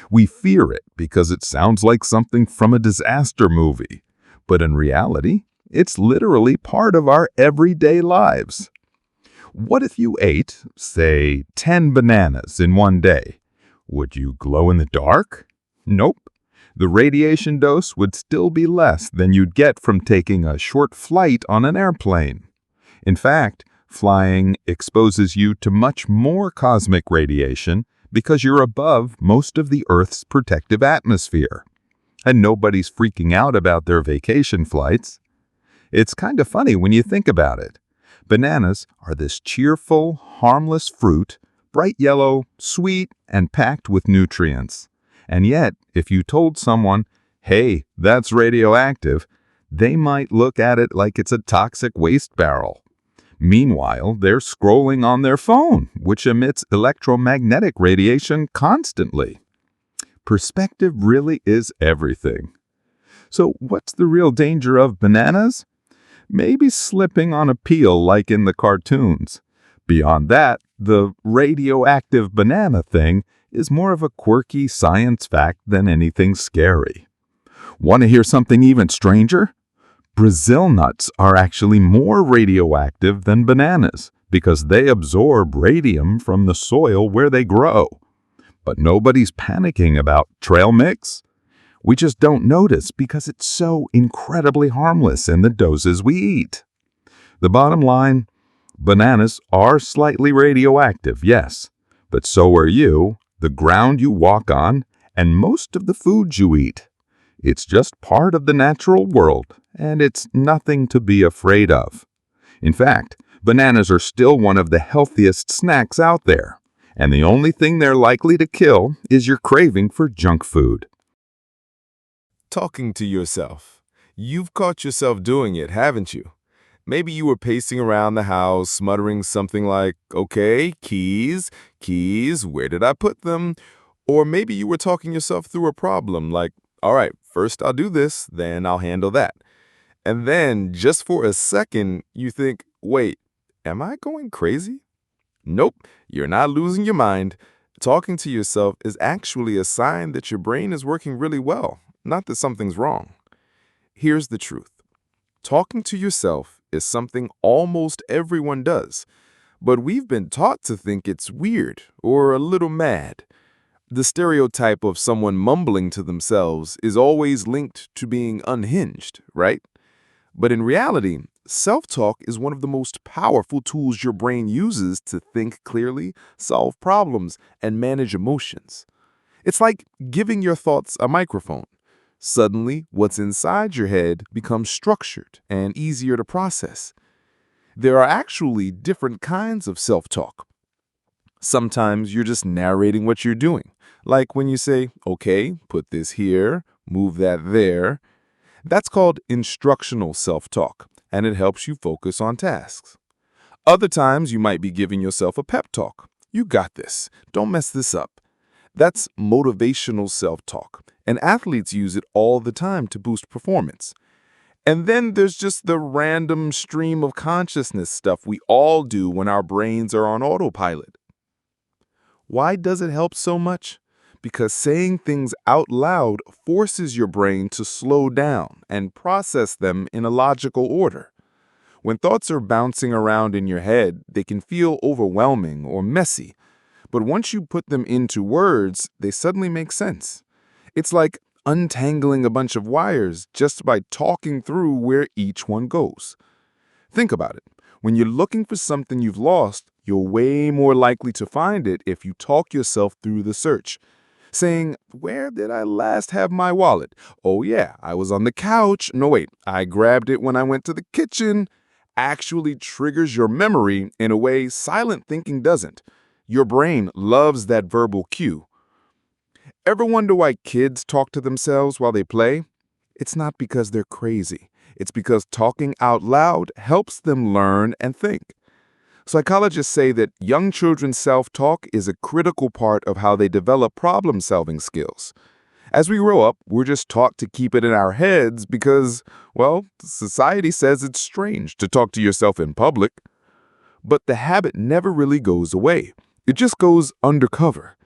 We fear it because it sounds like something from a disaster movie, but in reality, it's literally part of our everyday lives. What if you ate, say, 10 bananas in one day? Would you glow in the dark? Nope. The radiation dose would still be less than you'd get from taking a short flight on an airplane. In fact, flying exposes you to much more cosmic radiation because you're above most of the Earth's protective atmosphere. And nobody's freaking out about their vacation flights. It's kind of funny when you think about it. Bananas are this cheerful, harmless fruit, bright yellow, sweet, and packed with nutrients. And yet, if you told someone, hey, that's radioactive, they might look at it like it's a toxic waste barrel. Meanwhile, they're scrolling on their phone, which emits electromagnetic radiation constantly. Perspective really is everything. So what's the real danger of bananas? Maybe slipping on a peel like in the cartoons. Beyond that, the radioactive banana thing is more of a quirky science fact than anything scary. Want to hear something even stranger? Brazil nuts are actually more radioactive than bananas because they absorb radium from the soil where they grow. But nobody's panicking about trail mix. We just don't notice because it's so incredibly harmless in the doses we eat. The bottom line, bananas are slightly radioactive, yes, but so are you, the ground you walk on, and most of the foods you eat. It's just part of the natural world, and it's nothing to be afraid of. In fact, bananas are still one of the healthiest snacks out there, and the only thing they're likely to kill is your craving for junk food. Talking to yourself. You've caught yourself doing it, haven't you? Maybe you were pacing around the house, muttering something like, okay, keys, where did I put them? Or maybe you were talking yourself through a problem like, all right, first I'll do this, then I'll handle that. And then, just for a second, you think, wait, am I going crazy? Nope, you're not losing your mind. Talking to yourself is actually a sign that your brain is working really well, not that something's wrong. Here's the truth. Talking to yourself is something almost everyone does, but we've been taught to think it's weird or a little mad. The stereotype of someone mumbling to themselves is always linked to being unhinged, right? But in reality, self-talk is one of the most powerful tools your brain uses to think clearly, solve problems, and manage emotions. It's like giving your thoughts a microphone. Suddenly, what's inside your head becomes structured and easier to process. There are actually different kinds of self-talk. Sometimes you're just narrating what you're doing, like when you say, okay, put this here, move that there. That's called instructional self-talk, and it helps you focus on tasks. Other times you might be giving yourself a pep talk. You got this. Don't mess this up. That's motivational self-talk, and athletes use it all the time to boost performance. And then there's just the random stream of consciousness stuff we all do when our brains are on autopilot. Why does it help so much? Because saying things out loud forces your brain to slow down and process them in a logical order. When thoughts are bouncing around in your head, they can feel overwhelming or messy. But once you put them into words, they suddenly make sense. It's like untangling a bunch of wires just by talking through where each one goes. Think about it. When you're looking for something you've lost, you're way more likely to find it if you talk yourself through the search. Saying, where did I last have my wallet? Oh yeah, I was on the couch. No wait, I grabbed it when I went to the kitchen. Actually triggers your memory in a way silent thinking doesn't. Your brain loves that verbal cue. Ever wonder why kids talk to themselves while they play? It's not because they're crazy. It's because talking out loud helps them learn and think. Psychologists say that young children's self-talk is a critical part of how they develop problem-solving skills. As we grow up, we're just taught to keep it in our heads because, well, society says it's strange to talk to yourself in public. But the habit never really goes away. It just goes undercover.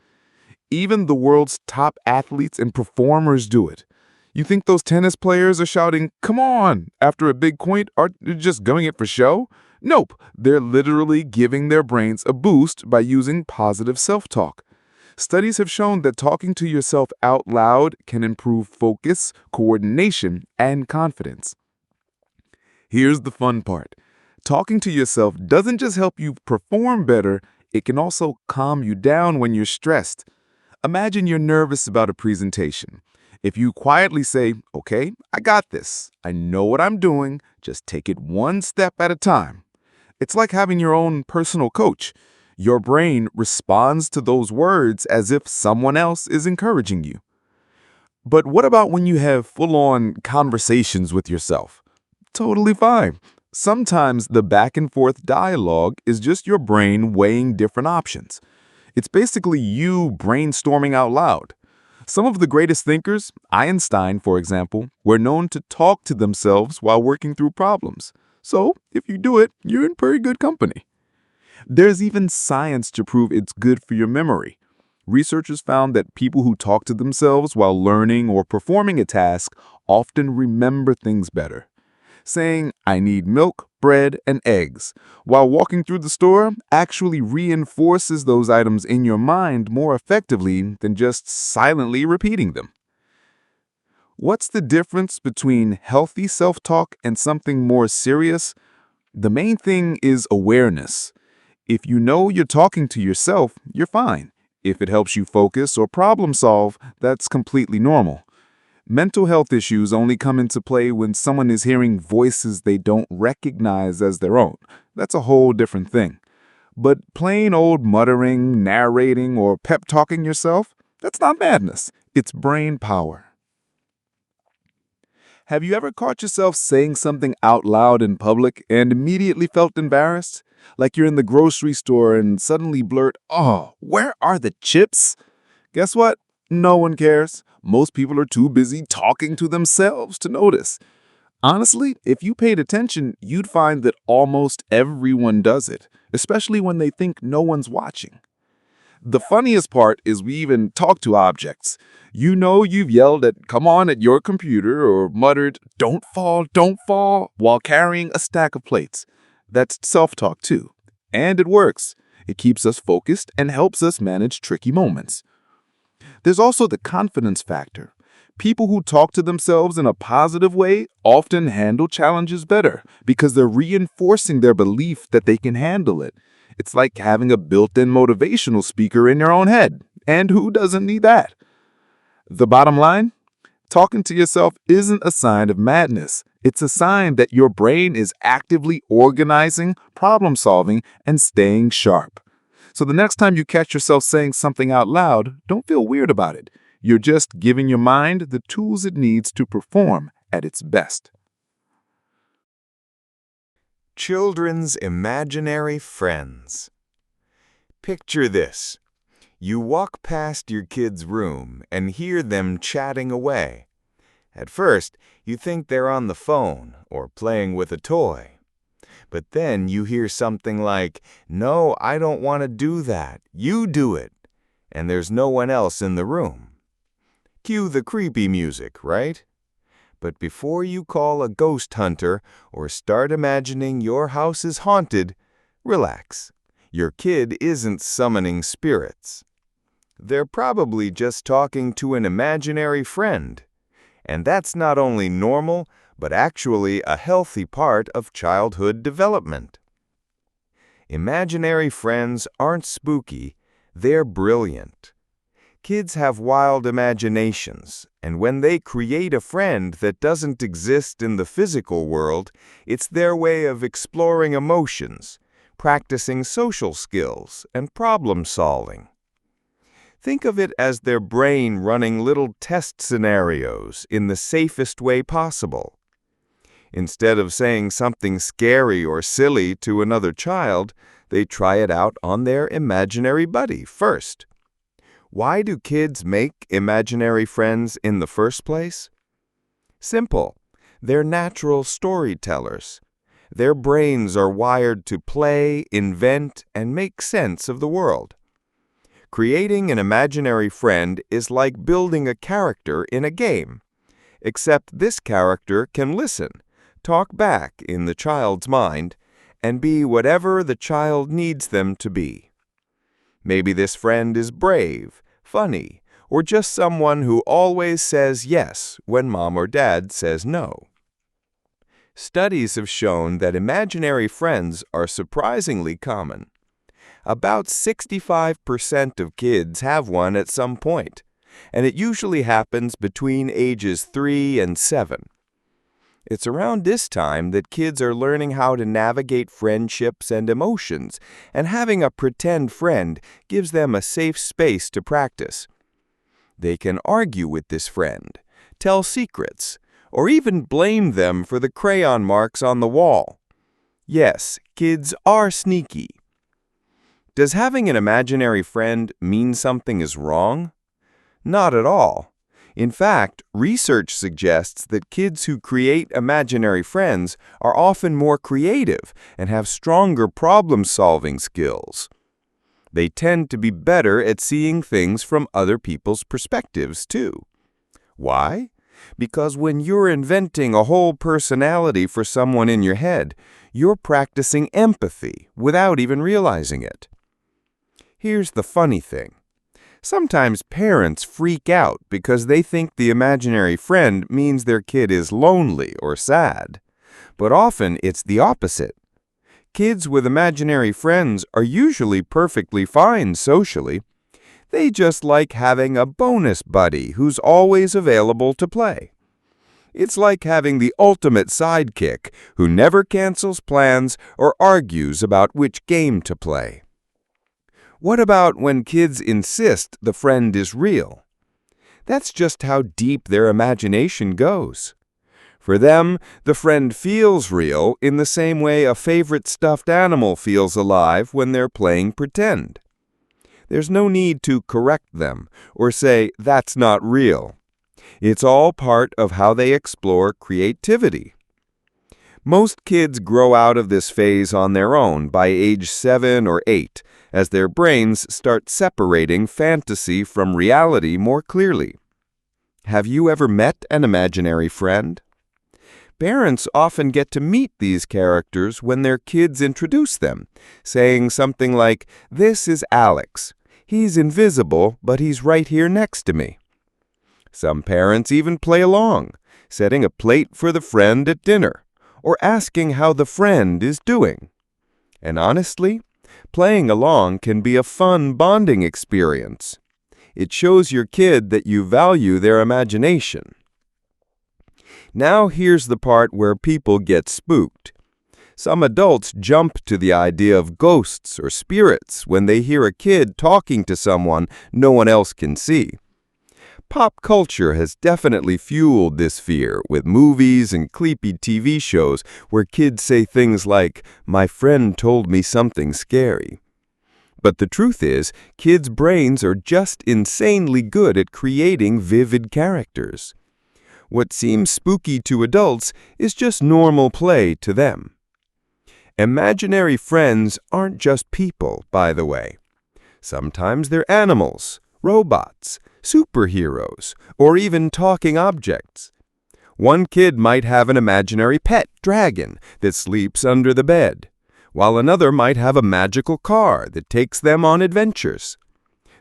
Even the world's top athletes and performers do it. You think those tennis players are shouting, "Come on," after a big point, are just going it for show? Nope, they're literally giving their brains a boost by using positive self-talk. Studies have shown that talking to yourself out loud can improve focus, coordination, and confidence. Here's the fun part. Talking to yourself doesn't just help you perform better, it can also calm you down when you're stressed. Imagine you're nervous about a presentation. If you quietly say, "Okay, I got this. I know what I'm doing. Just take it one step at a time." It's like having your own personal coach. Your brain responds to those words as if someone else is encouraging you. But what about when you have full-on conversations with yourself? Totally fine. Sometimes the back-and-forth dialogue is just your brain weighing different options. It's basically you brainstorming out loud. Some of the greatest thinkers, Einstein, for example, were known to talk to themselves while working through problems. So, if you do it, you're in pretty good company. There's even science to prove it's good for your memory. Researchers found that people who talk to themselves while learning or performing a task often remember things better. Saying, "I need milk, bread, and eggs," while walking through the store actually reinforces those items in your mind more effectively than just silently repeating them. What's the difference between healthy self-talk and something more serious? The main thing is awareness. If you know you're talking to yourself, you're fine. If it helps you focus or problem solve, that's completely normal. Mental health issues only come into play when someone is hearing voices they don't recognize as their own. That's a whole different thing. But plain old muttering, narrating, or pep-talking yourself, that's not madness. It's brain power. Have you ever caught yourself saying something out loud in public and immediately felt embarrassed? Like you're in the grocery store and suddenly blurt, "Oh, where are the chips?" Guess what? No one cares. Most people are too busy talking to themselves to notice. Honestly, if you paid attention, you'd find that almost everyone does it, especially when they think no one's watching. The funniest part is we even talk to objects. You know you've yelled at "come on" at your computer or muttered don't fall," while carrying a stack of plates. That's self-talk too. And it works. It keeps us focused and helps us manage tricky moments. There's also the confidence factor. People who talk to themselves in a positive way often handle challenges better because they're reinforcing their belief that they can handle it. It's like having a built-in motivational speaker in your own head. And who doesn't need that? The bottom line? Talking to yourself isn't a sign of madness. It's a sign that your brain is actively organizing, problem-solving, and staying sharp. So the next time you catch yourself saying something out loud, don't feel weird about it. You're just giving your mind the tools it needs to perform at its best. Children's imaginary friends. Picture this. You walk past your kid's room and hear them chatting away. At first, you think they're on the phone or playing with a toy. But then you hear something like, "No, I don't want to do that. You do it." And there's no one else in the room. Cue the creepy music, right? But before you call a ghost hunter or start imagining your house is haunted, relax. Your kid isn't summoning spirits. They're probably just talking to an imaginary friend. And that's not only normal, but actually a healthy part of childhood development. Imaginary friends aren't spooky, they're brilliant. Kids have wild imaginations, and when they create a friend that doesn't exist in the physical world, it's their way of exploring emotions, practicing social skills, and problem solving. Think of it as their brain running little test scenarios in the safest way possible. Instead of saying something scary or silly to another child, they try it out on their imaginary buddy first. Why do kids make imaginary friends in the first place? Simple. They're natural storytellers. Their brains are wired to play, invent, and make sense of the world. Creating an imaginary friend is like building a character in a game, except this character can listen, talk back in the child's mind, and be whatever the child needs them to be. Maybe this friend is brave, funny, or just someone who always says yes when mom or dad says no. Studies have shown that imaginary friends are surprisingly common. About 65% of kids have one at some point, and it usually happens between ages 3 and 7. It's around this time that kids are learning how to navigate friendships and emotions, and having a pretend friend gives them a safe space to practice. They can argue with this friend, tell secrets, or even blame them for the crayon marks on the wall. Yes, kids are sneaky. Does having an imaginary friend mean something is wrong? Not at all. In fact, research suggests that kids who create imaginary friends are often more creative and have stronger problem-solving skills. They tend to be better at seeing things from other people's perspectives, too. Why? Because when you're inventing a whole personality for someone in your head, you're practicing empathy without even realizing it. Here's the funny thing. Sometimes parents freak out because they think the imaginary friend means their kid is lonely or sad. But often it's the opposite. Kids with imaginary friends are usually perfectly fine socially. They just like having a bonus buddy who's always available to play. It's like having the ultimate sidekick who never cancels plans or argues about which game to play. What about when kids insist the friend is real? That's just how deep their imagination goes. For them, the friend feels real in the same way a favorite stuffed animal feels alive when they're playing pretend. There's no need to correct them or say, "That's not real." It's all part of how they explore creativity. Most kids grow out of this phase on their own by age 7 or 8, as their brains start separating fantasy from reality more clearly. Have you ever met an imaginary friend? Parents often get to meet these characters when their kids introduce them, saying something like, "This is Alex. He's invisible, but he's right here next to me." Some parents even play along, setting a plate for the friend at dinner, or asking how the friend is doing. And honestly, playing along can be a fun bonding experience. It shows your kid that you value their imagination. Now here's the part where people get spooked. Some adults jump to the idea of ghosts or spirits when they hear a kid talking to someone no one else can see. Pop culture has definitely fueled this fear with movies and creepy TV shows where kids say things like, "My friend told me something scary." But the truth is, kids' brains are just insanely good at creating vivid characters. What seems spooky to adults is just normal play to them. Imaginary friends aren't just people, by the way. Sometimes they're animals, robots, superheroes, or even talking objects. One kid might have an imaginary pet dragon that sleeps under the bed, while another might have a magical car that takes them on adventures.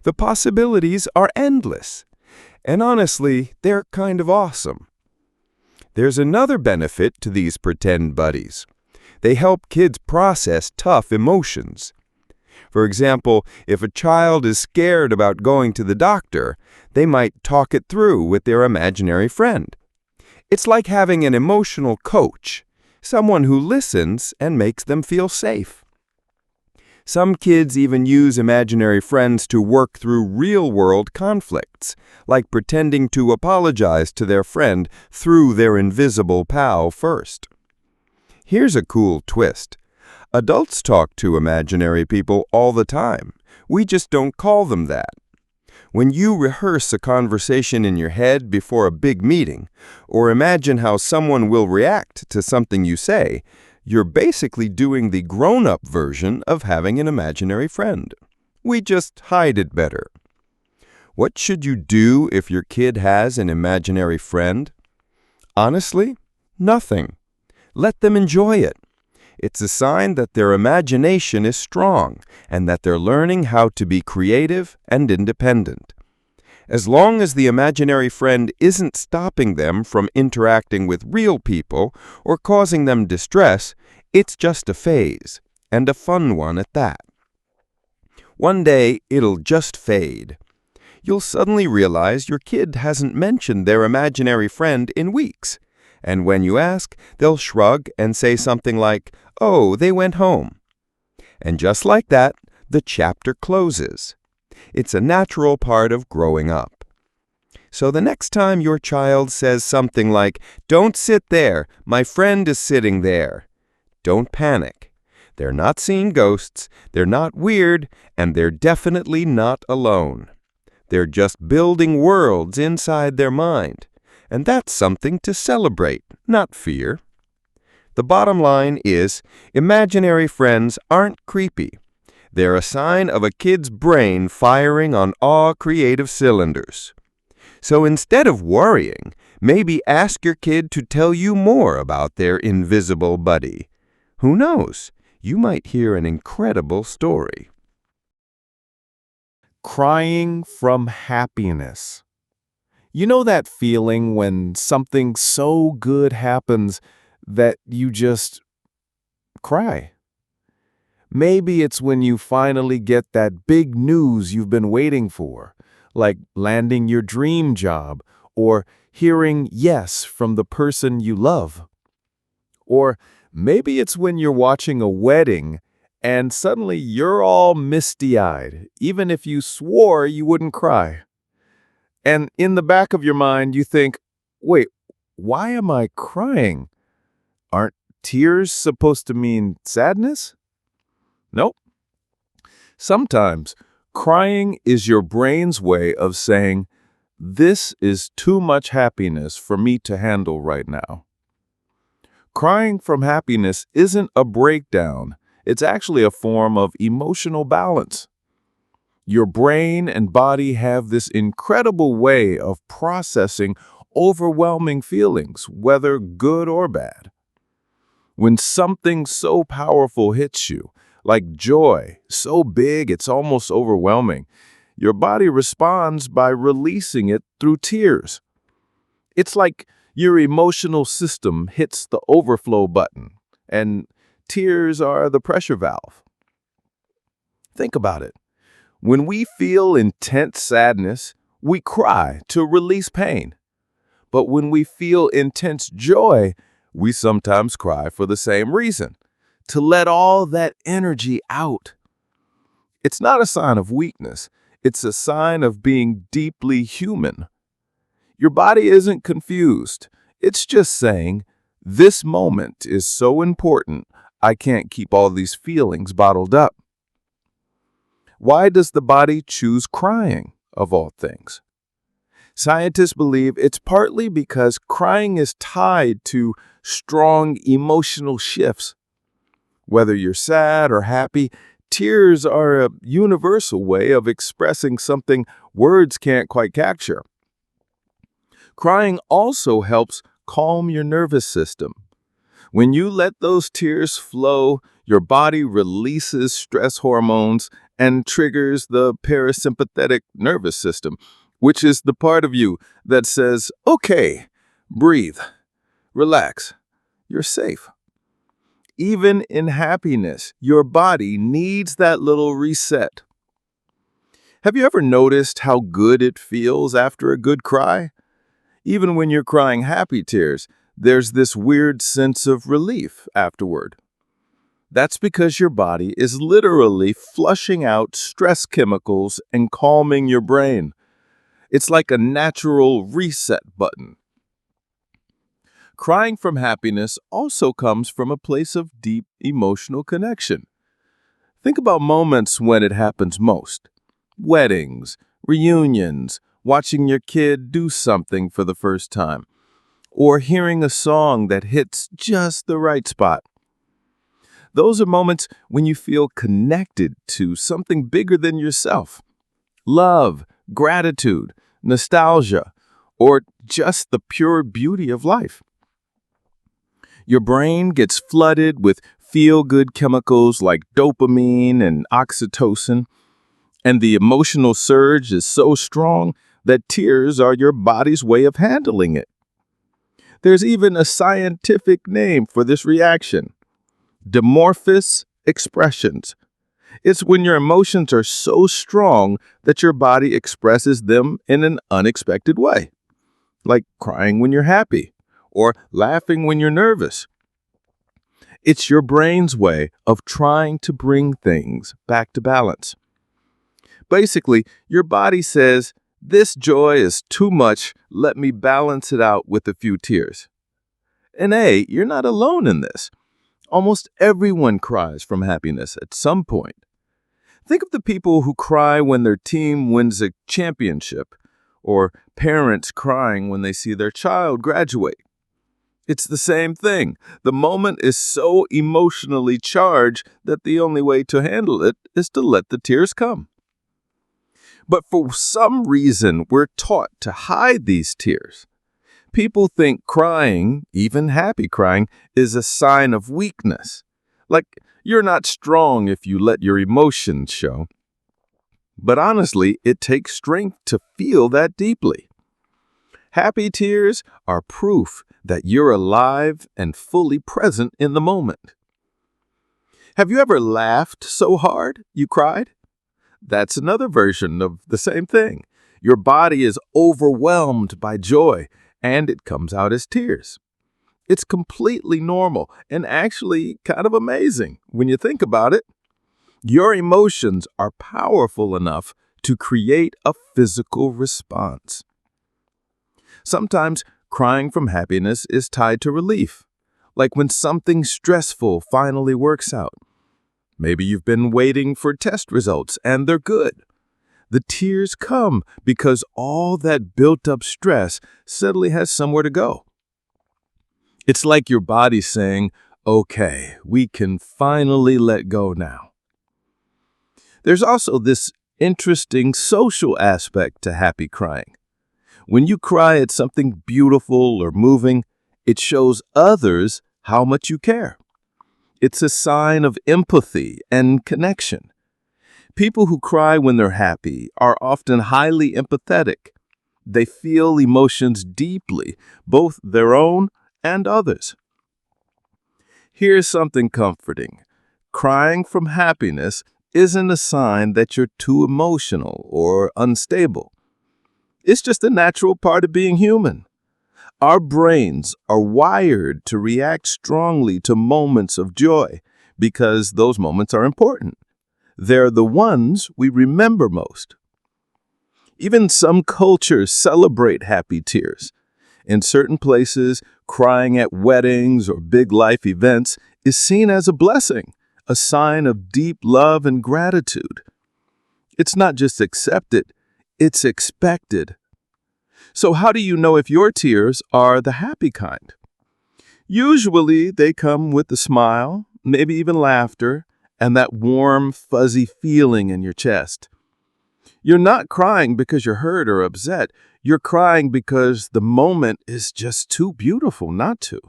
The possibilities are endless, and honestly, they're kind of awesome. There's another benefit to these pretend buddies. They help kids process tough emotions. For example, if a child is scared about going to the doctor, they might talk it through with their imaginary friend. It's like having an emotional coach, someone who listens and makes them feel safe. Some kids even use imaginary friends to work through real-world conflicts, like pretending to apologize to their friend through their invisible pal first. Here's a cool twist. Adults talk to imaginary people all the time. We just don't call them that. When you rehearse a conversation in your head before a big meeting, or imagine how someone will react to something you say, you're basically doing the grown-up version of having an imaginary friend. We just hide it better. What should you do if your kid has an imaginary friend? Honestly, nothing. Let them enjoy it. It's a sign that their imagination is strong and that they're learning how to be creative and independent. As long as the imaginary friend isn't stopping them from interacting with real people or causing them distress, it's just a phase, and a fun one at that. One day, it'll just fade. You'll suddenly realize your kid hasn't mentioned their imaginary friend in weeks. And when you ask, they'll shrug and say something like, "Oh, they went home." And just like that, the chapter closes. It's a natural part of growing up. So the next time your child says something like, "Don't sit there, my friend is sitting there," don't panic. They're not seeing ghosts, they're not weird, and they're definitely not alone. They're just building worlds inside their mind. And that's something to celebrate, not fear. The bottom line is, imaginary friends aren't creepy. They're a sign of a kid's brain firing on all creative cylinders. So instead of worrying, maybe ask your kid to tell you more about their invisible buddy. Who knows? You might hear an incredible story. Crying from happiness. You know that feeling when something so good happens that you just cry? Maybe it's when you finally get that big news you've been waiting for, like landing your dream job or hearing yes from the person you love. Or maybe it's when you're watching a wedding and suddenly you're all misty-eyed, even if you swore you wouldn't cry. And in the back of your mind, you think, wait, why am I crying? Aren't tears supposed to mean sadness? Nope. Sometimes, crying is your brain's way of saying, this is too much happiness for me to handle right now. Crying from happiness isn't a breakdown. It's actually a form of emotional balance. Your brain and body have this incredible way of processing overwhelming feelings, whether good or bad. When something so powerful hits you, like joy, so big it's almost overwhelming, your body responds by releasing it through tears. It's like your emotional system hits the overflow button, and tears are the pressure valve. Think about it. When we feel intense sadness, we cry to release pain. But when we feel intense joy, we sometimes cry for the same reason, to let all that energy out. It's not a sign of weakness. It's a sign of being deeply human. Your body isn't confused. It's just saying, this moment is so important, I can't keep all these feelings bottled up. Why does the body choose crying, of all things? Scientists believe it's partly because crying is tied to strong emotional shifts. Whether you're sad or happy, tears are a universal way of expressing something words can't quite capture. Crying also helps calm your nervous system. When you let those tears flow, your body releases stress hormones and triggers the parasympathetic nervous system, which is the part of you that says, okay, breathe, relax, you're safe. Even in happiness, your body needs that little reset. Have you ever noticed how good it feels after a good cry? Even when you're crying happy tears, there's this weird sense of relief afterward. That's because your body is literally flushing out stress chemicals and calming your brain. It's like a natural reset button. Crying from happiness also comes from a place of deep emotional connection. Think about moments when it happens most. Weddings, reunions, watching your kid do something for the first time, or hearing a song that hits just the right spot. Those are moments when you feel connected to something bigger than yourself. Love, gratitude, nostalgia, or just the pure beauty of life. Your brain gets flooded with feel-good chemicals like dopamine and oxytocin, and the emotional surge is so strong that tears are your body's way of handling it. There's even a scientific name for this reaction: dimorphous expressions. It's when your emotions are so strong that your body expresses them in an unexpected way, like crying when you're happy or laughing when you're nervous. It's your brain's way of trying to bring things back to balance. Basically, your body says, "This joy is too much, let me balance it out with a few tears." And you're not alone in this. Almost everyone cries from happiness at some point. Think of the people who cry when their team wins a championship, or parents crying when they see their child graduate. It's the same thing. The moment is so emotionally charged that the only way to handle it is to let the tears come. But for some reason, we're taught to hide these tears. People think crying, even happy crying, is a sign of weakness. Like you're not strong if you let your emotions show. But honestly, it takes strength to feel that deeply. Happy tears are proof that you're alive and fully present in the moment. Have you ever laughed so hard you cried? That's another version of the same thing. Your body is overwhelmed by joy, and it comes out as tears. It's completely normal and actually kind of amazing when you think about it. Your emotions are powerful enough to create a physical response. Sometimes crying from happiness is tied to relief, like when something stressful finally works out. Maybe you've been waiting for test results and they're good. The tears come because all that built-up stress suddenly has somewhere to go. It's like your body saying, "Okay, we can finally let go now." There's also this interesting social aspect to happy crying. When you cry at something beautiful or moving, it shows others how much you care. It's a sign of empathy and connection. People who cry when they're happy are often highly empathetic. They feel emotions deeply, both their own and others. Here's something comforting. Crying from happiness isn't a sign that you're too emotional or unstable. It's just a natural part of being human. Our brains are wired to react strongly to moments of joy because those moments are important. They're the ones we remember most. Even some cultures celebrate happy tears. In certain places, crying at weddings or big life events is seen as a blessing, a sign of deep love and gratitude. It's not just accepted, it's expected. So how do you know if your tears are the happy kind? Usually they come with a smile, maybe even laughter, and that warm, fuzzy feeling in your chest. You're not crying because you're hurt or upset. You're crying because the moment is just too beautiful not to.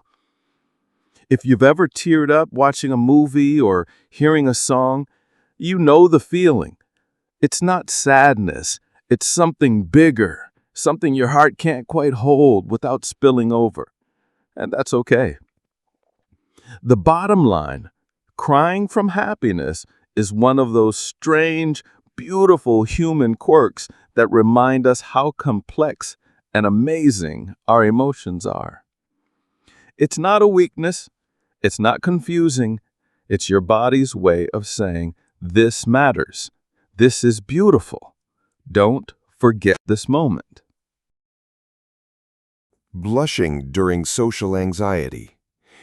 If you've ever teared up watching a movie or hearing a song, you know the feeling. It's not sadness. It's something bigger, something your heart can't quite hold without spilling over. And that's okay. The bottom line, crying from happiness is one of those strange, beautiful human quirks that remind us how complex and amazing our emotions are. It's not a weakness. It's not confusing. It's your body's way of saying, "This matters. This is beautiful. Don't forget this moment." Blushing during social anxiety.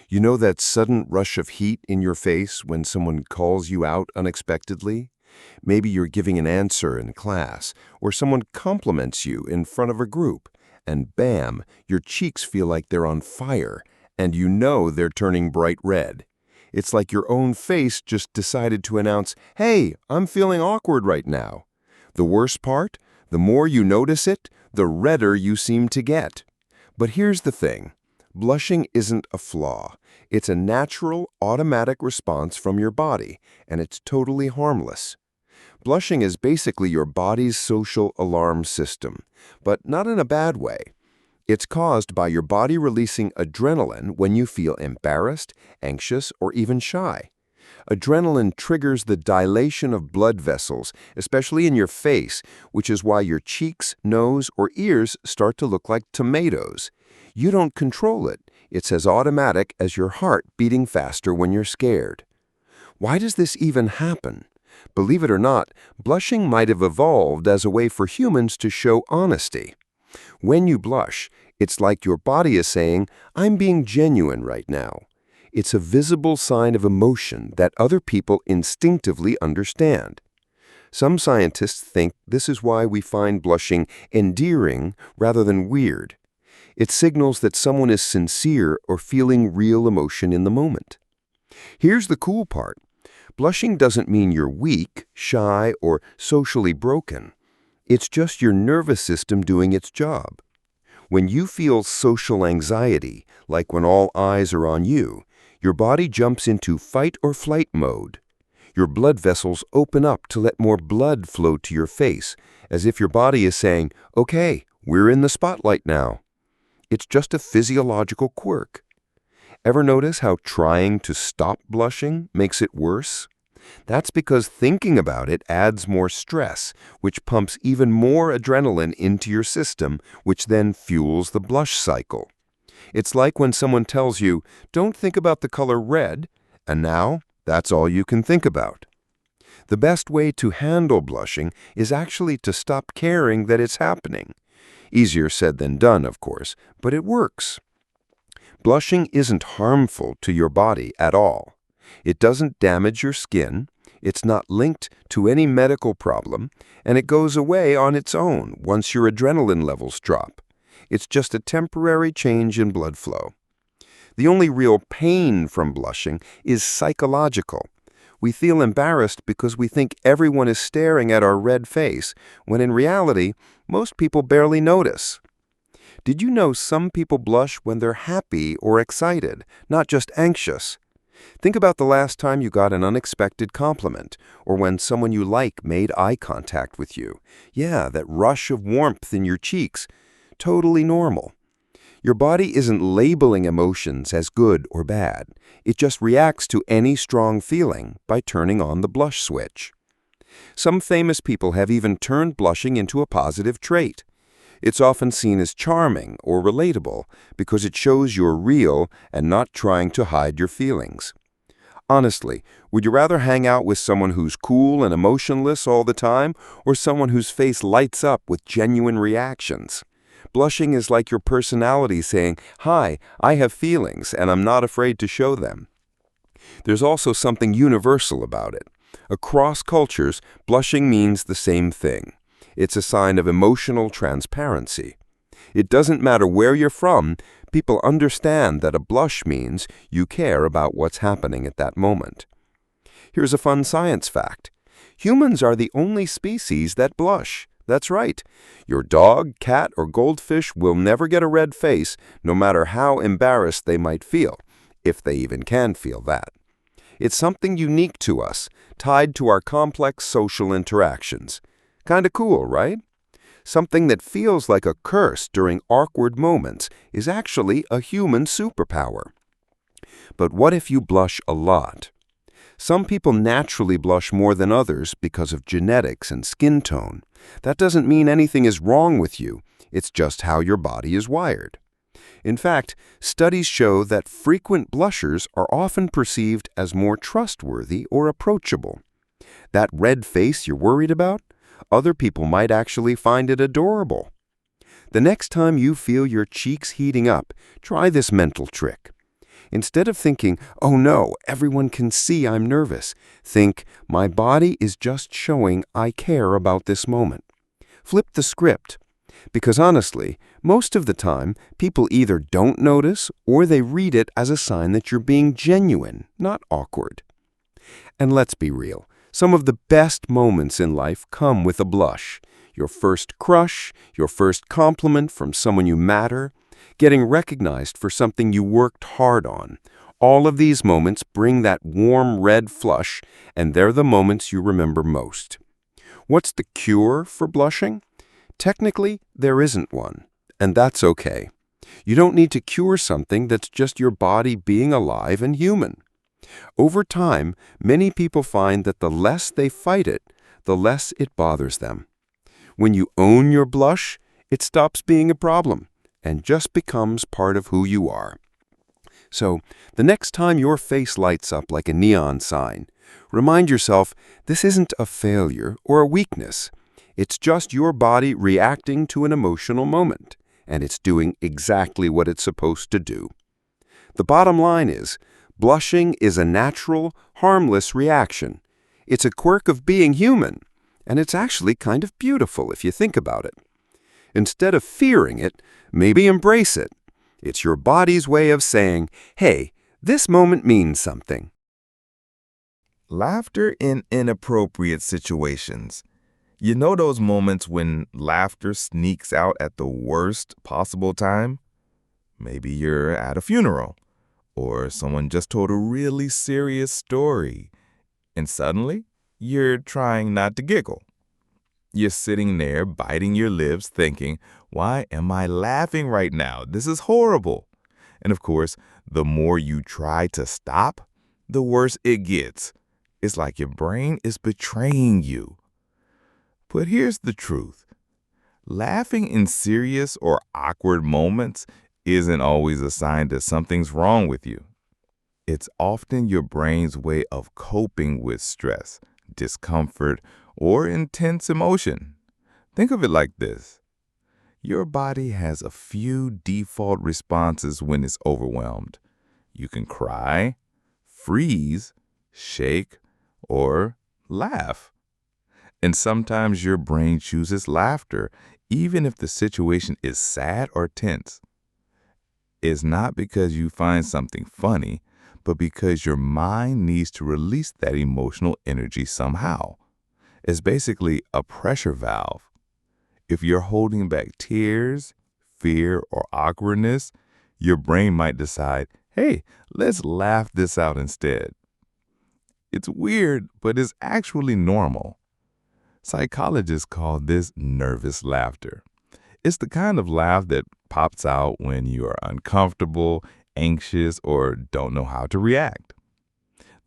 You know that sudden rush of heat in your face when someone calls you out unexpectedly? Maybe you're giving an answer in class, or someone compliments you in front of a group, and bam, your cheeks feel like they're on fire, and you know they're turning bright red. It's like your own face just decided to announce, "Hey, I'm feeling awkward right now." The worst part? The more you notice it, the redder you seem to get. But here's the thing. Blushing isn't a flaw. It's a natural, automatic response from your body, and it's totally harmless. Blushing is basically your body's social alarm system, but not in a bad way. It's caused by your body releasing adrenaline when you feel embarrassed, anxious, or even shy. Adrenaline triggers the dilation of blood vessels, especially in your face, which is why your cheeks, nose, or ears start to look like tomatoes. You don't control it. It's as automatic as your heart beating faster when you're scared. Why does this even happen? Believe it or not, blushing might have evolved as a way for humans to show honesty. When you blush, it's like your body is saying, "I'm being genuine right now." It's a visible sign of emotion that other people instinctively understand. Some scientists think this is why we find blushing endearing rather than weird. It signals that someone is sincere or feeling real emotion in the moment. Here's the cool part. Blushing doesn't mean you're weak, shy, or socially broken. It's just your nervous system doing its job. When you feel social anxiety, like when all eyes are on you, your body jumps into fight or flight mode. Your blood vessels open up to let more blood flow to your face, as if your body is saying, "Okay, we're in the spotlight now." It's just a physiological quirk. Ever notice how trying to stop blushing makes it worse? That's because thinking about it adds more stress, which pumps even more adrenaline into your system, which then fuels the blush cycle. It's like when someone tells you, "Don't think about the color red," and now that's all you can think about. The best way to handle blushing is actually to stop caring that it's happening. Easier said than done, of course, but it works. Blushing isn't harmful to your body at all. It doesn't damage your skin, it's not linked to any medical problem, and it goes away on its own once your adrenaline levels drop. It's just a temporary change in blood flow. The only real pain from blushing is psychological. We feel embarrassed because we think everyone is staring at our red face, when in reality, most people barely notice. Did you know some people blush when they're happy or excited, not just anxious? Think about the last time you got an unexpected compliment, or when someone you like made eye contact with you. Yeah, that rush of warmth in your cheeks. Totally normal. Your body isn't labeling emotions as good or bad. It just reacts to any strong feeling by turning on the blush switch. Some famous people have even turned blushing into a positive trait. It's often seen as charming or relatable because it shows you're real and not trying to hide your feelings. Honestly, would you rather hang out with someone who's cool and emotionless all the time, or someone whose face lights up with genuine reactions? Blushing is like your personality saying, "Hi, I have feelings and I'm not afraid to show them." There's also something universal about it. Across cultures, blushing means the same thing. It's a sign of emotional transparency. It doesn't matter where you're from, people understand that a blush means you care about what's happening at that moment. Here's a fun science fact. Humans are the only species that blush. That's right. Your dog, cat, or goldfish will never get a red face, no matter how embarrassed they might feel, if they even can feel that. It's something unique to us, tied to our complex social interactions. Kinda cool, right? Something that feels like a curse during awkward moments is actually a human superpower. But what if you blush a lot? Some people naturally blush more than others because of genetics and skin tone. That doesn't mean anything is wrong with you. It's just how your body is wired. In fact, studies show that frequent blushers are often perceived as more trustworthy or approachable. That red face you're worried about? Other people might actually find it adorable. The next time you feel your cheeks heating up, try this mental trick. Instead of thinking, "Oh no, everyone can see I'm nervous," think, "My body is just showing I care about this moment." Flip the script. Because honestly, most of the time, people either don't notice or they read it as a sign that you're being genuine, not awkward. And let's be real, some of the best moments in life come with a blush. Your first crush, your first compliment from someone you matter, getting recognized for something you worked hard on. All of these moments bring that warm red flush, and they're the moments you remember most. What's the cure for blushing? Technically, there isn't one, and that's okay. You don't need to cure something that's just your body being alive and human. Over time, many people find that the less they fight it, the less it bothers them. When you own your blush, it stops being a problem and just becomes part of who you are. So, the next time your face lights up like a neon sign, remind yourself this isn't a failure or a weakness. It's just your body reacting to an emotional moment, and it's doing exactly what it's supposed to do. The bottom line is, blushing is a natural, harmless reaction. It's a quirk of being human, and it's actually kind of beautiful if you think about it. Instead of fearing it, maybe embrace it. It's your body's way of saying, hey, this moment means something. Laughter in inappropriate situations. You know those moments when laughter sneaks out at the worst possible time? Maybe you're at a funeral, or someone just told a really serious story, and suddenly you're trying not to giggle. You're sitting there biting your lips thinking, why am I laughing right now? This is horrible. And of course, the more you try to stop, the worse it gets. It's like your brain is betraying you. But here's the truth. Laughing in serious or awkward moments isn't always a sign that something's wrong with you. It's often your brain's way of coping with stress, discomfort, or intense emotion. Think of it like this. Your body has a few default responses when it's overwhelmed. You can cry, freeze, shake, or laugh. And sometimes your brain chooses laughter, even if the situation is sad or tense. It's not because you find something funny, but because your mind needs to release that emotional energy somehow. It's basically a pressure valve. If you're holding back tears, fear, or awkwardness, your brain might decide, hey, let's laugh this out instead. It's weird, but it's actually normal. Psychologists call this nervous laughter. It's the kind of laugh that pops out when you are uncomfortable, anxious, or don't know how to react.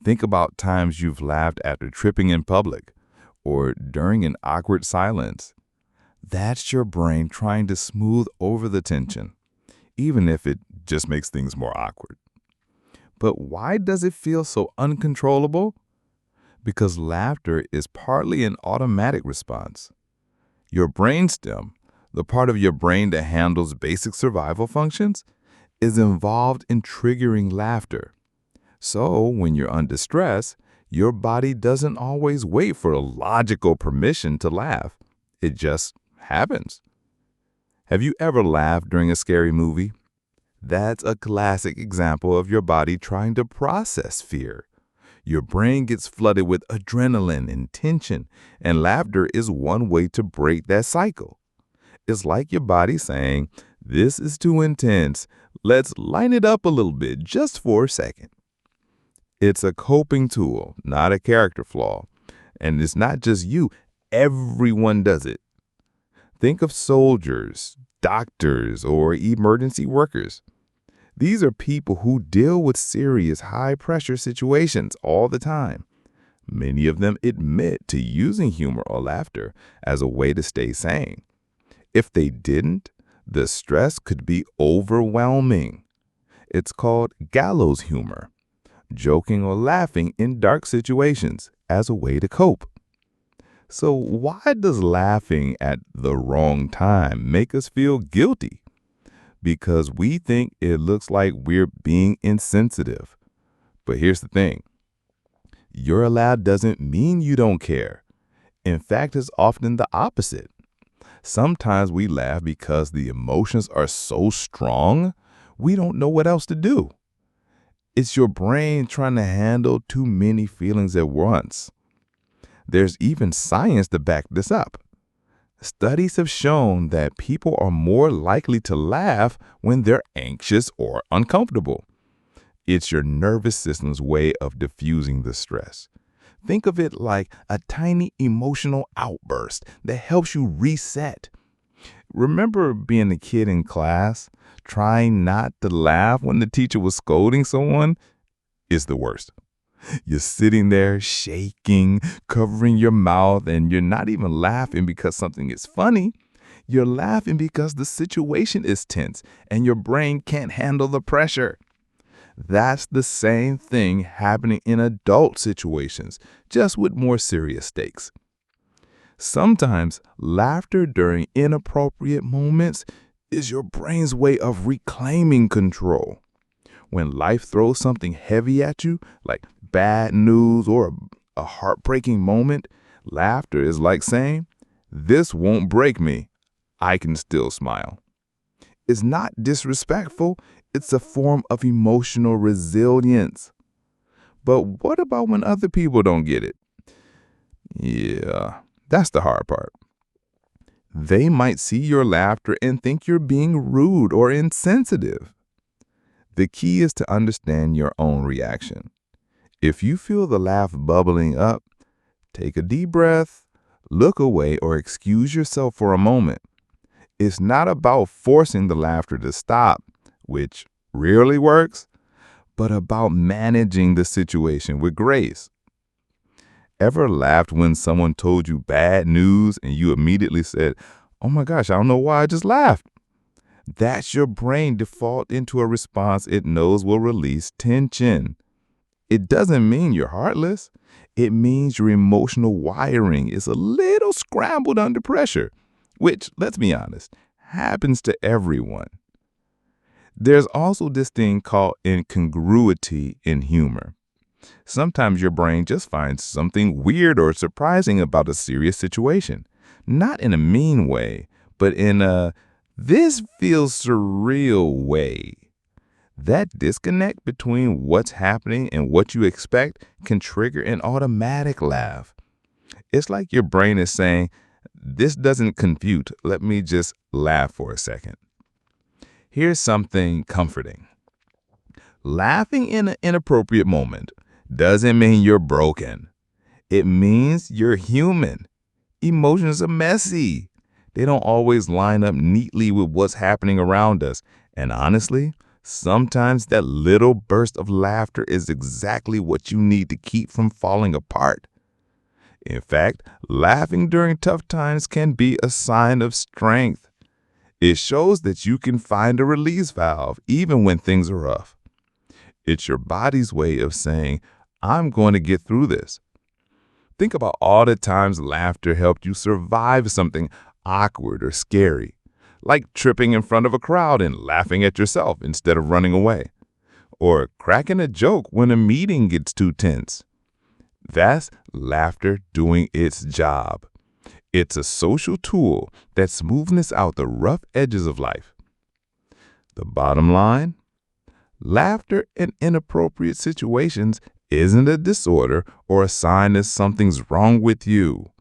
Think about times you've laughed after tripping in public or during an awkward silence. That's your brain trying to smooth over the tension, even if it just makes things more awkward. But why does it feel so uncontrollable? Because laughter is partly an automatic response. Your brainstem, the part of your brain that handles basic survival functions, is involved in triggering laughter. So when you're under stress, your body doesn't always wait for a logical permission to laugh. It just happens. Have you ever laughed during a scary movie? That's a classic example of your body trying to process fear. Your brain gets flooded with adrenaline and tension, and laughter is one way to break that cycle. It's like your body saying, this is too intense. Let's lighten it up a little bit just for a second. It's a coping tool, not a character flaw. And it's not just you. Everyone does it. Think of soldiers, doctors, or emergency workers. These are people who deal with serious high-pressure situations all the time. Many of them admit to using humor or laughter as a way to stay sane. If they didn't, the stress could be overwhelming. It's called gallows humor, joking or laughing in dark situations as a way to cope. So why does laughing at the wrong time make us feel guilty? Because we think it looks like we're being insensitive. But here's the thing. You're allowed doesn't mean you don't care. In fact, it's often the opposite. Sometimes we laugh because the emotions are so strong, we don't know what else to do. It's your brain trying to handle too many feelings at once. There's even science to back this up. Studies have shown that people are more likely to laugh when they're anxious or uncomfortable. It's your nervous system's way of diffusing the stress. Think of it like a tiny emotional outburst that helps you reset. Remember being a kid in class, trying not to laugh when the teacher was scolding someone? It's the worst. You're sitting there shaking, covering your mouth, and you're not even laughing because something is funny. You're laughing because the situation is tense and your brain can't handle the pressure. That's the same thing happening in adult situations, just with more serious stakes. Sometimes laughter during inappropriate moments is your brain's way of reclaiming control. When life throws something heavy at you, like bad news or a heartbreaking moment, laughter is like saying, "This won't break me. I can still smile." It's not disrespectful. It's a form of emotional resilience. But what about when other people don't get it? Yeah, that's the hard part. They might see your laughter and think you're being rude or insensitive. The key is to understand your own reaction. If you feel the laugh bubbling up, take a deep breath, look away, or excuse yourself for a moment. It's not about forcing the laughter to stop, which rarely works, but about managing the situation with grace. Ever laughed when someone told you bad news and you immediately said, "Oh my gosh, I don't know why I just laughed"? That's your brain default into a response it knows will release tension. It doesn't mean you're heartless. It means your emotional wiring is a little scrambled under pressure, which, let's be honest, happens to everyone. There's also this thing called incongruity in humor. Sometimes your brain just finds something weird or surprising about a serious situation, not in a mean way, but in a "this feels surreal" way. That disconnect between what's happening and what you expect can trigger an automatic laugh. It's like your brain is saying, "This doesn't compute. Let me just laugh for a second." Here's something comforting. Laughing in an inappropriate moment doesn't mean you're broken. It means you're human. Emotions are messy. They don't always line up neatly with what's happening around us. And honestly, sometimes that little burst of laughter is exactly what you need to keep from falling apart. In fact, laughing during tough times can be a sign of strength. It shows that you can find a release valve even when things are rough. It's your body's way of saying, "I'm going to get through this." Think about all the times laughter helped you survive something awkward or scary, like tripping in front of a crowd and laughing at yourself instead of running away, or cracking a joke when a meeting gets too tense. That's laughter doing its job. It's a social tool that smoothes out the rough edges of life. The bottom line? Laughter in inappropriate situations isn't a disorder or a sign that something's wrong with you.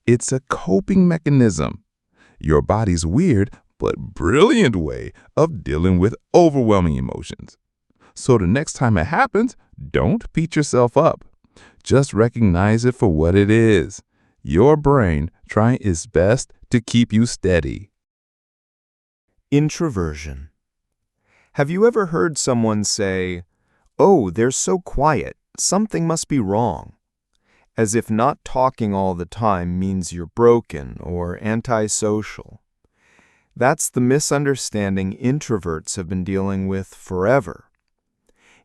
It's a coping mechanism. Your body's weird but brilliant way of dealing with overwhelming emotions. So the next time it happens, don't beat yourself up. Just recognize it for what it is. Your brain trying its best to keep you steady. Introversion. Have you ever heard someone say, "Oh, they're so quiet, something must be wrong," as if not talking all the time means you're broken or antisocial? That's the misunderstanding introverts have been dealing with forever.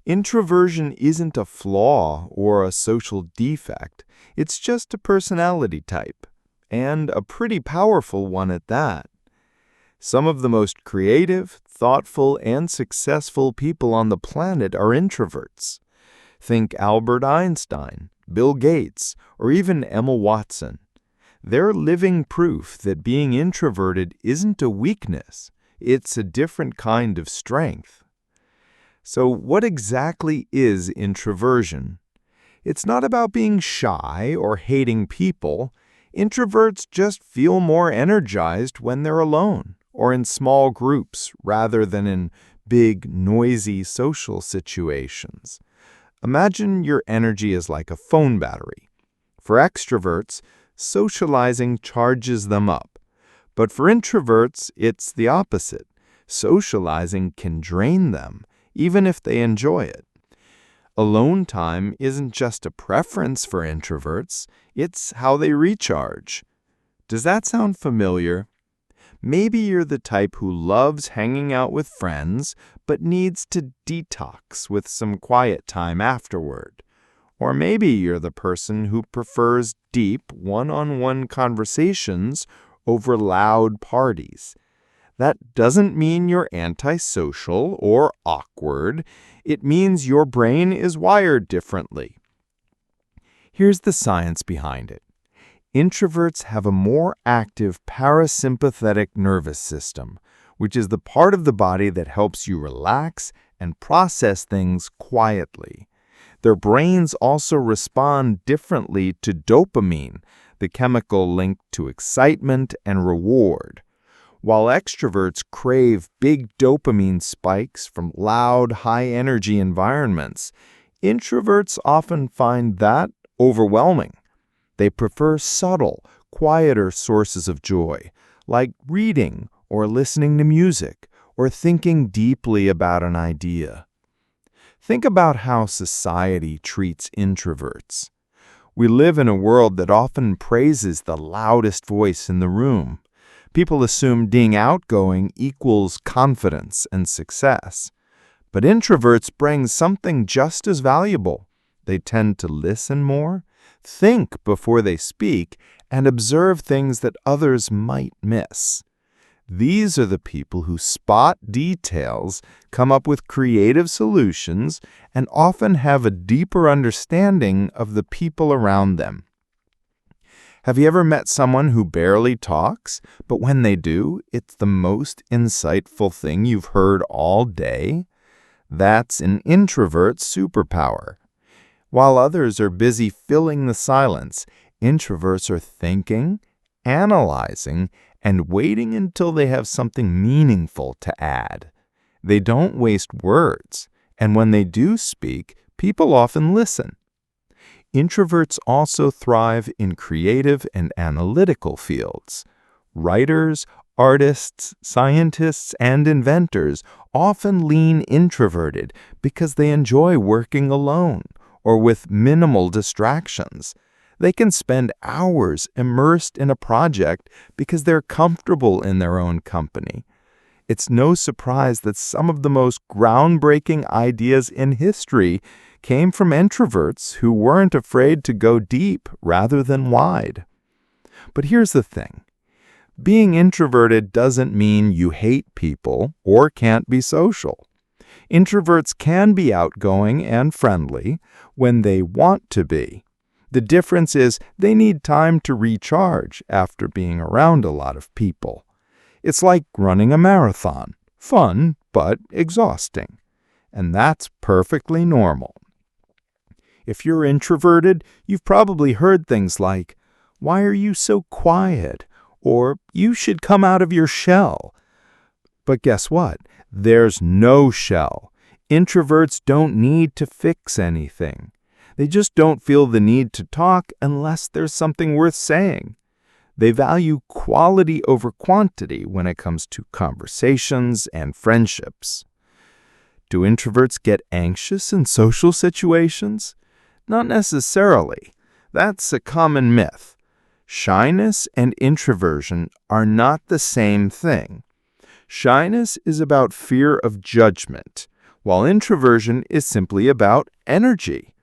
Introversion isn't a flaw or a social defect. It's just a personality type, and a pretty powerful one at that. Some of the most creative, thoughtful, and successful people on the planet are introverts. Think Albert Einstein, Bill Gates, or even Emma Watson. They're living proof that being introverted isn't a weakness. It's a different kind of strength. So what exactly is introversion? It's not about being shy or hating people. Introverts just feel more energized when they're alone or in small groups rather than in big, noisy social situations. Imagine your energy is like a phone battery. For extroverts, socializing charges them up. But for introverts, it's the opposite. Socializing can drain them, even if they enjoy it. Alone time isn't just a preference for introverts, it's how they recharge. Does that sound familiar? Maybe you're the type who loves hanging out with friends, but needs to detox with some quiet time afterward. Or maybe you're the person who prefers deep, one-on-one conversations over loud parties. That doesn't mean you're antisocial or awkward. It means your brain is wired differently. Here's the science behind it. Introverts have a more active parasympathetic nervous system, which is the part of the body that helps you relax and process things quietly. Their brains also respond differently to dopamine, the chemical linked to excitement and reward. While extroverts crave big dopamine spikes from loud, high-energy environments, introverts often find that overwhelming. They prefer subtle, quieter sources of joy, like reading or listening to music or thinking deeply about an idea. Think about how society treats introverts. We live in a world that often praises the loudest voice in the room. People assume being outgoing equals confidence and success. But introverts bring something just as valuable. They tend to listen more, think before they speak, and observe things that others might miss. These are the people who spot details, come up with creative solutions, and often have a deeper understanding of the people around them. Have you ever met someone who barely talks, but when they do, it's the most insightful thing you've heard all day? That's an introvert's superpower. While others are busy filling the silence, introverts are thinking, analyzing, and waiting until they have something meaningful to add. They don't waste words, and when they do speak, people often listen. Introverts also thrive in creative and analytical fields. Writers, artists, scientists, and inventors often lean introverted because they enjoy working alone or with minimal distractions. They can spend hours immersed in a project because they're comfortable in their own company. It's no surprise that some of the most groundbreaking ideas in history came from introverts who weren't afraid to go deep rather than wide. But here's the thing. Being introverted doesn't mean you hate people or can't be social. Introverts can be outgoing and friendly when they want to be. The difference is they need time to recharge after being around a lot of people. It's like running a marathon. Fun, but exhausting. And that's perfectly normal. If you're introverted, you've probably heard things like, "Why are you so quiet?" or "You should come out of your shell." But guess what? There's no shell. Introverts don't need to fix anything. They just don't feel the need to talk unless there's something worth saying. They value quality over quantity when it comes to conversations and friendships. Do introverts get anxious in social situations? Not necessarily. That's a common myth. Shyness and introversion are not the same thing. Shyness is about fear of judgment, while introversion is simply about energy.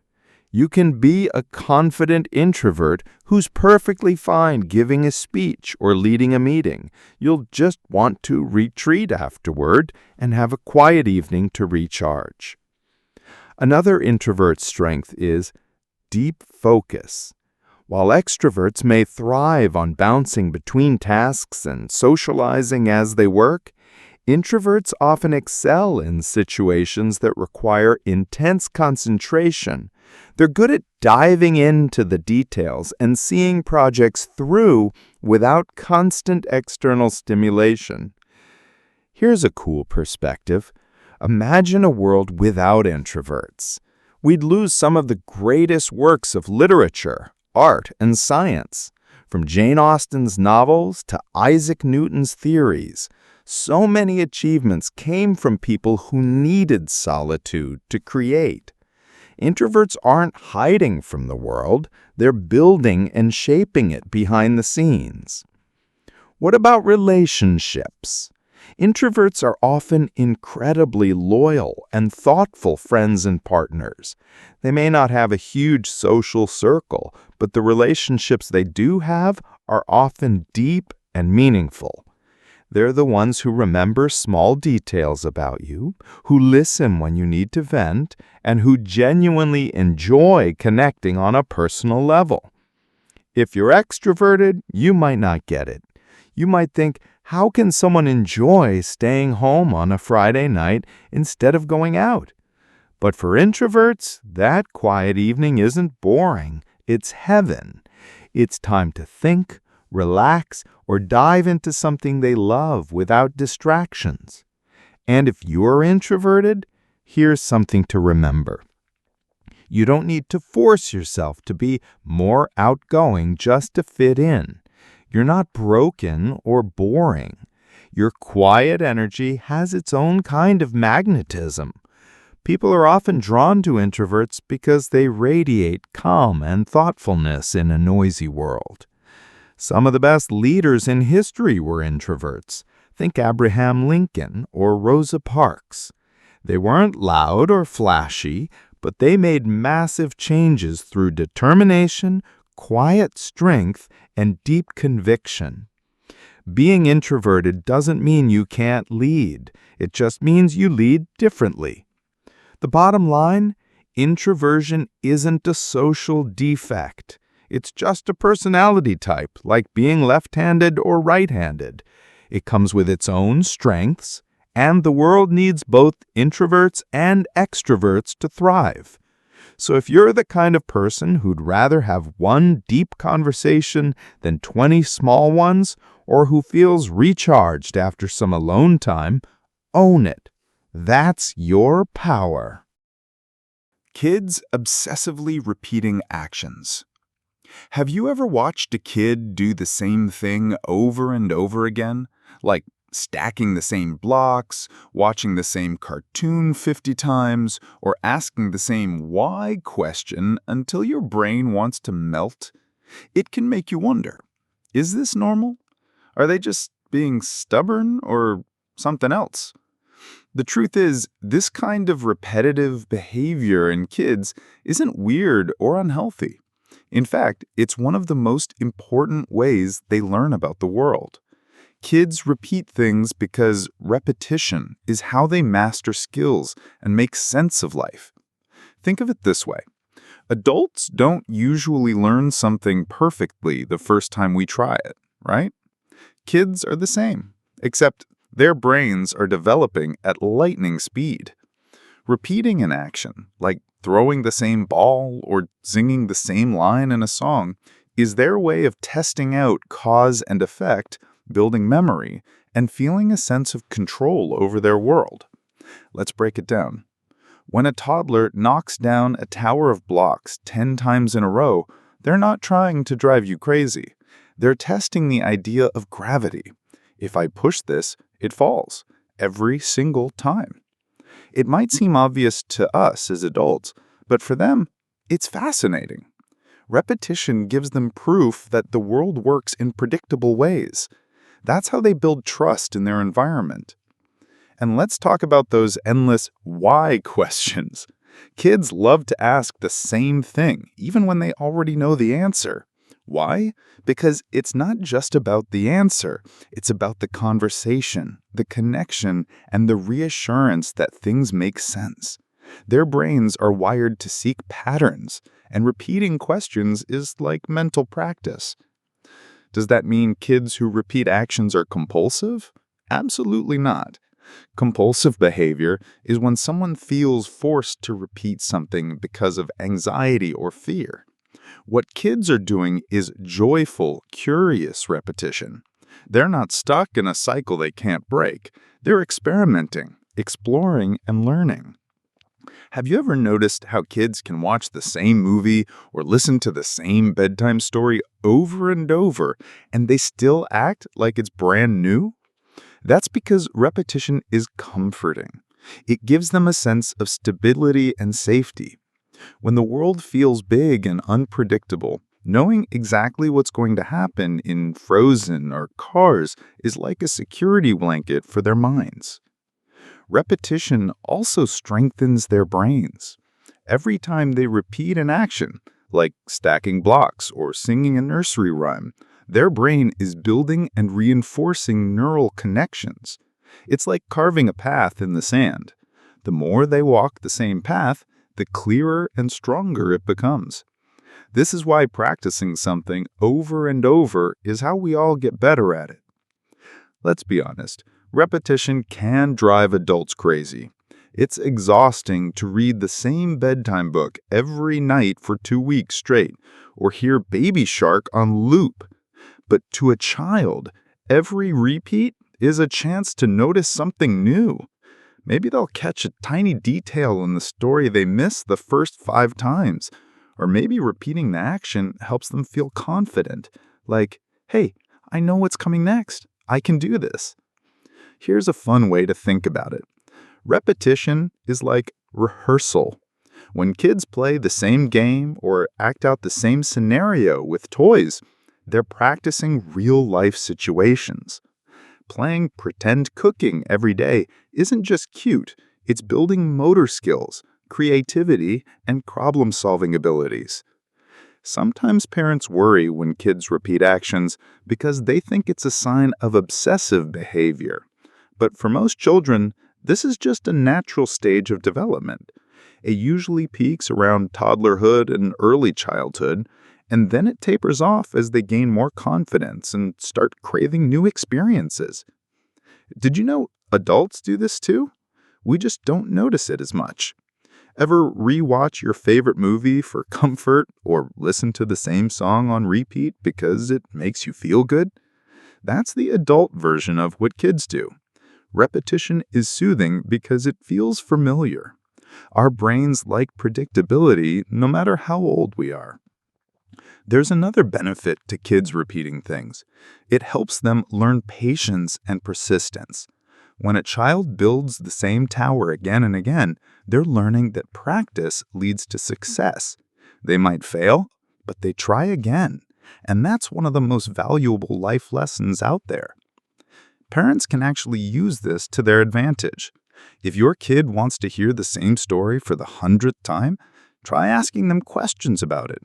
You can be a confident introvert who's perfectly fine giving a speech or leading a meeting. You'll just want to retreat afterward and have a quiet evening to recharge. Another introvert's strength is deep focus. While extroverts may thrive on bouncing between tasks and socializing as they work, introverts often excel in situations that require intense concentration. They're good at diving into the details and seeing projects through without constant external stimulation. Here's a cool perspective. Imagine a world without introverts. We'd lose some of the greatest works of literature, art, and science. From Jane Austen's novels to Isaac Newton's theories, so many achievements came from people who needed solitude to create. Introverts aren't hiding from the world, they're building and shaping it behind the scenes. What about relationships? Introverts are often incredibly loyal and thoughtful friends and partners. They may not have a huge social circle, but the relationships they do have are often deep and meaningful. They're the ones who remember small details about you, who listen when you need to vent, and who genuinely enjoy connecting on a personal level. If you're extroverted, you might not get it. You might think, how can someone enjoy staying home on a Friday night instead of going out? But for introverts, that quiet evening isn't boring. It's heaven. It's time to think, relax, or dive into something they love without distractions. And if you're introverted, here's something to remember. You don't need to force yourself to be more outgoing just to fit in. You're not broken or boring. Your quiet energy has its own kind of magnetism. People are often drawn to introverts because they radiate calm and thoughtfulness in a noisy world. Some of the best leaders in history were introverts. Think Abraham Lincoln or Rosa Parks. They weren't loud or flashy, but they made massive changes through determination, quiet strength, and deep conviction. Being introverted doesn't mean you can't lead. It just means you lead differently. The bottom line, introversion isn't a social defect. It's just a personality type, like being left-handed or right-handed. It comes with its own strengths, and the world needs both introverts and extroverts to thrive. So if you're the kind of person who'd rather have one deep conversation than 20 small ones, or who feels recharged after some alone time, own it. That's your power. Kids obsessively repeating actions. Have you ever watched a kid do the same thing over and over again? Like stacking the same blocks, watching the same cartoon 50 times, or asking the same why question until your brain wants to melt? It can make you wonder, is this normal? Are they just being stubborn or something else? The truth is, this kind of repetitive behavior in kids isn't weird or unhealthy. In fact, it's one of the most important ways they learn about the world. Kids repeat things because repetition is how they master skills and make sense of life. Think of it this way. Adults don't usually learn something perfectly the first time we try it, right? Kids are the same, except their brains are developing at lightning speed. Repeating an action, like throwing the same ball or singing the same line in a song, is their way of testing out cause and effect, building memory, and feeling a sense of control over their world. Let's break it down. When a toddler knocks down a tower of blocks 10 times in a row, they're not trying to drive you crazy. They're testing the idea of gravity. If I push this, it falls, every single time. It might seem obvious to us as adults, but for them, it's fascinating. Repetition gives them proof that the world works in predictable ways. That's how they build trust in their environment. And let's talk about those endless why questions. Kids love to ask the same thing, even when they already know the answer. Why? Because it's not just about the answer. It's about the conversation, the connection, and the reassurance that things make sense. Their brains are wired to seek patterns, and repeating questions is like mental practice. Does that mean kids who repeat actions are compulsive? Absolutely not. Compulsive behavior is when someone feels forced to repeat something because of anxiety or fear. What kids are doing is joyful, curious repetition. They're not stuck in a cycle they can't break. They're experimenting, exploring, and learning. Have you ever noticed how kids can watch the same movie or listen to the same bedtime story over and over, and they still act like it's brand new? That's because repetition is comforting. It gives them a sense of stability and safety. When the world feels big and unpredictable, knowing exactly what's going to happen in Frozen or Cars is like a security blanket for their minds. Repetition also strengthens their brains. Every time they repeat an action, like stacking blocks or singing a nursery rhyme, their brain is building and reinforcing neural connections. It's like carving a path in the sand. The more they walk the same path, the clearer and stronger it becomes. This is why practicing something over and over is how we all get better at it. Let's be honest, repetition can drive adults crazy. It's exhausting to read the same bedtime book every night for 2 weeks straight, or hear Baby Shark on loop. But to a child, every repeat is a chance to notice something new. Maybe they'll catch a tiny detail in the story they missed the first 5 times. Or maybe repeating the action helps them feel confident, like, hey, I know what's coming next. I can do this. Here's a fun way to think about it. Repetition is like rehearsal. When kids play the same game or act out the same scenario with toys, they're practicing real-life situations. Playing pretend cooking every day isn't just cute, it's building motor skills, creativity, and problem-solving abilities. Sometimes parents worry when kids repeat actions because they think it's a sign of obsessive behavior. But for most children, this is just a natural stage of development. It usually peaks around toddlerhood and early childhood, and then it tapers off as they gain more confidence and start craving new experiences. Did you know adults do this too? We just don't notice it as much. Ever rewatch your favorite movie for comfort or listen to the same song on repeat because it makes you feel good? That's the adult version of what kids do. Repetition is soothing because it feels familiar. Our brains like predictability no matter how old we are. There's another benefit to kids repeating things. It helps them learn patience and persistence. When a child builds the same tower again and again, they're learning that practice leads to success. They might fail, but they try again. And that's one of the most valuable life lessons out there. Parents can actually use this to their advantage. If your kid wants to hear the same story for the 100th time, try asking them questions about it.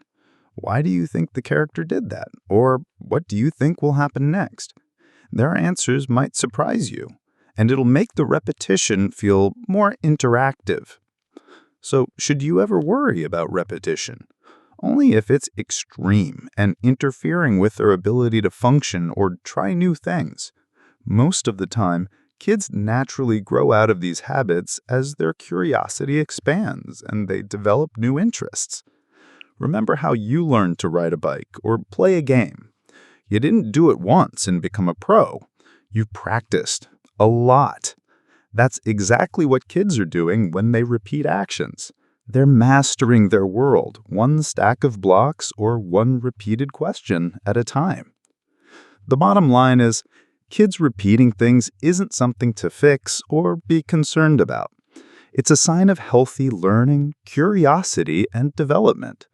Why do you think the character did that? Or what do you think will happen next? Their answers might surprise you, and it'll make the repetition feel more interactive. So, should you ever worry about repetition? Only if it's extreme and interfering with their ability to function or try new things. Most of the time, kids naturally grow out of these habits as their curiosity expands and they develop new interests. Remember how you learned to ride a bike or play a game. You didn't do it once and become a pro. You practiced a lot. That's exactly what kids are doing when they repeat actions. They're mastering their world, one stack of blocks or one repeated question at a time. The bottom line is, kids repeating things isn't something to fix or be concerned about. It's a sign of healthy learning, curiosity, and development.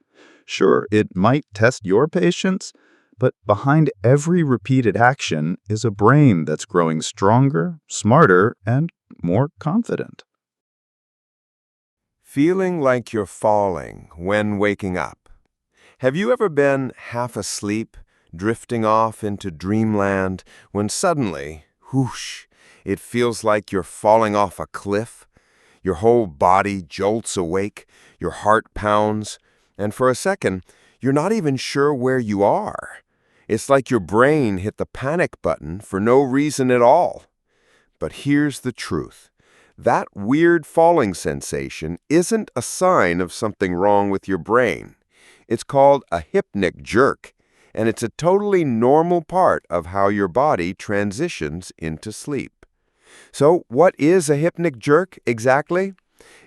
Sure, it might test your patience, but behind every repeated action is a brain that's growing stronger, smarter, and more confident. Feeling like you're falling when waking up. Have you ever been half asleep, drifting off into dreamland, when suddenly, whoosh, it feels like you're falling off a cliff? Your whole body jolts awake, your heart pounds, and for a second, you're not even sure where you are. It's like your brain hit the panic button for no reason at all. But here's the truth. That weird falling sensation isn't a sign of something wrong with your brain. It's called a hypnic jerk, and it's a totally normal part of how your body transitions into sleep. So what is a hypnic jerk exactly?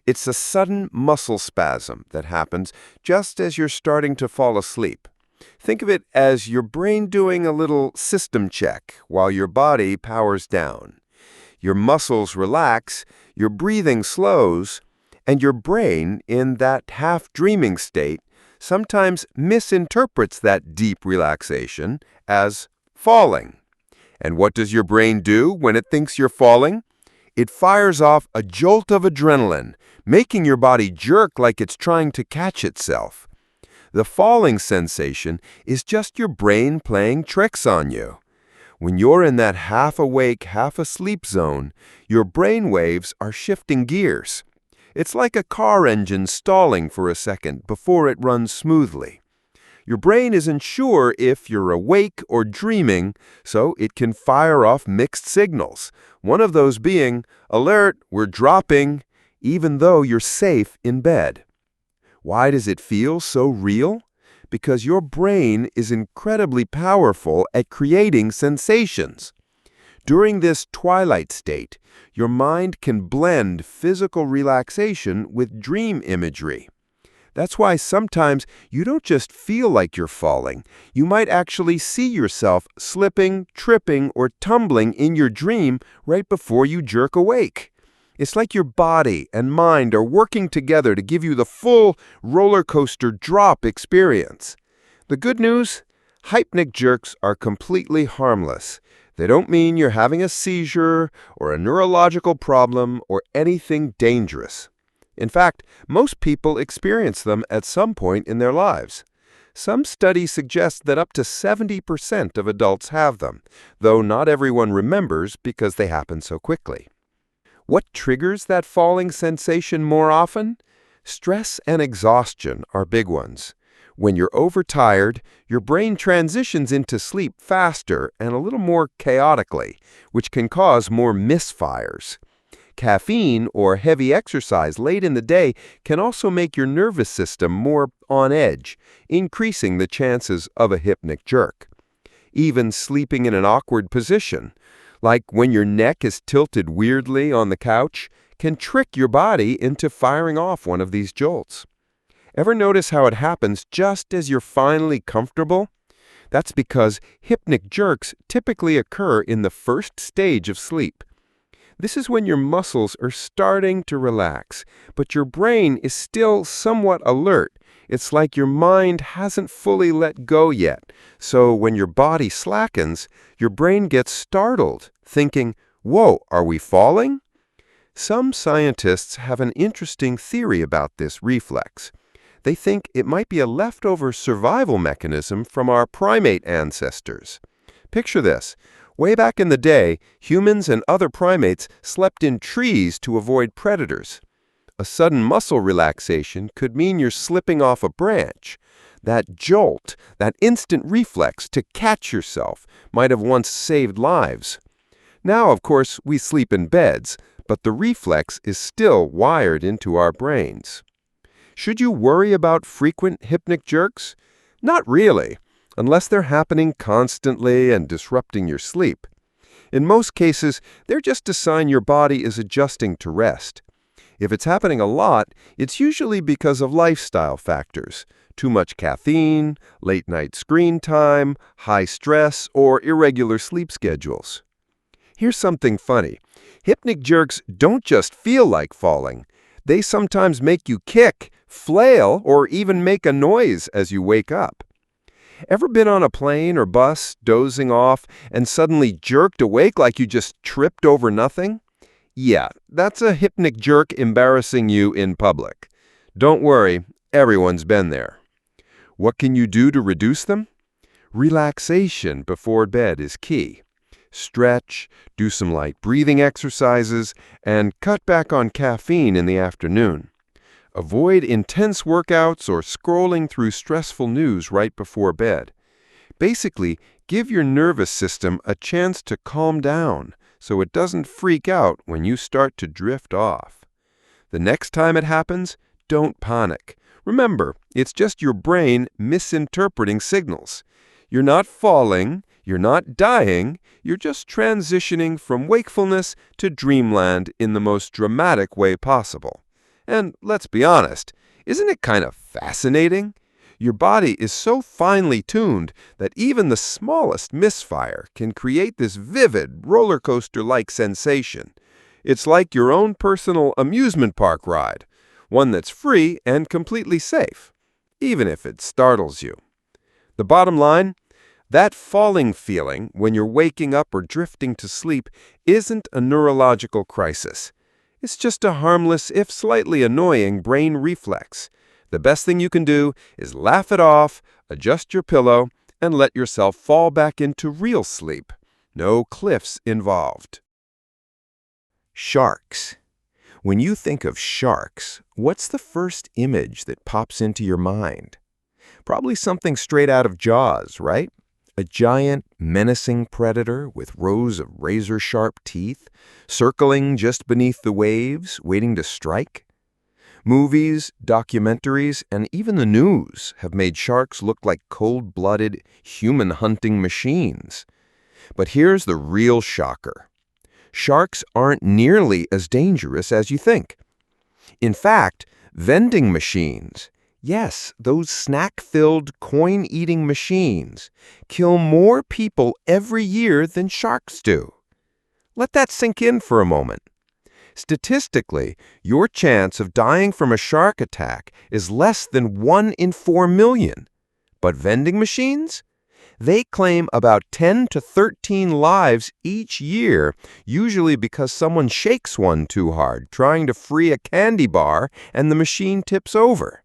It's a sudden muscle spasm that happens just as you're starting to fall asleep. Think of it as your brain doing a little system check while your body powers down. Your muscles relax, your breathing slows, and your brain, in that half-dreaming state, sometimes misinterprets that deep relaxation as falling. And what does your brain do when it thinks you're falling? It fires off a jolt of adrenaline, making your body jerk like it's trying to catch itself. The falling sensation is just your brain playing tricks on you. When you're in that half-awake, half-asleep zone, your brain waves are shifting gears. It's like a car engine stalling for a second before it runs smoothly. Your brain isn't sure if you're awake or dreaming, so it can fire off mixed signals, one of those being, "Alert, we're dropping," even though you're safe in bed. Why does it feel so real? Because your brain is incredibly powerful at creating sensations. During this twilight state, your mind can blend physical relaxation with dream imagery. That's why sometimes you don't just feel like you're falling. You might actually see yourself slipping, tripping, or tumbling in your dream right before you jerk awake. It's like your body and mind are working together to give you the full roller coaster drop experience. The good news? Hypnic jerks are completely harmless. They don't mean you're having a seizure or a neurological problem or anything dangerous. In fact, most people experience them at some point in their lives. Some studies suggest that up to 70% of adults have them, though not everyone remembers because they happen so quickly. What triggers that falling sensation more often? Stress and exhaustion are big ones. When you're overtired, your brain transitions into sleep faster and a little more chaotically, which can cause more misfires. Caffeine or heavy exercise late in the day can also make your nervous system more on edge, increasing the chances of a hypnic jerk. Even sleeping in an awkward position, like when your neck is tilted weirdly on the couch, can trick your body into firing off one of these jolts. Ever notice how it happens just as you're finally comfortable? That's because hypnic jerks typically occur in the first stage of sleep. This is when your muscles are starting to relax, but your brain is still somewhat alert. It's like your mind hasn't fully let go yet. So when your body slackens, your brain gets startled, thinking, "Whoa, are we falling?" Some scientists have an interesting theory about this reflex. They think it might be a leftover survival mechanism from our primate ancestors. Picture this. Way back in the day, humans and other primates slept in trees to avoid predators. A sudden muscle relaxation could mean you're slipping off a branch. That jolt, that instant reflex to catch yourself, might have once saved lives. Now, of course, we sleep in beds, but the reflex is still wired into our brains. Should you worry about frequent hypnic jerks? Not really, unless they're happening constantly and disrupting your sleep. In most cases, they're just a sign your body is adjusting to rest. If it's happening a lot, it's usually because of lifestyle factors: too much caffeine, late-night screen time, high stress, or irregular sleep schedules. Here's something funny. Hypnic jerks don't just feel like falling. They sometimes make you kick, flail, or even make a noise as you wake up. Ever been on a plane or bus, dozing off, and suddenly jerked awake like you just tripped over nothing? Yeah, that's a hypnic jerk embarrassing you in public. Don't worry, everyone's been there. What can you do to reduce them? Relaxation before bed is key. stretch, do some light breathing exercises, and cut back on caffeine in the afternoon. Avoid intense workouts or scrolling through stressful news right before bed. Basically, give your nervous system a chance to calm down so it doesn't freak out when you start to drift off. The next time it happens, don't panic. Remember, it's just your brain misinterpreting signals. You're not falling, you're not dying, you're just transitioning from wakefulness to dreamland in the most dramatic way possible. And let's be honest, isn't it kind of fascinating? Your body is so finely tuned that even the smallest misfire can create this vivid roller coaster-like sensation. It's like your own personal amusement park ride, one that's free and completely safe, even if it startles you. The bottom line, that falling feeling when you're waking up or drifting to sleep isn't a neurological crisis. It's just a harmless, if slightly annoying, brain reflex. The best thing you can do is laugh it off, adjust your pillow, and let yourself fall back into real sleep. No cliffs involved. Sharks. When you think of sharks, what's the first image that pops into your mind? Probably something straight out of Jaws, right? A giant, menacing predator with rows of razor-sharp teeth, circling just beneath the waves, waiting to strike. Movies, documentaries, and even the news have made sharks look like cold-blooded, human-hunting machines. But here's the real shocker. Sharks aren't nearly as dangerous as you think. In fact, vending machines, yes, those snack-filled, coin-eating machines, kill more people every year than sharks do. Let that sink in for a moment. Statistically, your chance of dying from a shark attack is less than 1 in 4 million. But vending machines? They claim about 10 to 13 lives each year, usually because someone shakes one too hard, trying to free a candy bar, and the machine tips over.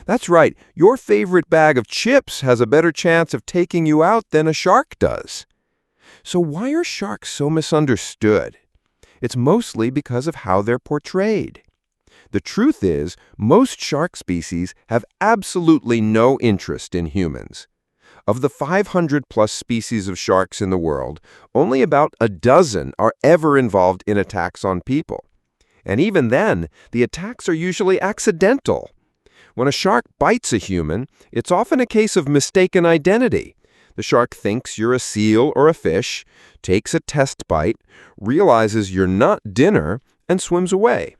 That's right, your favorite bag of chips has a better chance of taking you out than a shark does. So why are sharks so misunderstood? It's mostly because of how they're portrayed. The truth is, most shark species have absolutely no interest in humans. Of the 500-plus species of sharks in the world, only about a dozen are ever involved in attacks on people. And even then, the attacks are usually accidental. When a shark bites a human, it's often a case of mistaken identity. The shark thinks you're a seal or a fish, takes a test bite, realizes you're not dinner, and swims away.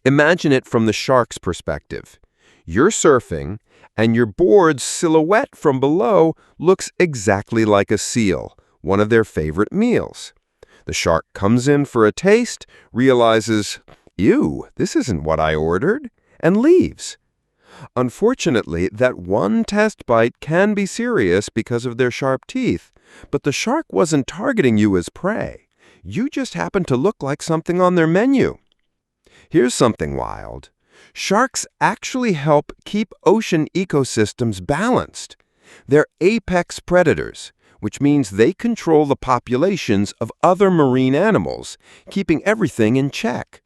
Imagine it from the shark's perspective. You're surfing, and your board's silhouette from below looks exactly like a seal, one of their favorite meals. The shark comes in for a taste, realizes, "Ew, this isn't what I ordered," and leaves. Unfortunately, that one test bite can be serious because of their sharp teeth, but the shark wasn't targeting you as prey. You just happened to look like something on their menu. Here's something wild. Sharks actually help keep ocean ecosystems balanced. They're apex predators, which means they control the populations of other marine animals, keeping everything in check.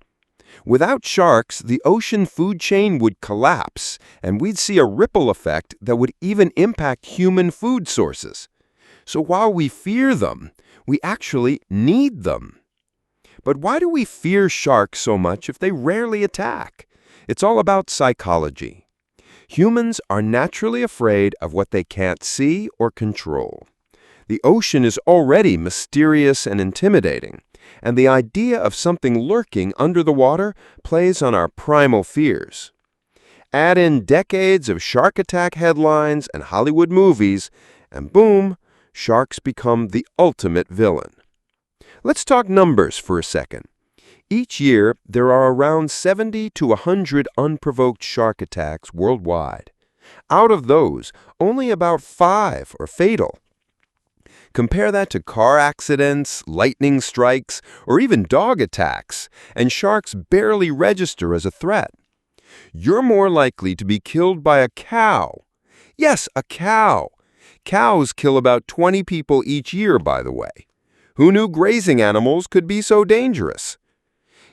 Without sharks, the ocean food chain would collapse, and we'd see a ripple effect that would even impact human food sources. So while we fear them, we actually need them. But why do we fear sharks so much if they rarely attack? It's all about psychology. Humans are naturally afraid of what they can't see or control. The ocean is already mysterious and intimidating, and the idea of something lurking under the water plays on our primal fears. Add in decades of shark attack headlines and Hollywood movies, and boom, sharks become the ultimate villain. Let's talk numbers for a second. Each year, there are around 70 to 100 unprovoked shark attacks worldwide. Out of those, only about 5 are fatal. Compare that to car accidents, lightning strikes, or even dog attacks, and sharks barely register as a threat. You're more likely to be killed by a cow. Yes, a cow. Cows kill about 20 people each year, by the way. Who knew grazing animals could be so dangerous?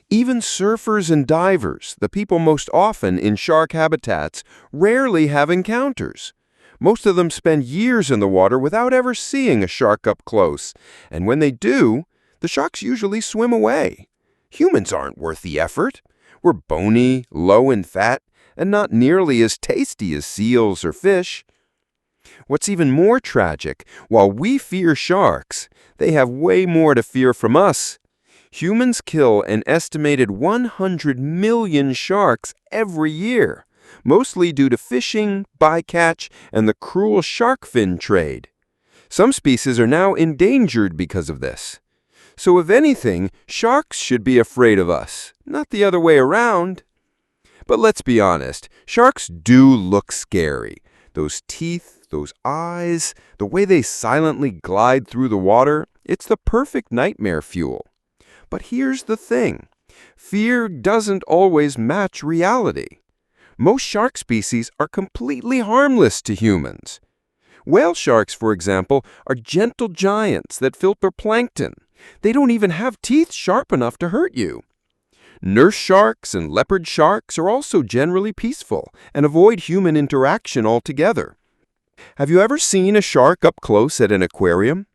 Even surfers and divers, the people most often in shark habitats, rarely have encounters. Most of them spend years in the water without ever seeing a shark up close, and when they do, the sharks usually swim away. Humans aren't worth the effort. We're bony, low in fat, and not nearly as tasty as seals or fish. What's even more tragic, while we fear sharks, they have way more to fear from us. Humans kill an estimated 100 million sharks every year, mostly due to fishing, bycatch, and the cruel shark fin trade. Some species are now endangered because of this. So if anything, sharks should be afraid of us, not the other way around. But let's be honest, sharks do look scary. Those teeth, those eyes, the way they silently glide through the water, it's the perfect nightmare fuel. But here's the thing. Fear doesn't always match reality. Most shark species are completely harmless to humans. Whale sharks, for example, are gentle giants that filter plankton. They don't even have teeth sharp enough to hurt you. Nurse sharks and leopard sharks are also generally peaceful and avoid human interaction altogether. Have you ever seen a shark up close at an aquarium?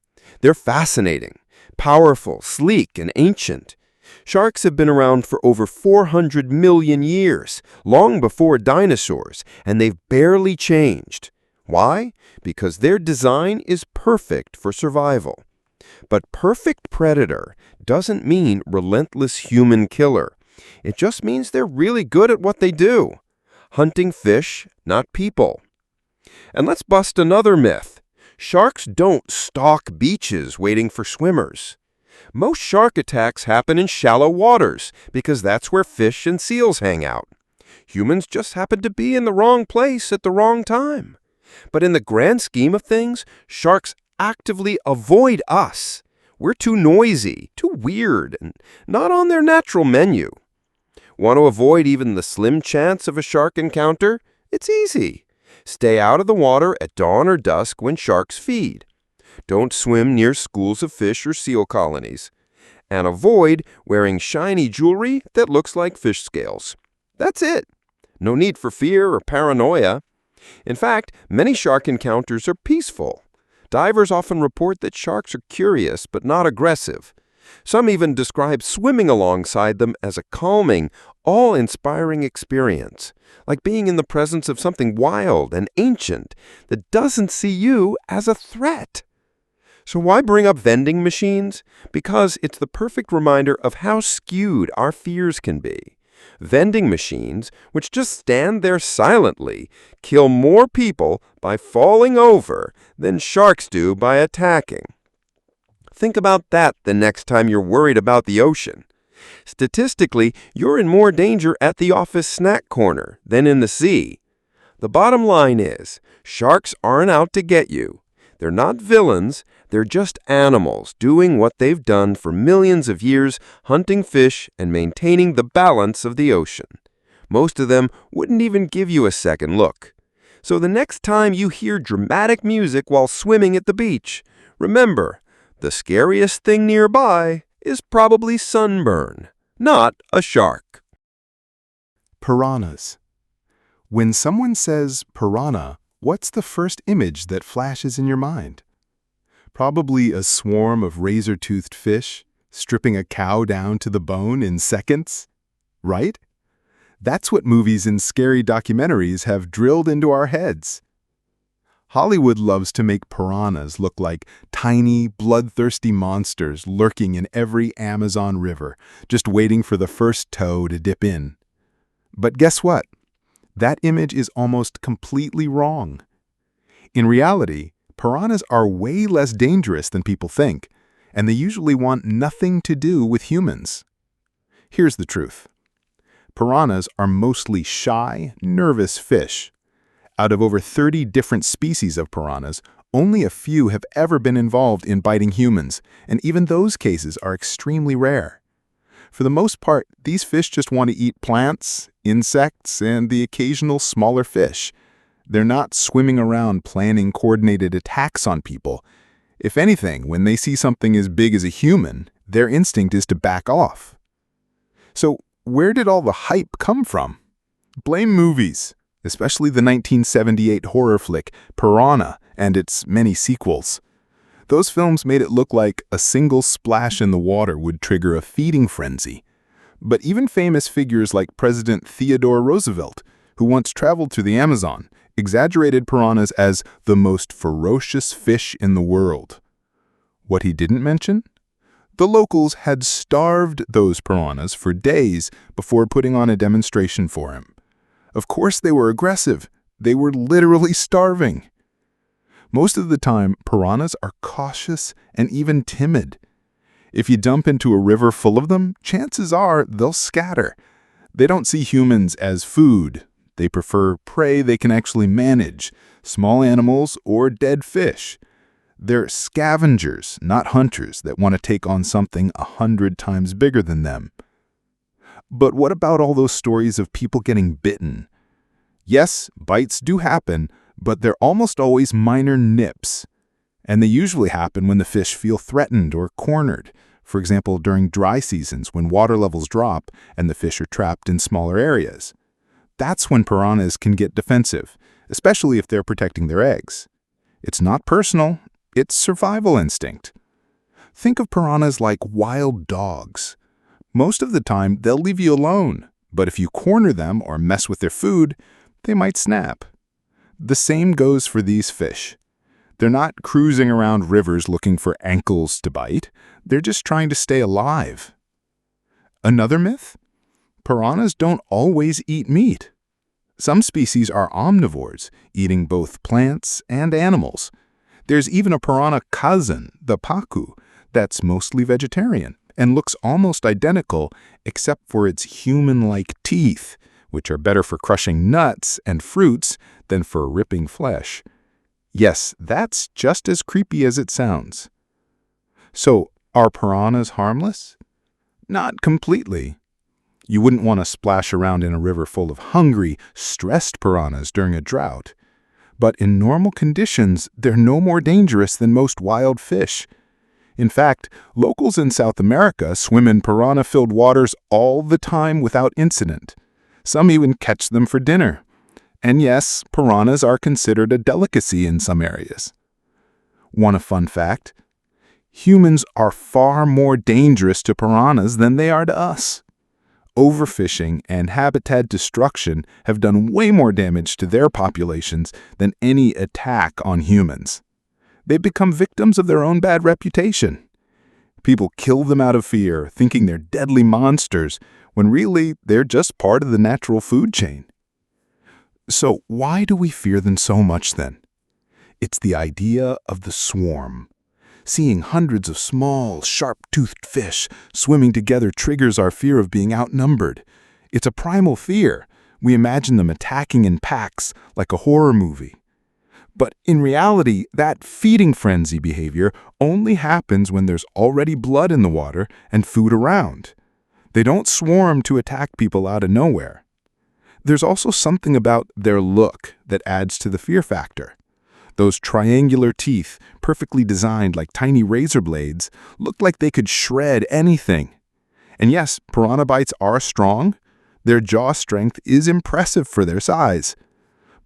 They're fascinating, powerful, sleek, and ancient. Sharks have been around for over 400 million years, long before dinosaurs, and they've barely changed. Why? Because their design is perfect for survival. But perfect predator doesn't mean relentless human killer. It just means they're really good at what they do. Hunting fish, not people. And let's bust another myth. Sharks don't stalk beaches waiting for swimmers. Most shark attacks happen in shallow waters because that's where fish and seals hang out. Humans just happen to be in the wrong place at the wrong time. But in the grand scheme of things, sharks actively avoid us. We're too noisy, too weird, and not on their natural menu. Want to avoid even the slim chance of a shark encounter? It's easy. Stay out of the water at dawn or dusk when sharks feed. Don't swim near schools of fish or seal colonies. And avoid wearing shiny jewelry that looks like fish scales. That's it. No need for fear or paranoia. In fact, many shark encounters are peaceful. Divers often report that sharks are curious but not aggressive. Some even describe swimming alongside them as a calming, awe-inspiring experience, like being in the presence of something wild and ancient that doesn't see you as a threat. So why bring up vending machines? Because it's the perfect reminder of how skewed our fears can be. Vending machines, which just stand there silently, kill more people by falling over than sharks do by attacking. Think about that the next time you're worried about the ocean. Statistically, you're in more danger at the office snack corner than in the sea. The bottom line is, sharks aren't out to get you. They're not villains, they're just animals doing what they've done for millions of years, hunting fish and maintaining the balance of the ocean. Most of them wouldn't even give you a second look. So the next time you hear dramatic music while swimming at the beach, remember, the scariest thing nearby is probably sunburn, not a shark. Piranhas. When someone says piranha, what's the first image that flashes in your mind? Probably a swarm of razor-toothed fish, stripping a cow down to the bone in seconds, right? That's what movies and scary documentaries have drilled into our heads. Hollywood loves to make piranhas look like tiny, bloodthirsty monsters lurking in every Amazon river, just waiting for the first toe to dip in. But guess what? That image is almost completely wrong. In reality, piranhas are way less dangerous than people think, and they usually want nothing to do with humans. Here's the truth. Piranhas are mostly shy, nervous fish. Out of over 30 different species of piranhas, only a few have ever been involved in biting humans, and even those cases are extremely rare. For the most part, these fish just want to eat plants, insects, and the occasional smaller fish. They're not swimming around planning coordinated attacks on people. If anything, when they see something as big as a human, their instinct is to back off. So, where did all the hype come from? Blame movies, especially the 1978 horror flick Piranha and its many sequels. Those films made it look like a single splash in the water would trigger a feeding frenzy. But even famous figures like President Theodore Roosevelt, who once traveled to the Amazon, exaggerated piranhas as the most ferocious fish in the world. What he didn't mention? The locals had starved those piranhas for days before putting on a demonstration for him. Of course they were aggressive. They were literally starving. Most of the time, piranhas are cautious and even timid. If you dump into a river full of them, chances are they'll scatter. They don't see humans as food. They prefer prey they can actually manage, small animals or dead fish. They're scavengers, not hunters that want to take on something 100 times bigger than them. But what about all those stories of people getting bitten? Yes, bites do happen, but they're almost always minor nips. And they usually happen when the fish feel threatened or cornered, for example, during dry seasons when water levels drop and the fish are trapped in smaller areas. That's when piranhas can get defensive, especially if they're protecting their eggs. It's not personal, it's survival instinct. Think of piranhas like wild dogs. Most of the time, they'll leave you alone, but if you corner them or mess with their food, they might snap. The same goes for these fish. They're not cruising around rivers looking for ankles to bite. They're just trying to stay alive. Another myth? Piranhas don't always eat meat. Some species are omnivores, eating both plants and animals. There's even a piranha cousin, the pacu, that's mostly vegetarian and looks almost identical except for its human-like teeth, which are better for crushing nuts and fruits than for ripping flesh. Yes, that's just as creepy as it sounds. So, are piranhas harmless? Not completely. You wouldn't want to splash around in a river full of hungry, stressed piranhas during a drought. But in normal conditions, they're no more dangerous than most wild fish. In fact, locals in South America swim in piranha-filled waters all the time without incident. Some even catch them for dinner. And yes, piranhas are considered a delicacy in some areas. Want a fun fact? Humans are far more dangerous to piranhas than they are to us. Overfishing and habitat destruction have done way more damage to their populations than any attack on humans. They've become victims of their own bad reputation. People kill them out of fear, thinking they're deadly monsters, when really they're just part of the natural food chain. So why do we fear them so much then? It's the idea of the swarm. Seeing hundreds of small, sharp-toothed fish swimming together triggers our fear of being outnumbered. It's a primal fear. We imagine them attacking in packs like a horror movie. But in reality, that feeding frenzy behavior only happens when there's already blood in the water and food around. They don't swarm to attack people out of nowhere. There's also something about their look that adds to the fear factor. Those triangular teeth, perfectly designed like tiny razor blades, look like they could shred anything. And yes, piranha bites are strong. Their jaw strength is impressive for their size.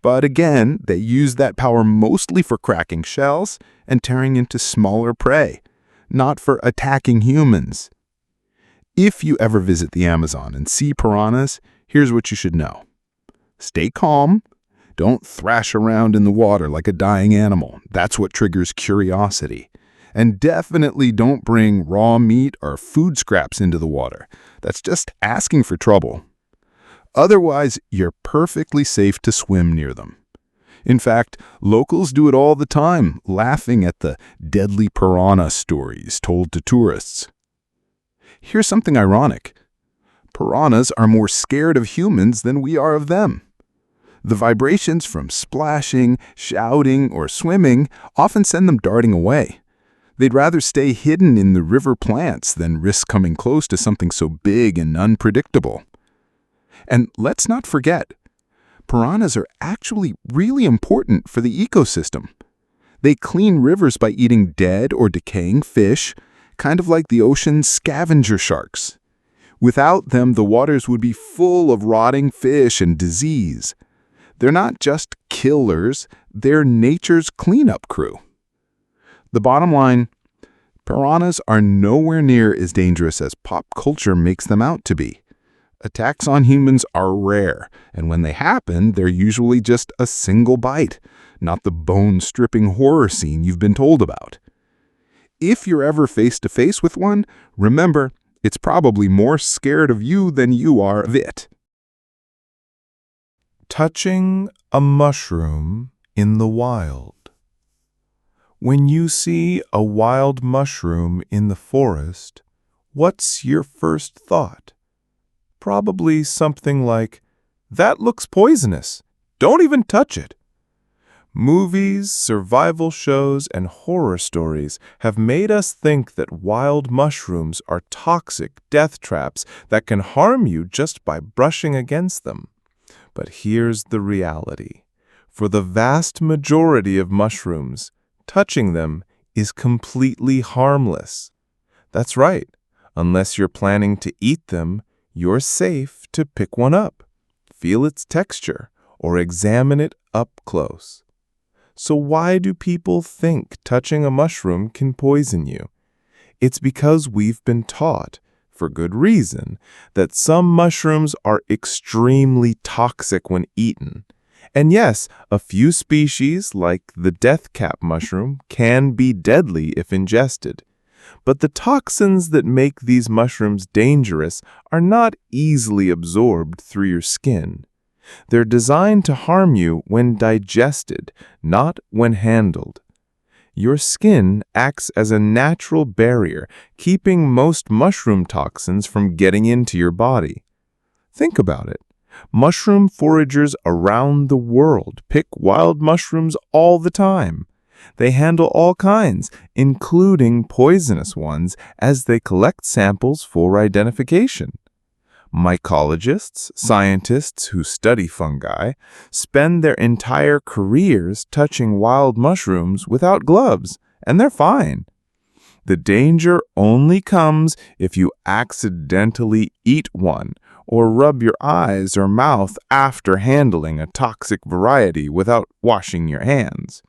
But again, they use that power mostly for cracking shells and tearing into smaller prey, not for attacking humans. If you ever visit the Amazon and see piranhas, here's what you should know. Stay calm. Don't thrash around in the water like a dying animal. That's what triggers curiosity. And definitely don't bring raw meat or food scraps into the water. That's just asking for trouble. Otherwise, you're perfectly safe to swim near them. In fact, locals do it all the time, laughing at the deadly piranha stories told to tourists. Here's something ironic. Piranhas are more scared of humans than we are of them. The vibrations from splashing, shouting, or swimming often send them darting away. They'd rather stay hidden in the river plants than risk coming close to something so big and unpredictable. And let's not forget, piranhas are actually really important for the ecosystem. They clean rivers by eating dead or decaying fish, kind of like the ocean's scavenger sharks. Without them, the waters would be full of rotting fish and disease. They're not just killers, they're nature's cleanup crew. The bottom line, piranhas are nowhere near as dangerous as pop culture makes them out to be. Attacks on humans are rare, and when they happen, they're usually just a single bite, not the bone-stripping horror scene you've been told about. If you're ever face-to-face with one, remember, it's probably more scared of you than you are of it. Touching a mushroom in the wild. When you see a wild mushroom in the forest, what's your first thought? Probably something like, "That looks poisonous. Don't even touch it." Movies, survival shows, and horror stories have made us think that wild mushrooms are toxic death traps that can harm you just by brushing against them. But here's the reality. For the vast majority of mushrooms, touching them is completely harmless. That's right. Unless you're planning to eat them, you're safe to pick one up, feel its texture, or examine it up close. So why do people think touching a mushroom can poison you? It's because we've been taught, for good reason, that some mushrooms are extremely toxic when eaten. And yes, a few species, like the death cap mushroom, can be deadly if ingested. But the toxins that make these mushrooms dangerous are not easily absorbed through your skin. They're designed to harm you when digested, not when handled. Your skin acts as a natural barrier, keeping most mushroom toxins from getting into your body. Think about it. Mushroom foragers around the world pick wild mushrooms all the time. They handle all kinds, including poisonous ones, as they collect samples for identification. Mycologists, scientists who study fungi, spend their entire careers touching wild mushrooms without gloves, and they're fine. The danger only comes if you accidentally eat one or rub your eyes or mouth after handling a toxic variety without washing your hands.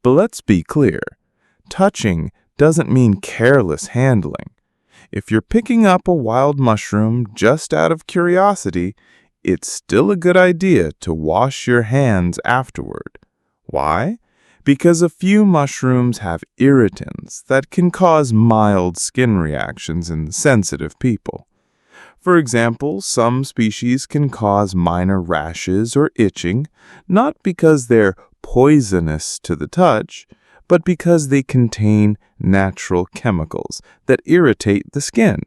But let's be clear, touching doesn't mean careless handling. If you're picking up a wild mushroom just out of curiosity, it's still a good idea to wash your hands afterward. Why? Because a few mushrooms have irritants that can cause mild skin reactions in sensitive people. For example, some species can cause minor rashes or itching, not because they're poisonous to the touch, but because they contain natural chemicals that irritate the skin,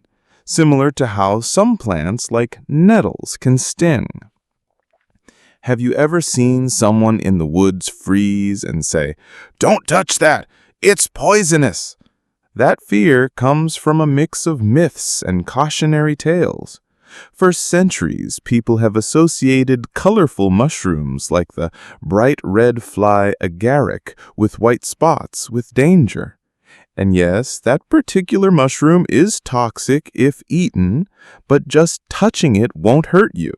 similar to how some plants like nettles can sting. Have you ever seen someone in the woods freeze and say, "Don't touch that! It's poisonous!" That fear comes from a mix of myths and cautionary tales. For centuries, people have associated colorful mushrooms like the bright red fly agaric with white spots with danger. And yes, that particular mushroom is toxic if eaten, but just touching it won't hurt you.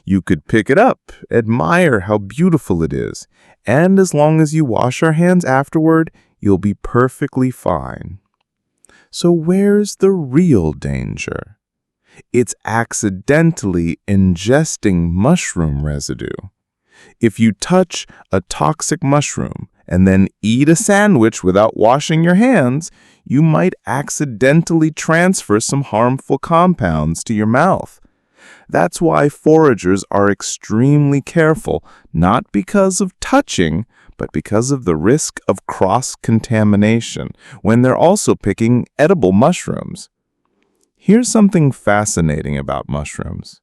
You could pick it up, admire how beautiful it is, and as long as you wash your hands afterward, you'll be perfectly fine. So where's the real danger? It's accidentally ingesting mushroom residue. If you touch a toxic mushroom and then eat a sandwich without washing your hands, you might accidentally transfer some harmful compounds to your mouth. That's why foragers are extremely careful, not because of touching, but because of the risk of cross-contamination when they're also picking edible mushrooms. Here's something fascinating about mushrooms.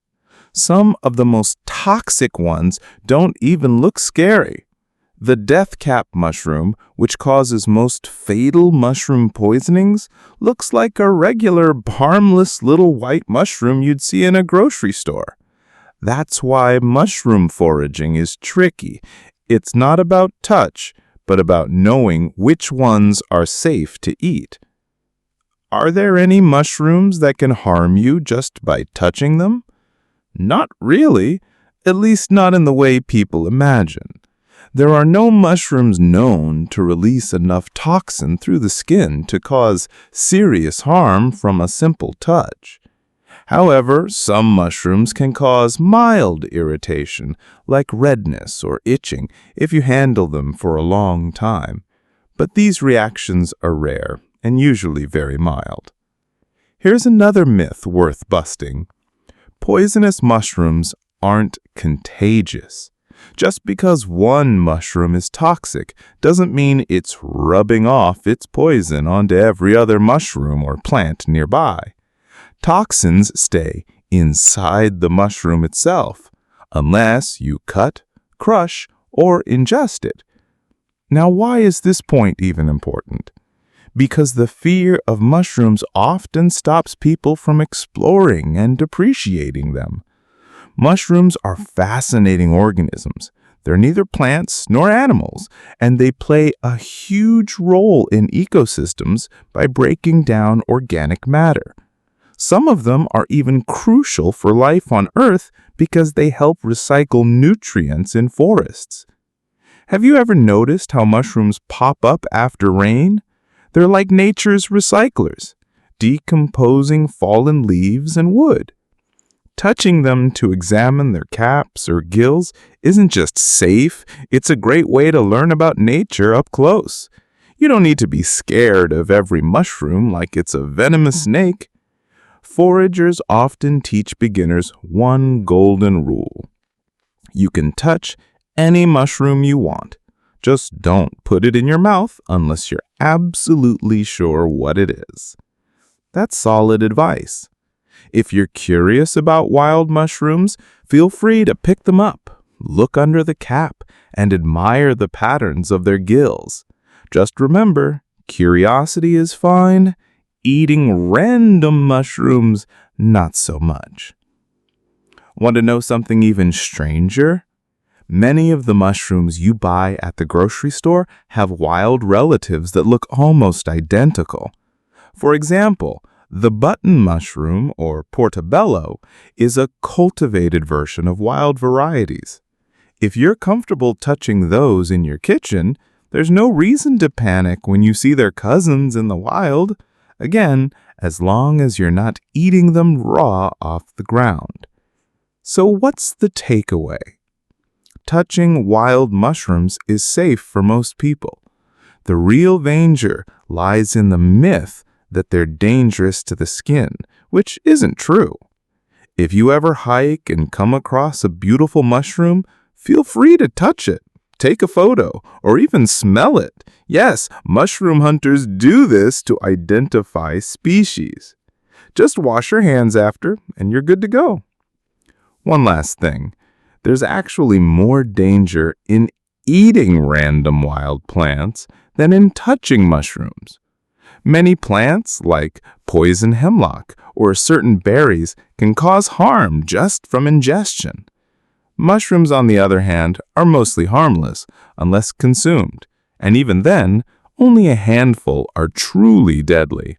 Some of the most toxic ones don't even look scary. The death cap mushroom, which causes most fatal mushroom poisonings, looks like a regular, harmless little white mushroom you'd see in a grocery store. That's why mushroom foraging is tricky. It's not about touch, but about knowing which ones are safe to eat. Are there any mushrooms that can harm you just by touching them? Not really, at least not in the way people imagine. There are no mushrooms known to release enough toxin through the skin to cause serious harm from a simple touch. However, some mushrooms can cause mild irritation, like redness or itching, if you handle them for a long time. But these reactions are rare and usually very mild. Here's another myth worth busting. Poisonous mushrooms aren't contagious. Just because one mushroom is toxic doesn't mean it's rubbing off its poison onto every other mushroom or plant nearby. Toxins stay inside the mushroom itself, unless you cut, crush, or ingest it. Now, why is this point even important? Because the fear of mushrooms often stops people from exploring and appreciating them. Mushrooms are fascinating organisms. They're neither plants nor animals, and they play a huge role in ecosystems by breaking down organic matter. Some of them are even crucial for life on Earth because they help recycle nutrients in forests. Have you ever noticed how mushrooms pop up after rain? They're like nature's recyclers, decomposing fallen leaves and wood. Touching them to examine their caps or gills isn't just safe, it's a great way to learn about nature up close. You don't need to be scared of every mushroom like it's a venomous snake. Foragers often teach beginners one golden rule. You can touch any mushroom you want. Just don't put it in your mouth unless you're absolutely sure what it is. That's solid advice. If you're curious about wild mushrooms, feel free to pick them up, look under the cap, and admire the patterns of their gills. Just remember, curiosity is fine. Eating random mushrooms, not so much. Want to know something even stranger? Many of the mushrooms you buy at the grocery store have wild relatives that look almost identical. For example, the button mushroom, or portobello, is a cultivated version of wild varieties. If you're comfortable touching those in your kitchen, there's no reason to panic when you see their cousins in the wild. Again, as long as you're not eating them raw off the ground. So what's the takeaway? Touching wild mushrooms is safe for most people. The real danger lies in the myth that they're dangerous to the skin, which isn't true. If you ever hike and come across a beautiful mushroom, feel free to touch it, take a photo, or even smell it. Yes, mushroom hunters do this to identify species. Just wash your hands after, and you're good to go. One last thing. There's actually more danger in eating random wild plants than in touching mushrooms. Many plants, like poison hemlock or certain berries, can cause harm just from ingestion. Mushrooms, on the other hand, are mostly harmless unless consumed, and even then, only a handful are truly deadly.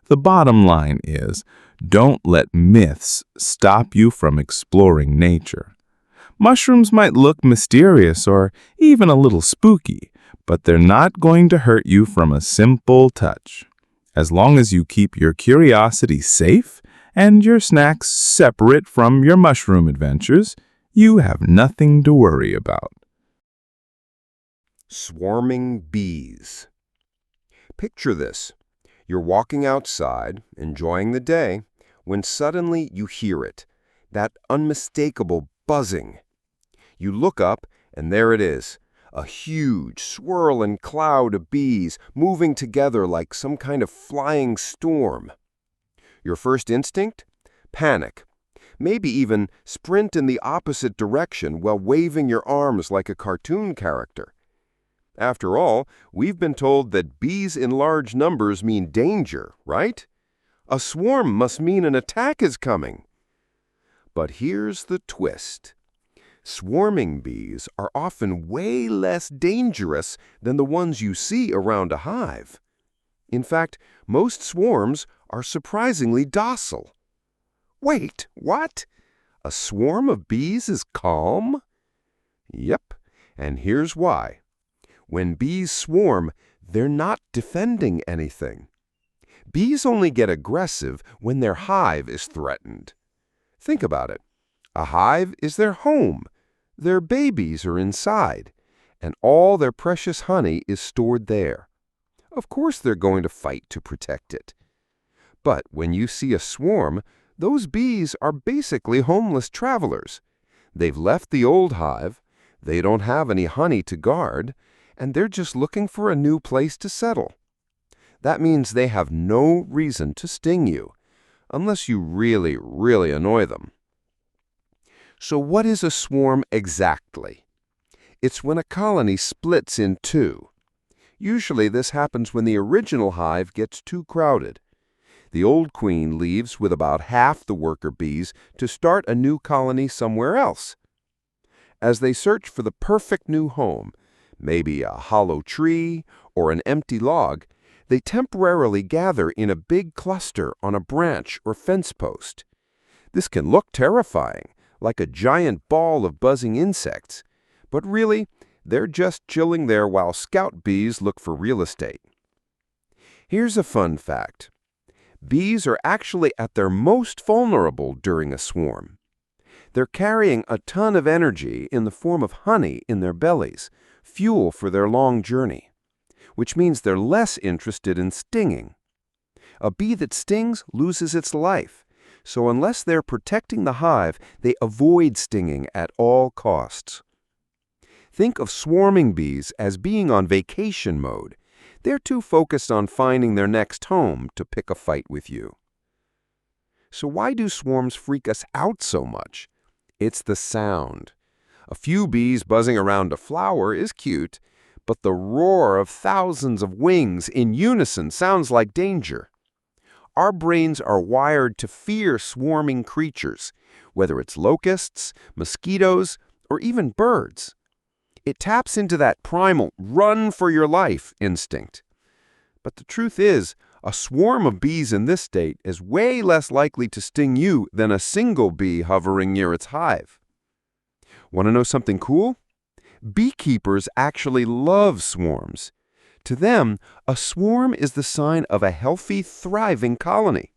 The bottom line is, don't let myths stop you from exploring nature. Mushrooms might look mysterious or even a little spooky, but they're not going to hurt you from a simple touch. As long as you keep your curiosity safe and your snacks separate from your mushroom adventures, you have nothing to worry about. Swarming bees. Picture this. You're walking outside, enjoying the day, when suddenly you hear it, that unmistakable buzzing. You look up, and there it is, a huge, swirling cloud of bees moving together like some kind of flying storm. Your first instinct? Panic. Maybe even sprint in the opposite direction while waving your arms like a cartoon character. After all, we've been told that bees in large numbers mean danger, right? A swarm must mean an attack is coming. But here's the twist. Swarming bees are often way less dangerous than the ones you see around a hive. In fact, most swarms are surprisingly docile. Wait, what? A swarm of bees is calm? Yep, and here's why. When bees swarm, they're not defending anything. Bees only get aggressive when their hive is threatened. Think about it. A hive is their home. Their babies are inside, and all their precious honey is stored there. Of course they're going to fight to protect it. But when you see a swarm, those bees are basically homeless travelers. They've left the old hive, they don't have any honey to guard, and they're just looking for a new place to settle. That means they have no reason to sting you, unless you really, really annoy them. So what is a swarm exactly? It's when a colony splits in two. Usually this happens when the original hive gets too crowded. The old queen leaves with about half the worker bees to start a new colony somewhere else. As they search for the perfect new home, maybe a hollow tree or an empty log, they temporarily gather in a big cluster on a branch or fence post. This can look terrifying, like a giant ball of buzzing insects, but really, they're just chilling there while scout bees look for real estate. Here's a fun fact. Bees are actually at their most vulnerable during a swarm. They're carrying a ton of energy in the form of honey in their bellies, fuel for their long journey, which means they're less interested in stinging. A bee that stings loses its life, so unless they're protecting the hive, they avoid stinging at all costs. Think of swarming bees as being on vacation mode. They're too focused on finding their next home to pick a fight with you. So why do swarms freak us out so much? It's the sound. A few bees buzzing around a flower is cute, but the roar of thousands of wings in unison sounds like danger. Our brains are wired to fear swarming creatures, whether it's locusts, mosquitoes, or even birds. It taps into that primal run-for-your-life instinct. But the truth is, a swarm of bees in this state is way less likely to sting you than a single bee hovering near its hive. Want to know something cool? Beekeepers actually love swarms. To them, a swarm is the sign of a healthy, thriving colony.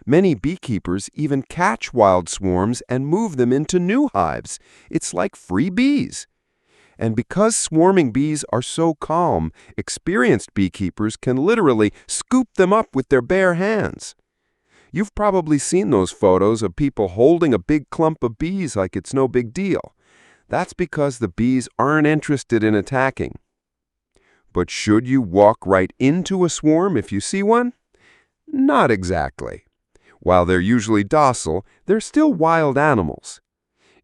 Many beekeepers even catch wild swarms and move them into new hives. It's like free bees. And because swarming bees are so calm, experienced beekeepers can literally scoop them up with their bare hands. You've probably seen those photos of people holding a big clump of bees like it's no big deal. That's because the bees aren't interested in attacking. But should you walk right into a swarm if you see one? Not exactly. While they're usually docile, they're still wild animals.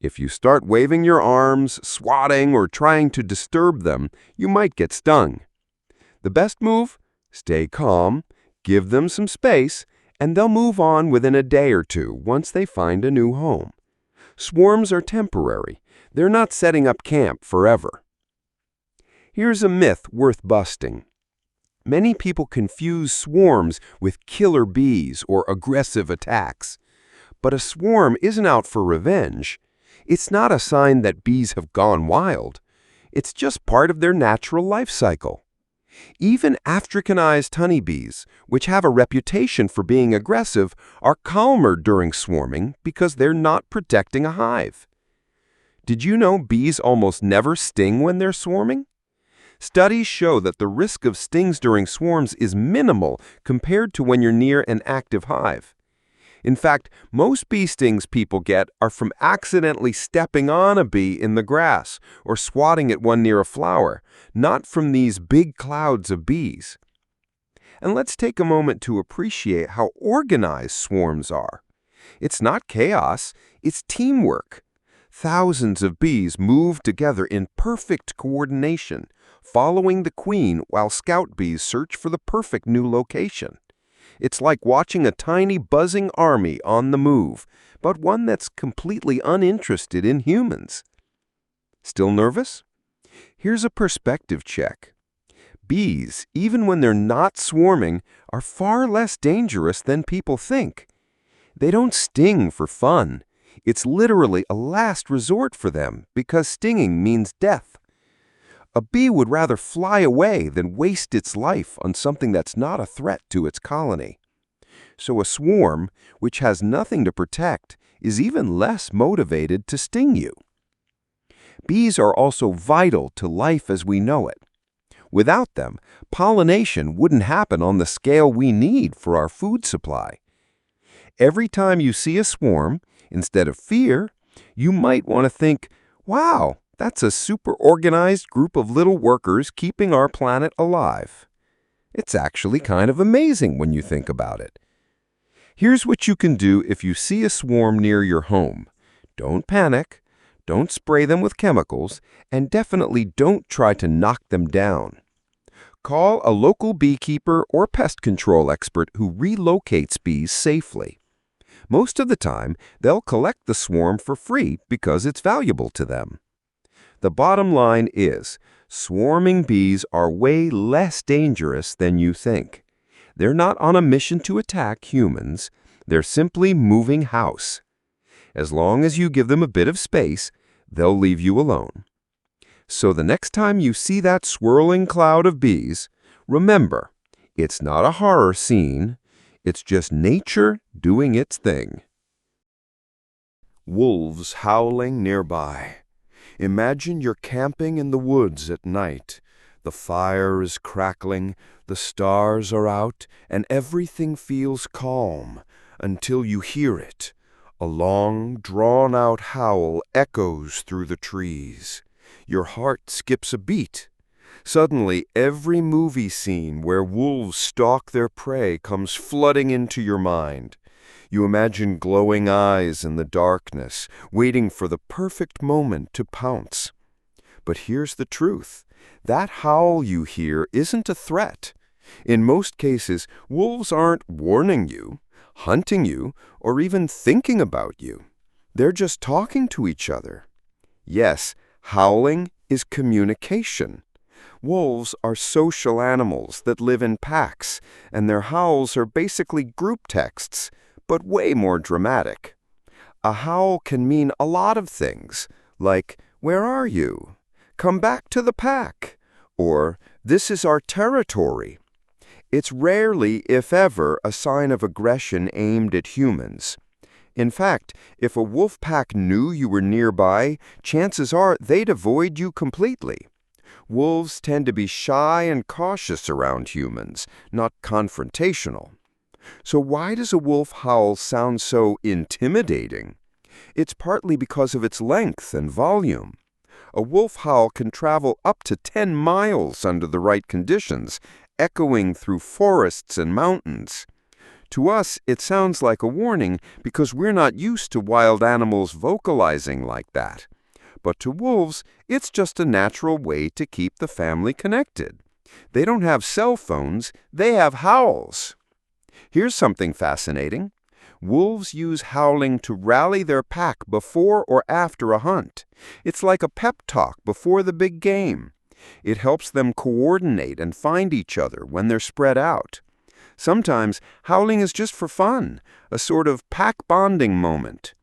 If you start waving your arms, swatting, or trying to disturb them, you might get stung. The best move? Stay calm, give them some space, and they'll move on within a day or two once they find a new home. Swarms are temporary. They're not setting up camp forever. Here's a myth worth busting. Many people confuse swarms with killer bees or aggressive attacks. But a swarm isn't out for revenge. It's not a sign that bees have gone wild. It's just part of their natural life cycle. Even Africanized honeybees, which have a reputation for being aggressive, are calmer during swarming because they're not protecting a hive. Did you know bees almost never sting when they're swarming? Studies show that the risk of stings during swarms is minimal compared to when you're near an active hive. In fact, most bee stings people get are from accidentally stepping on a bee in the grass or swatting at one near a flower, not from these big clouds of bees. And let's take a moment to appreciate how organized swarms are. It's not chaos, it's teamwork. Thousands of bees move together in perfect coordination, following the queen while scout bees search for the perfect new location. It's like watching a tiny buzzing army on the move, but one that's completely uninterested in humans. Still nervous? Here's a perspective check. Bees, even when they're not swarming, are far less dangerous than people think. They don't sting for fun. It's literally a last resort for them because stinging means death. A bee would rather fly away than waste its life on something that's not a threat to its colony. So a swarm, which has nothing to protect, is even less motivated to sting you. Bees are also vital to life as we know it. Without them, pollination wouldn't happen on the scale we need for our food supply. Every time you see a swarm, instead of fear, you might want to think, wow, that's a super organized group of little workers keeping our planet alive. It's actually kind of amazing when you think about it. Here's what you can do if you see a swarm near your home. Don't panic, don't spray them with chemicals, and definitely don't try to knock them down. Call a local beekeeper or pest control expert who relocates bees safely. Most of the time, they'll collect the swarm for free because it's valuable to them. The bottom line is, swarming bees are way less dangerous than you think. They're not on a mission to attack humans. They're simply moving house. As long as you give them a bit of space, they'll leave you alone. So the next time you see that swirling cloud of bees, remember, it's not a horror scene. It's just nature doing its thing. Wolves howling nearby. Imagine you're camping in the woods at night. The fire is crackling, the stars are out, and everything feels calm until you hear it. A long, drawn-out howl echoes through the trees. Your heart skips a beat. Suddenly, every movie scene where wolves stalk their prey comes flooding into your mind. You imagine glowing eyes in the darkness, waiting for the perfect moment to pounce. But here's the truth. That howl you hear isn't a threat. In most cases, wolves aren't warning you, hunting you, or even thinking about you. They're just talking to each other. Yes, howling is communication. Wolves are social animals that live in packs, and their howls are basically group texts, but way more dramatic. A howl can mean a lot of things, like, "Where are you?" "Come back to the pack," or "This is our territory." It's rarely, if ever, a sign of aggression aimed at humans. In fact, if a wolf pack knew you were nearby, chances are they'd avoid you completely. Wolves tend to be shy and cautious around humans, not confrontational. So why does a wolf howl sound so intimidating? It's partly because of its length and volume. A wolf howl can travel up to 10 miles under the right conditions, echoing through forests and mountains. To us, it sounds like a warning because we're not used to wild animals vocalizing like that. But to wolves, it's just a natural way to keep the family connected. They don't have cell phones, they have howls. Here's something fascinating. Wolves use howling to rally their pack before or after a hunt. It's like a pep talk before the big game. It helps them coordinate and find each other when they're spread out. Sometimes howling is just for fun, a sort of pack bonding moment.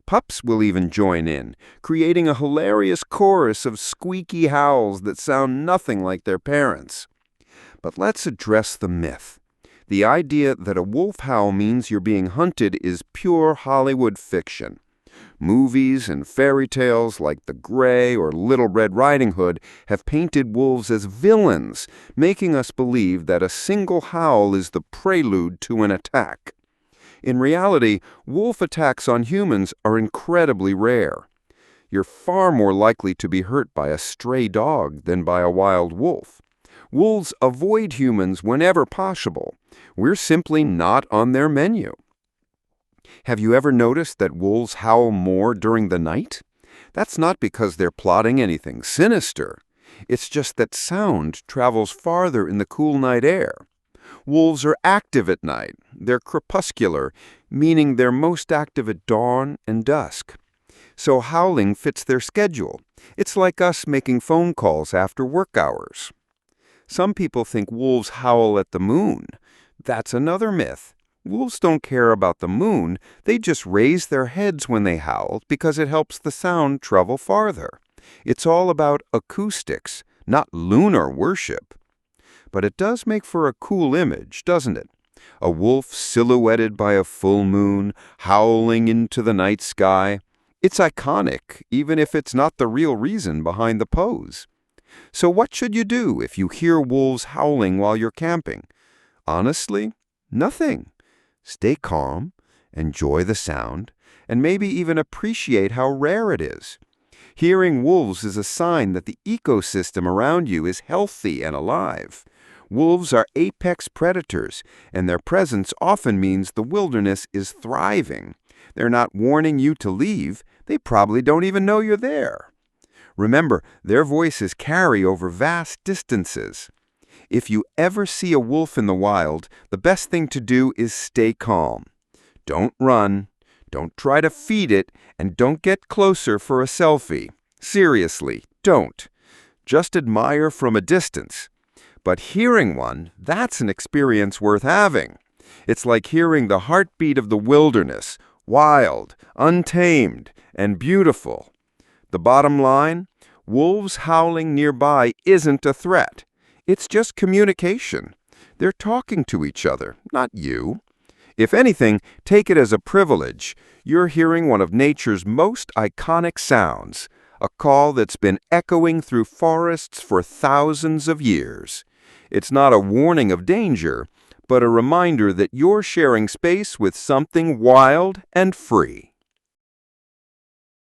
Pups will even join in, creating a hilarious chorus of squeaky howls that sound nothing like their parents. But let's address the myth. The idea that a wolf howl means you're being hunted is pure Hollywood fiction. Movies and fairy tales like The Grey or Little Red Riding Hood have painted wolves as villains, making us believe that a single howl is the prelude to an attack. In reality, wolf attacks on humans are incredibly rare. You're far more likely to be hurt by a stray dog than by a wild wolf. Wolves avoid humans whenever possible. We're simply not on their menu. Have you ever noticed that wolves howl more during the night? That's not because they're plotting anything sinister. It's just that sound travels farther in the cool night air. Wolves are active at night. They're crepuscular, meaning they're most active at dawn and dusk. So howling fits their schedule. It's like us making phone calls after work hours. Some people think wolves howl at the moon. That's another myth. Wolves don't care about the moon. They just raise their heads when they howl because it helps the sound travel farther. It's all about acoustics, not lunar worship. But it does make for a cool image, doesn't it? A wolf silhouetted by a full moon, howling into the night sky. It's iconic, even if it's not the real reason behind the pose. So what should you do if you hear wolves howling while you're camping? Honestly, nothing. Stay calm, enjoy the sound, and maybe even appreciate how rare it is. Hearing wolves is a sign that the ecosystem around you is healthy and alive. Wolves are apex predators, and their presence often means the wilderness is thriving. They're not warning you to leave. They probably don't even know you're there. Remember, their voices carry over vast distances. If you ever see a wolf in the wild, the best thing to do is stay calm. Don't run, don't try to feed it, and don't get closer for a selfie. Seriously, don't. Just admire from a distance. But hearing one, that's an experience worth having. It's like hearing the heartbeat of the wilderness, wild, untamed, and beautiful. The bottom line, wolves howling nearby isn't a threat. It's just communication. They're talking to each other, not you. If anything, take it as a privilege. You're hearing one of nature's most iconic sounds, a call that's been echoing through forests for thousands of years. It's not a warning of danger, but a reminder that you're sharing space with something wild and free.